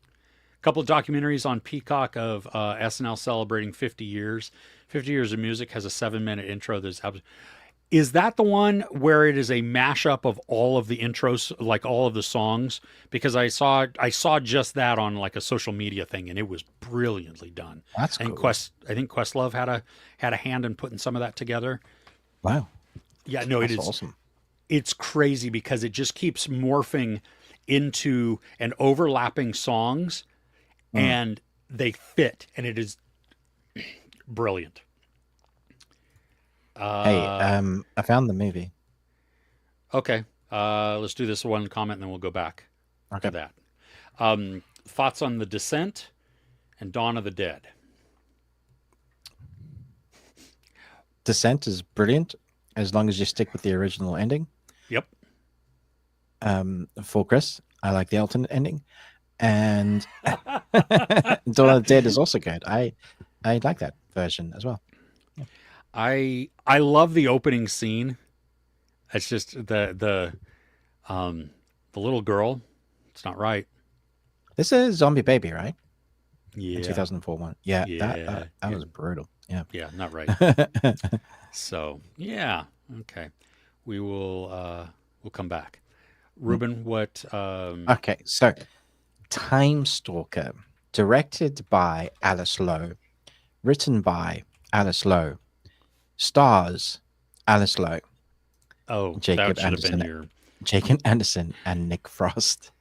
S2: A couple of documentaries on Peacock of SNL celebrating 50 years. 50 Years of Music has a 7-minute intro. Is that the one where it is a mashup of all of the intros, like all of the songs? Because I saw just that on like a social media thing, and it was brilliantly done.
S1: That's
S2: And
S1: cool.
S2: I think Questlove had a hand in putting some of that together.
S1: Wow.
S2: Yeah, no,
S1: That's
S2: it is
S1: awesome.
S2: It's crazy because it just keeps morphing into and overlapping songs, and they fit, and it is brilliant.
S1: Hey, I found the movie.
S2: Okay, let's do this one comment, and then we'll go back
S1: Okay.
S2: to that. Thoughts on The Descent and Dawn of the Dead?
S1: Descent is brilliant as long as you stick with the original ending.
S2: Yep.
S1: For Chris, I like the alternate ending, and Dawn of the Dead is also good. I like that version as well.
S2: I love the opening scene. It's just the little girl. It's not right.
S1: This is Zombie Baby, right? In
S2: Yeah,
S1: 2004 one. Yeah, that
S2: yeah,
S1: that was brutal. Yeah.
S2: yeah, not right. So yeah, okay. We'll come back. Ruben, what?
S1: Okay, so Time Stalker, directed by Alice Lowe, written by Alice Lowe, stars Alice Lowe,
S2: Oh,
S1: Jacob
S2: that should have been
S1: Anderson,
S2: your.
S1: Jacob Anderson, and Nick Frost.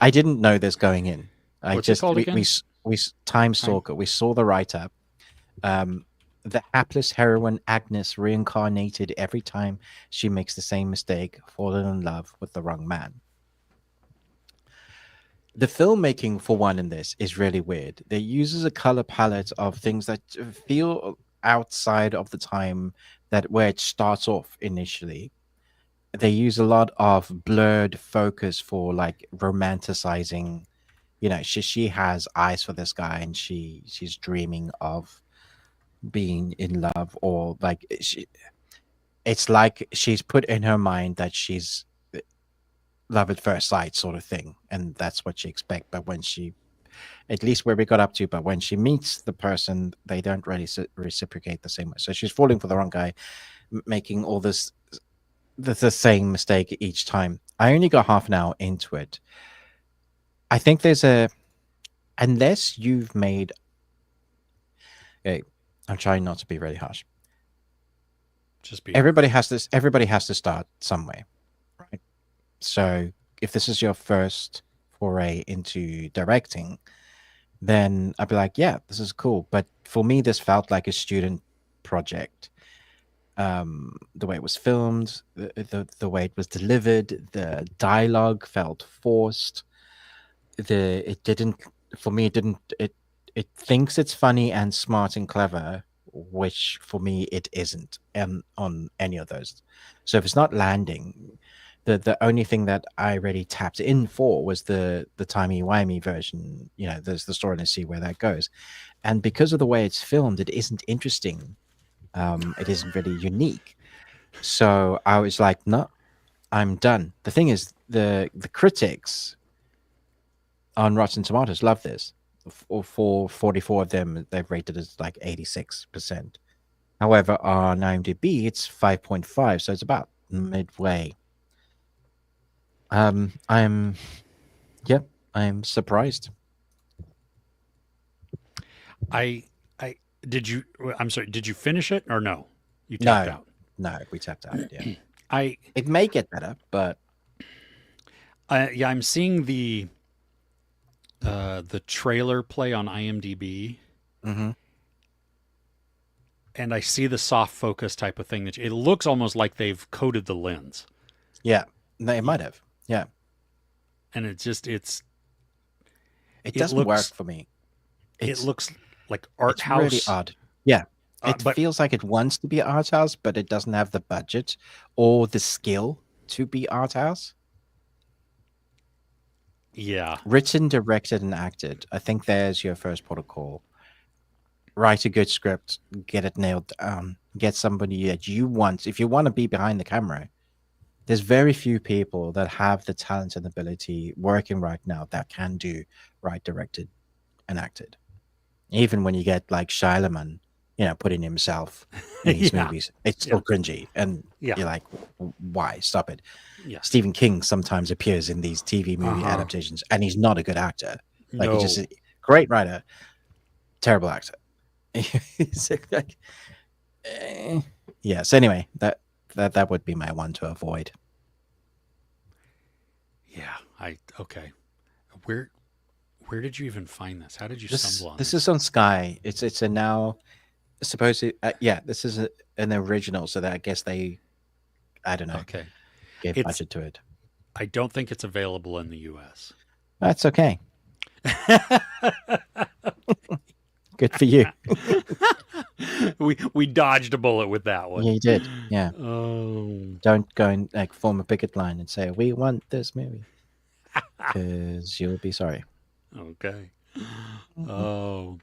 S1: I didn't know this going in. I
S2: What's it
S1: just
S2: called again?
S1: Time
S2: Time.
S1: Stalker. We saw the write up. The hapless heroine Agnes reincarnated every time she makes the same mistake, falling in love with the wrong man. The filmmaking for one in this is really weird. They uses a color palette of things that feel outside of the time that where it starts off initially. They use a lot of blurred focus for like romanticizing. You know, she has eyes for this guy, and she's dreaming of being in love, or like it's like she's put in her mind that she's love at first sight sort of thing, and that's what she expects. But when she, at least where we got up to, but when she meets the person, they don't really reciprocate the same way. So she's falling for the wrong guy, making all this the same mistake each time. I only got half an hour into it. I think there's a, unless you've made, okay, I'm trying not to be really harsh.
S2: Just be.
S1: Everybody has this. Everybody has to start somewhere, right? So if this is your first foray into directing, then I'd be like, yeah, this is cool. But for me, this felt like a student project. The way it was filmed, the way it was delivered, the dialogue felt forced. It didn't, for me, it thinks it's funny and smart and clever, which for me it isn't on any of those. So if it's not landing, the only thing that I really tapped in for was the timey-wimey version. You know, there's the story, and see where that goes. And because of the way it's filmed, it isn't interesting. It isn't really unique. So I was like, no, I'm done. The thing is, the critics on Rotten Tomatoes love this. For 44 of them, they've rated it like 86%. However, on IMDb, it's 5.5, so it's about midway. I'm I'm surprised.
S2: I did you. I'm sorry. Did you finish it or no? You tapped out.
S1: No, we tapped out. Yeah,
S2: I
S1: it may get better, but
S2: yeah. I'm seeing the trailer play on IMDb,
S1: mhm.
S2: and I see the soft focus type of thing that it looks almost like they've coated the lens,
S1: Yeah, they might have. Yeah,
S2: and
S1: it
S2: it
S1: doesn't work
S2: looks
S1: for me.
S2: it looks like art
S1: It's really
S2: house.
S1: odd. Yeah, it
S2: But
S1: feels like it wants to be art house, but it doesn't have the budget or the skill to be art house.
S2: yeah,
S1: Written, directed, and acted. I think there's your first protocol. Write a good script, get it nailed down, get somebody that you want. If you want to be behind the camera, there's very few people that have the talent and ability working right now that can do right, directed, and acted. Even when you get like Shylman, you know, putting himself in these
S2: yeah,
S1: movies, it's still cringy, and
S2: yeah,
S1: you're like, why? Stop it.
S2: yeah.
S1: Stephen King sometimes appears in these TV movie adaptations, and he's not a good actor. Like he's just
S2: No,
S1: a great writer, terrible actor. It's like, yeah. So anyway, that would be my one to avoid.
S2: yeah. Okay. Where where did you even find this? How did you
S1: This
S2: stumble on
S1: this
S2: this?
S1: is on Sky. It's a now supposed yeah. This is an original, so that I guess they, I don't know,
S2: Okay.
S1: gave
S2: It's
S1: budget to it.
S2: I don't think it's available in the US.
S1: That's okay. Good for you.
S2: We dodged a bullet with that one.
S1: Yeah, you did. Yeah.
S2: Oh.
S1: Don't go and like form a picket line and say we want this movie, because you'll be sorry.
S2: Okay.
S1: Mhm.
S2: Oh.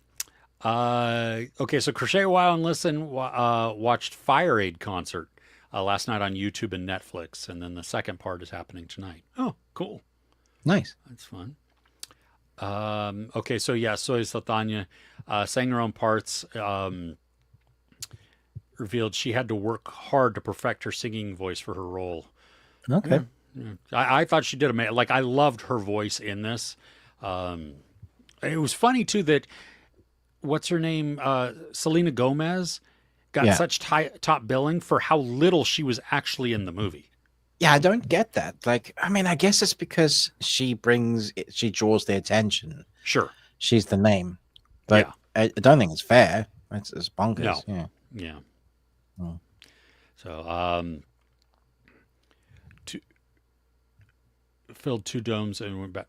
S2: Okay, so Crochet a While and Listen watched Fire Aid concert last night on YouTube and Netflix, and then the second part is happening tonight. Oh, cool.
S1: Nice.
S2: That's fun. Okay, so yeah, Soy Saltanya sang her own parts. Revealed she had to work hard to perfect her singing voice for her role.
S1: Okay.
S2: Yeah. I thought she did amazing. Like, I loved her voice in this. It was funny too that what's her name, Selena Gomez, got
S1: Yeah.
S2: such top billing for how little she was actually in the movie.
S1: Yeah, I don't get that. Like, I mean, I guess it's because she draws the attention.
S2: Sure.
S1: She's the name, but
S2: Yeah.
S1: I don't think it's fair. It's bonkers.
S2: No.
S1: Yeah.
S2: Yeah.
S1: Mm.
S2: So, filled 2 domes and went back.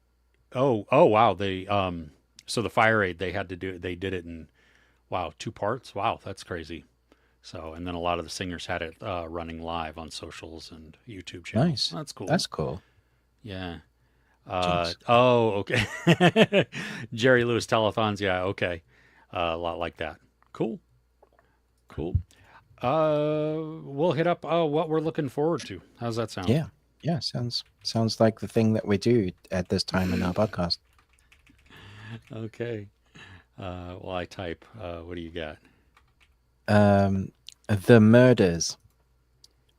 S2: Oh, wow. They so the Fire Aid they did it in 2 parts. Wow, that's crazy. So, and then a lot of the singers had it running live on socials and YouTube channels.
S1: Nice.
S2: That's cool.
S1: That's cool.
S2: Yeah.
S1: Jinx.
S2: Okay. Jerry Lewis telethons. Yeah. Okay. A lot like that. Cool. We'll hit up what we're looking forward to. How's that sound?
S1: Yeah. Yeah. Sounds like the thing that we do at this time in our podcast.
S2: Okay. Well, I type. What do you got?
S1: The Murders,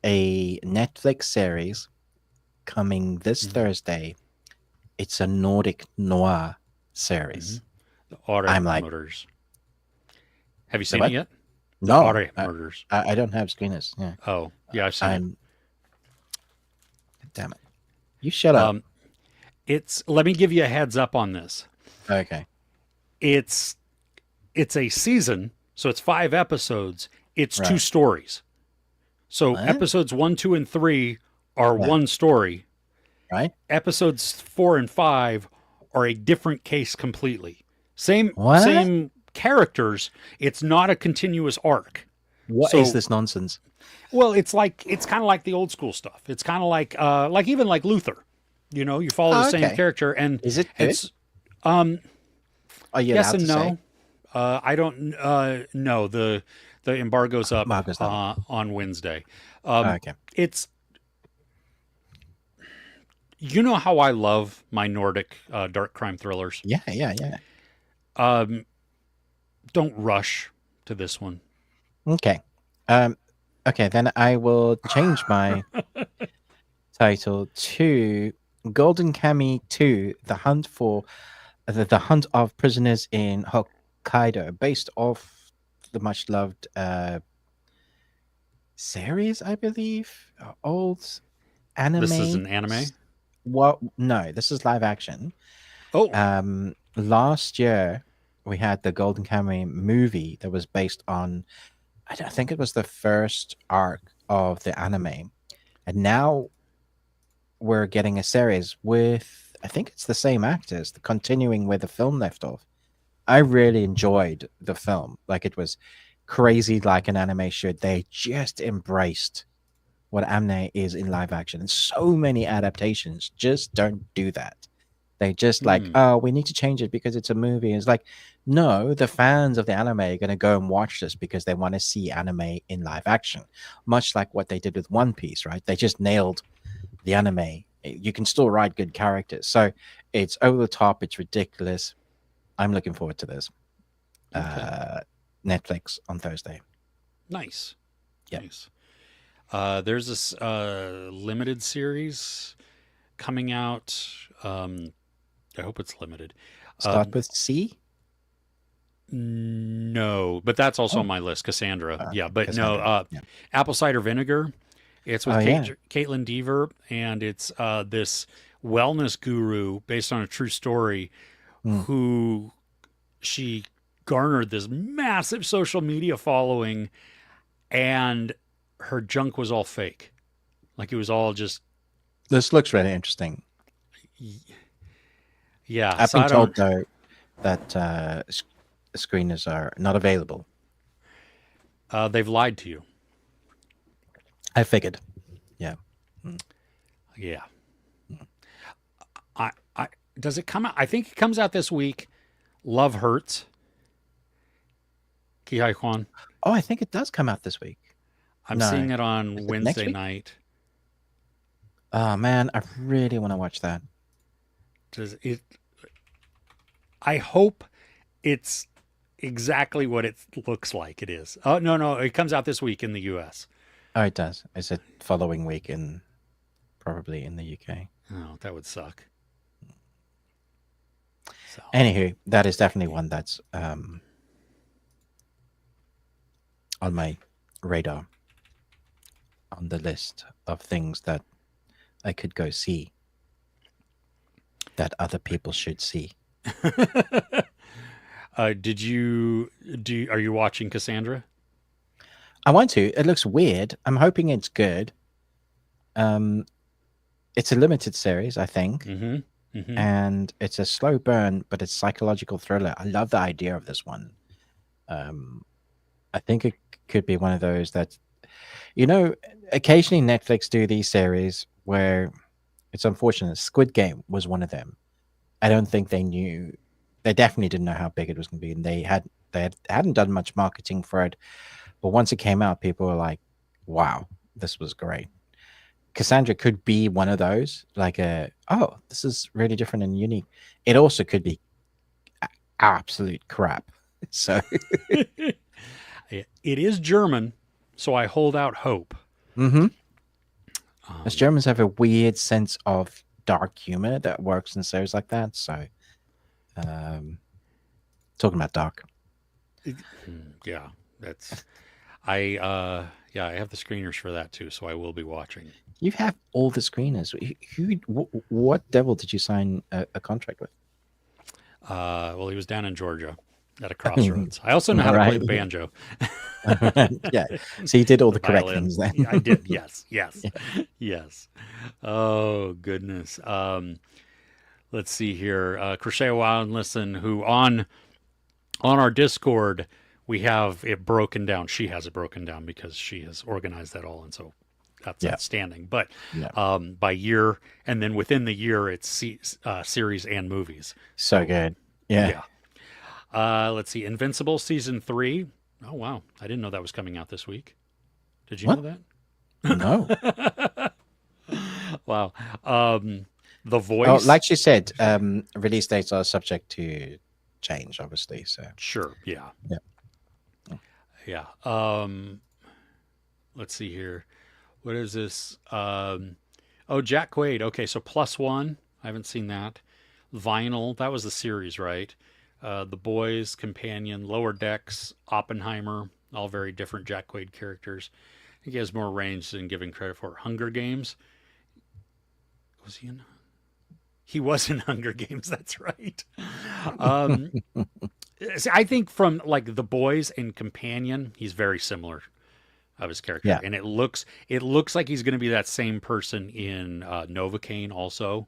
S1: a Netflix series coming this Thursday. It's a Nordic noir series.
S2: The Aure
S1: I'm like-
S2: Murders. Have you
S1: The
S2: seen
S1: what?
S2: it yet? The
S1: No,
S2: Aure Murders.
S1: I don't have screeners. Yeah.
S2: Oh, yeah, I've seen it.
S1: Damn it. You shut up.
S2: Let me give you a heads up on this.
S1: Okay.
S2: It's a season, so it's 5 episodes. It's 2
S1: Right.
S2: stories. So
S1: What?
S2: episodes 1, 2, and 3 are
S1: Yeah.
S2: one story.
S1: Right?
S2: Episodes 4 and 5 are a different case completely.
S1: What?
S2: Same characters. It's not a continuous arc.
S1: What is
S2: So-
S1: this nonsense?
S2: Well, it's kind of like the old school stuff. It's kind of like even like Luther. You know, you follow the same
S1: Okay.
S2: character, and
S1: Is it good?
S2: it's
S1: Are you
S2: yes
S1: allowed
S2: and
S1: to
S2: no.
S1: say?
S2: I don't know. The embargo's up
S1: Embargo's up.
S2: on Wednesday.
S1: Okay.
S2: It's you know how I love my Nordic dark crime thrillers.
S1: Yeah.
S2: Don't rush to this one.
S1: Okay. Okay, then I will change my title to Golden Kami 2: The Hunt for the Hunt of Prisoners in Hokkaido, based off the much loved series, I believe. Old anime.
S2: This is an anime?
S1: Well, no, this is live action.
S2: Oh,
S1: Last year we had the Golden Kamuy movie that was based on, I think it was the first arc of the anime, and now we're getting a series with, I think it's the same actors, continuing where the film left off. I really enjoyed the film. Like, it was crazy, like an anime should. They just embraced what anime is in live action, and so many adaptations just don't do that. They just like, oh, we need to change it because it's a movie. It's like, no, the fans of the anime are going to go and watch this because they want to see anime in live action, much like what they did with One Piece, right? They just nailed the anime. You can still write good characters. So it's over the top. It's ridiculous. I'm looking forward to this.
S2: Okay.
S1: Netflix on Thursday.
S2: nice.
S1: Yeah.
S2: Nice. There's this limited series coming out. I hope it's limited.
S1: Start with C.
S2: No, but that's also
S1: Oh.
S2: on my list. Cassandra. Yeah, but
S1: Cassandra,
S2: no.
S1: yeah.
S2: Apple cider vinegar. It's with
S1: Oh, yeah.
S2: Caitlin Dever, and it's this wellness guru based on a true story, who she garnered this massive social media following, and her junk was all fake. Like, it was all just
S1: This looks really interesting.
S2: yeah.
S1: I've
S2: so
S1: been
S2: I don't-
S1: told though that screeners are not available.
S2: they've lied to you.
S1: I figured. Yeah.
S2: Yeah. Does it come out? I think it comes out this week. Love Hurts. Kihai Kwan.
S1: Oh, I think it does come out this week.
S2: I'm
S1: No.
S2: seeing it on
S1: Is it next
S2: Wednesday
S1: week?
S2: night.
S1: Oh man, I really want to watch that.
S2: Does it? I hope it's exactly what it looks like it is. Oh no, it comes out this week in the U.S.
S1: Oh, it does. It's a following week probably in the UK.
S2: Oh, that would suck. So
S1: Anywho, that is definitely one that's on my radar, on the list of things that I could go see, that other people should see.
S2: did you do? Are you watching Cassandra?
S1: I want to. It looks weird. I'm hoping it's good. It's a limited series, I think, and it's a slow burn, but it's psychological thriller. I love the idea of this one. I think it could be one of those that, occasionally Netflix do these series where it's unfortunate. Squid Game was one of them. I don't think they knew. They definitely didn't know how big it was going to be, and they hadn't done much marketing for it. But once it came out, people were like, "Wow, this was great." Cassandra could be one of those, like oh, this is really different and unique. It also could be absolute crap. So
S2: It is German, so I hold out hope.
S1: Us Germans have a weird sense of dark humor that works in series like that. So, talking about dark.
S2: Yeah, that's I have the screeners for that too, so I will be watching.
S1: You have all the screeners. What devil did you sign a contract with?
S2: Well, he was down in Georgia at a crossroads. I also know how to play the banjo.
S1: Yeah, so you did all the correct
S2: violin.
S1: things then.
S2: Yeah, I did. Yes. Yes. Oh goodness. Let's see here. Crochet Wow and Listen, who on our Discord we have it broken down. She has it broken down because she has organized that all, and so that's outstanding. But by year, and then within the year, it's series and movies.
S1: So good. Yeah.
S2: Let's see. Invincible season 3. Oh wow, I didn't know that was coming out this week. Did you know that?
S1: No.
S2: Wow. The Voice.
S1: Oh, like she said, release dates are subject to change, obviously. So
S2: sure. Yeah. Let's see here. What is this? Jack Quaid. Okay, so +1. I haven't seen that. Vinyl. That was the series, right? The Boys, Companion, Lower Decks, Oppenheimer. All very different Jack Quaid characters. I think he has more range than giving credit for. Hunger Games. Was he in? He was in Hunger Games. That's right. I think from like The Boys and Companion, he's very similar of his character, and it looks like he's going to be that same person in Novocaine also.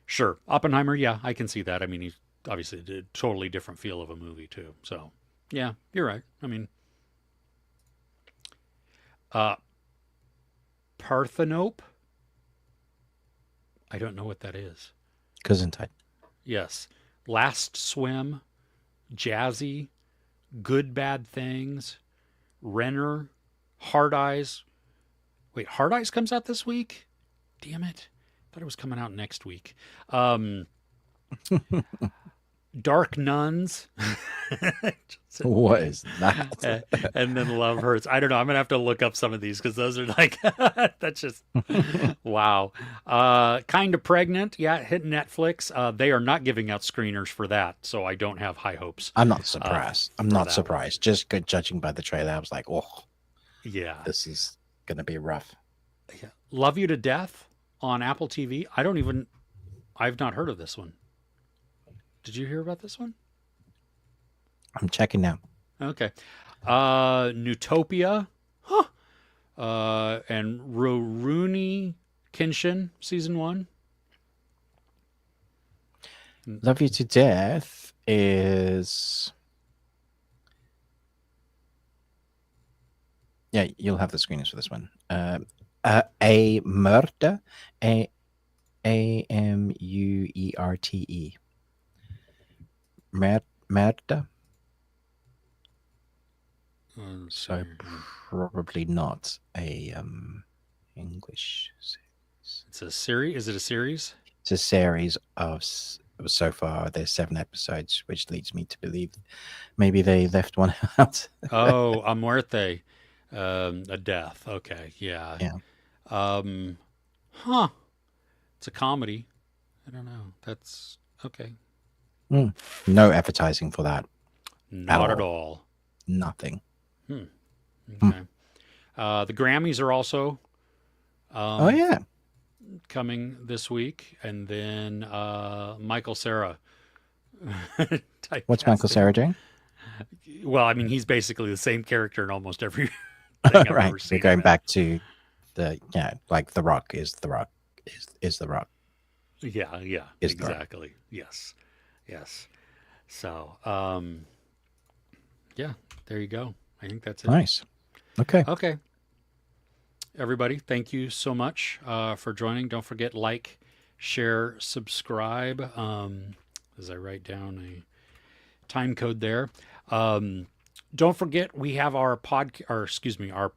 S2: Sure, Oppenheimer. Yeah, I can see that. I mean, he's obviously a totally different feel of a movie too. So, yeah, you're right. I mean, Parthenope. I don't know what that is.
S1: Gesundheit.
S2: Yes. Last Swim, Jazzy, Good Bad Things, Renner, Hard Eyes. Wait, Hard Eyes comes out this week? Damn it. I thought it was coming out next week. Dark Nuns.
S1: What is that?
S2: And then Love Hurts. I don't know. I'm going to have to look up some of these because those are like, that's just, wow. Kind of Pregnant. Yeah, hit Netflix. They are not giving out screeners for that, so I don't have high hopes.
S1: I'm not surprised. I'm not surprised. Just good judging by the trailer, I was like, oh,
S2: yeah,
S1: this is going to be rough.
S2: Yeah. Love You to Death on Apple TV. I've not heard of this one. Did you hear about this one?
S1: I'm checking now.
S2: Okay. Newtopia. Huh. And Rurouni Kenshin, season 1.
S1: Love You to Death is... Yeah, you'll have the screeners for this one. A Murder. Amuerte. Merda. So probably not a English series.
S2: It's a series. Is it a series?
S1: It's a series of so far there's 7 episodes, which leads me to believe maybe they left one out.
S2: Oh, a muerte, a death. Okay, yeah.
S1: Yeah.
S2: Huh. It's a comedy. I don't know. That's okay.
S1: No advertising for that.
S2: Not at all.
S1: Nothing.
S2: Okay. The Grammys are also
S1: Oh yeah.
S2: coming this week, and then Michael Cera.
S1: What's Michael Cera doing?
S2: Well, I mean, he's basically the same character in almost every thing I've
S1: Right.
S2: ever seen.
S1: We're going back to the like The Rock is The Rock is The Rock.
S2: Yeah,
S1: Is The Rock.
S2: exactly. Yes. So, yeah, there you go. I think that's it.
S1: Nice. Okay.
S2: Okay. Everybody, thank you so much for joining. Don't forget, like, share, subscribe. As I write down a time code there. Don't forget, we have our our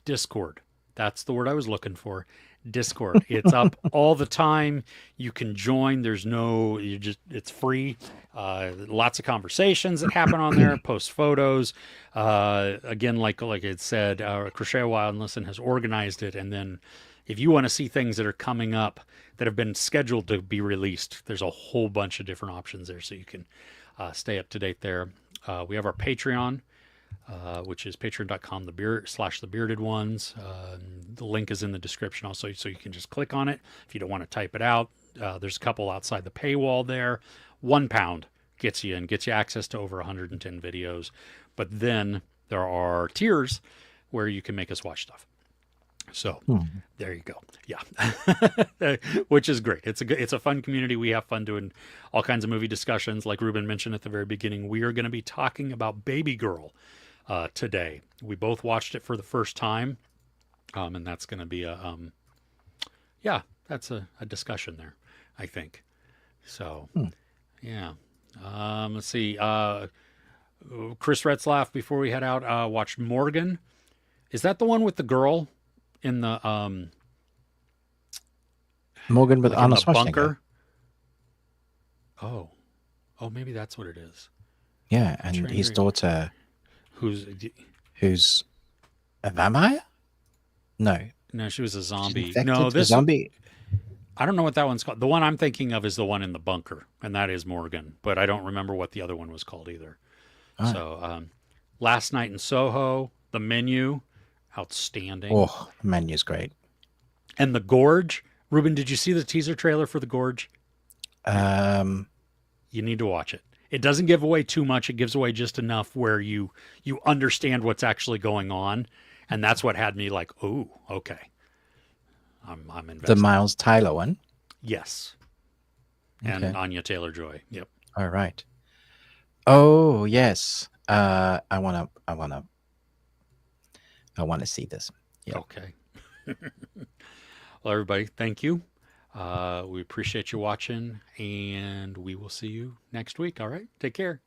S2: Discord. That's the word I was looking for. Discord. It's up all the time. You can join. It's free. Lots of conversations that happen on there. Post photos. Again, like I said, Crochet a While and Listen has organized it. And then if you want to see things that are coming up that have been scheduled to be released, there's a whole bunch of different options there, so you can stay up to date there. We have our Patreon, which is patreon.com/the bearded ones. The link is in the description also, so you can just click on it if you don't want to type it out. There's a couple outside the paywall there. £1 gets you access to over 110 videos. But then there are tiers where you can make us watch stuff. So there you go. Yeah. Which is great. It's a fun community. We have fun doing all kinds of movie discussions. Like Ruben mentioned at the very beginning, we are going to be talking about Baby Girl today. We both watched it for the first time. And that's going to be that's a discussion there, I think. So, yeah. Let's see. Chris Retzlaff, before we head out, watched Morgan. Is that the one with the girl in the
S1: Morgan with
S2: like in
S1: Arnold
S2: the
S1: Schwarzenegger.
S2: bunker? Oh, maybe that's what it is.
S1: Yeah, and his daughter,
S2: who's
S1: a vampire? No,
S2: she was a zombie.
S1: infected,
S2: No,
S1: a zombie.
S2: I don't know what that one's called. The one I'm thinking of is the one in the bunker, and that is Morgan. But I don't remember what the other one was called either.
S1: Right.
S2: So, Last Night in Soho, The Menu, outstanding.
S1: Oh, the menu's great.
S2: And The Gorge. Ruben, did you see the teaser trailer for The Gorge? You need to watch it. It doesn't give away too much. It gives away just enough where you understand what's actually going on, and that's what had me like, oh, okay. I'm invested.
S1: The Miles Tyler one.
S2: Yes. And
S1: Okay.
S2: Anya Taylor-Joy. Yep.
S1: All right. Oh yes. I wanna see this. Yeah.
S2: Okay. Well, everybody, thank you. We appreciate you watching, and we will see you next week. All right. Take care.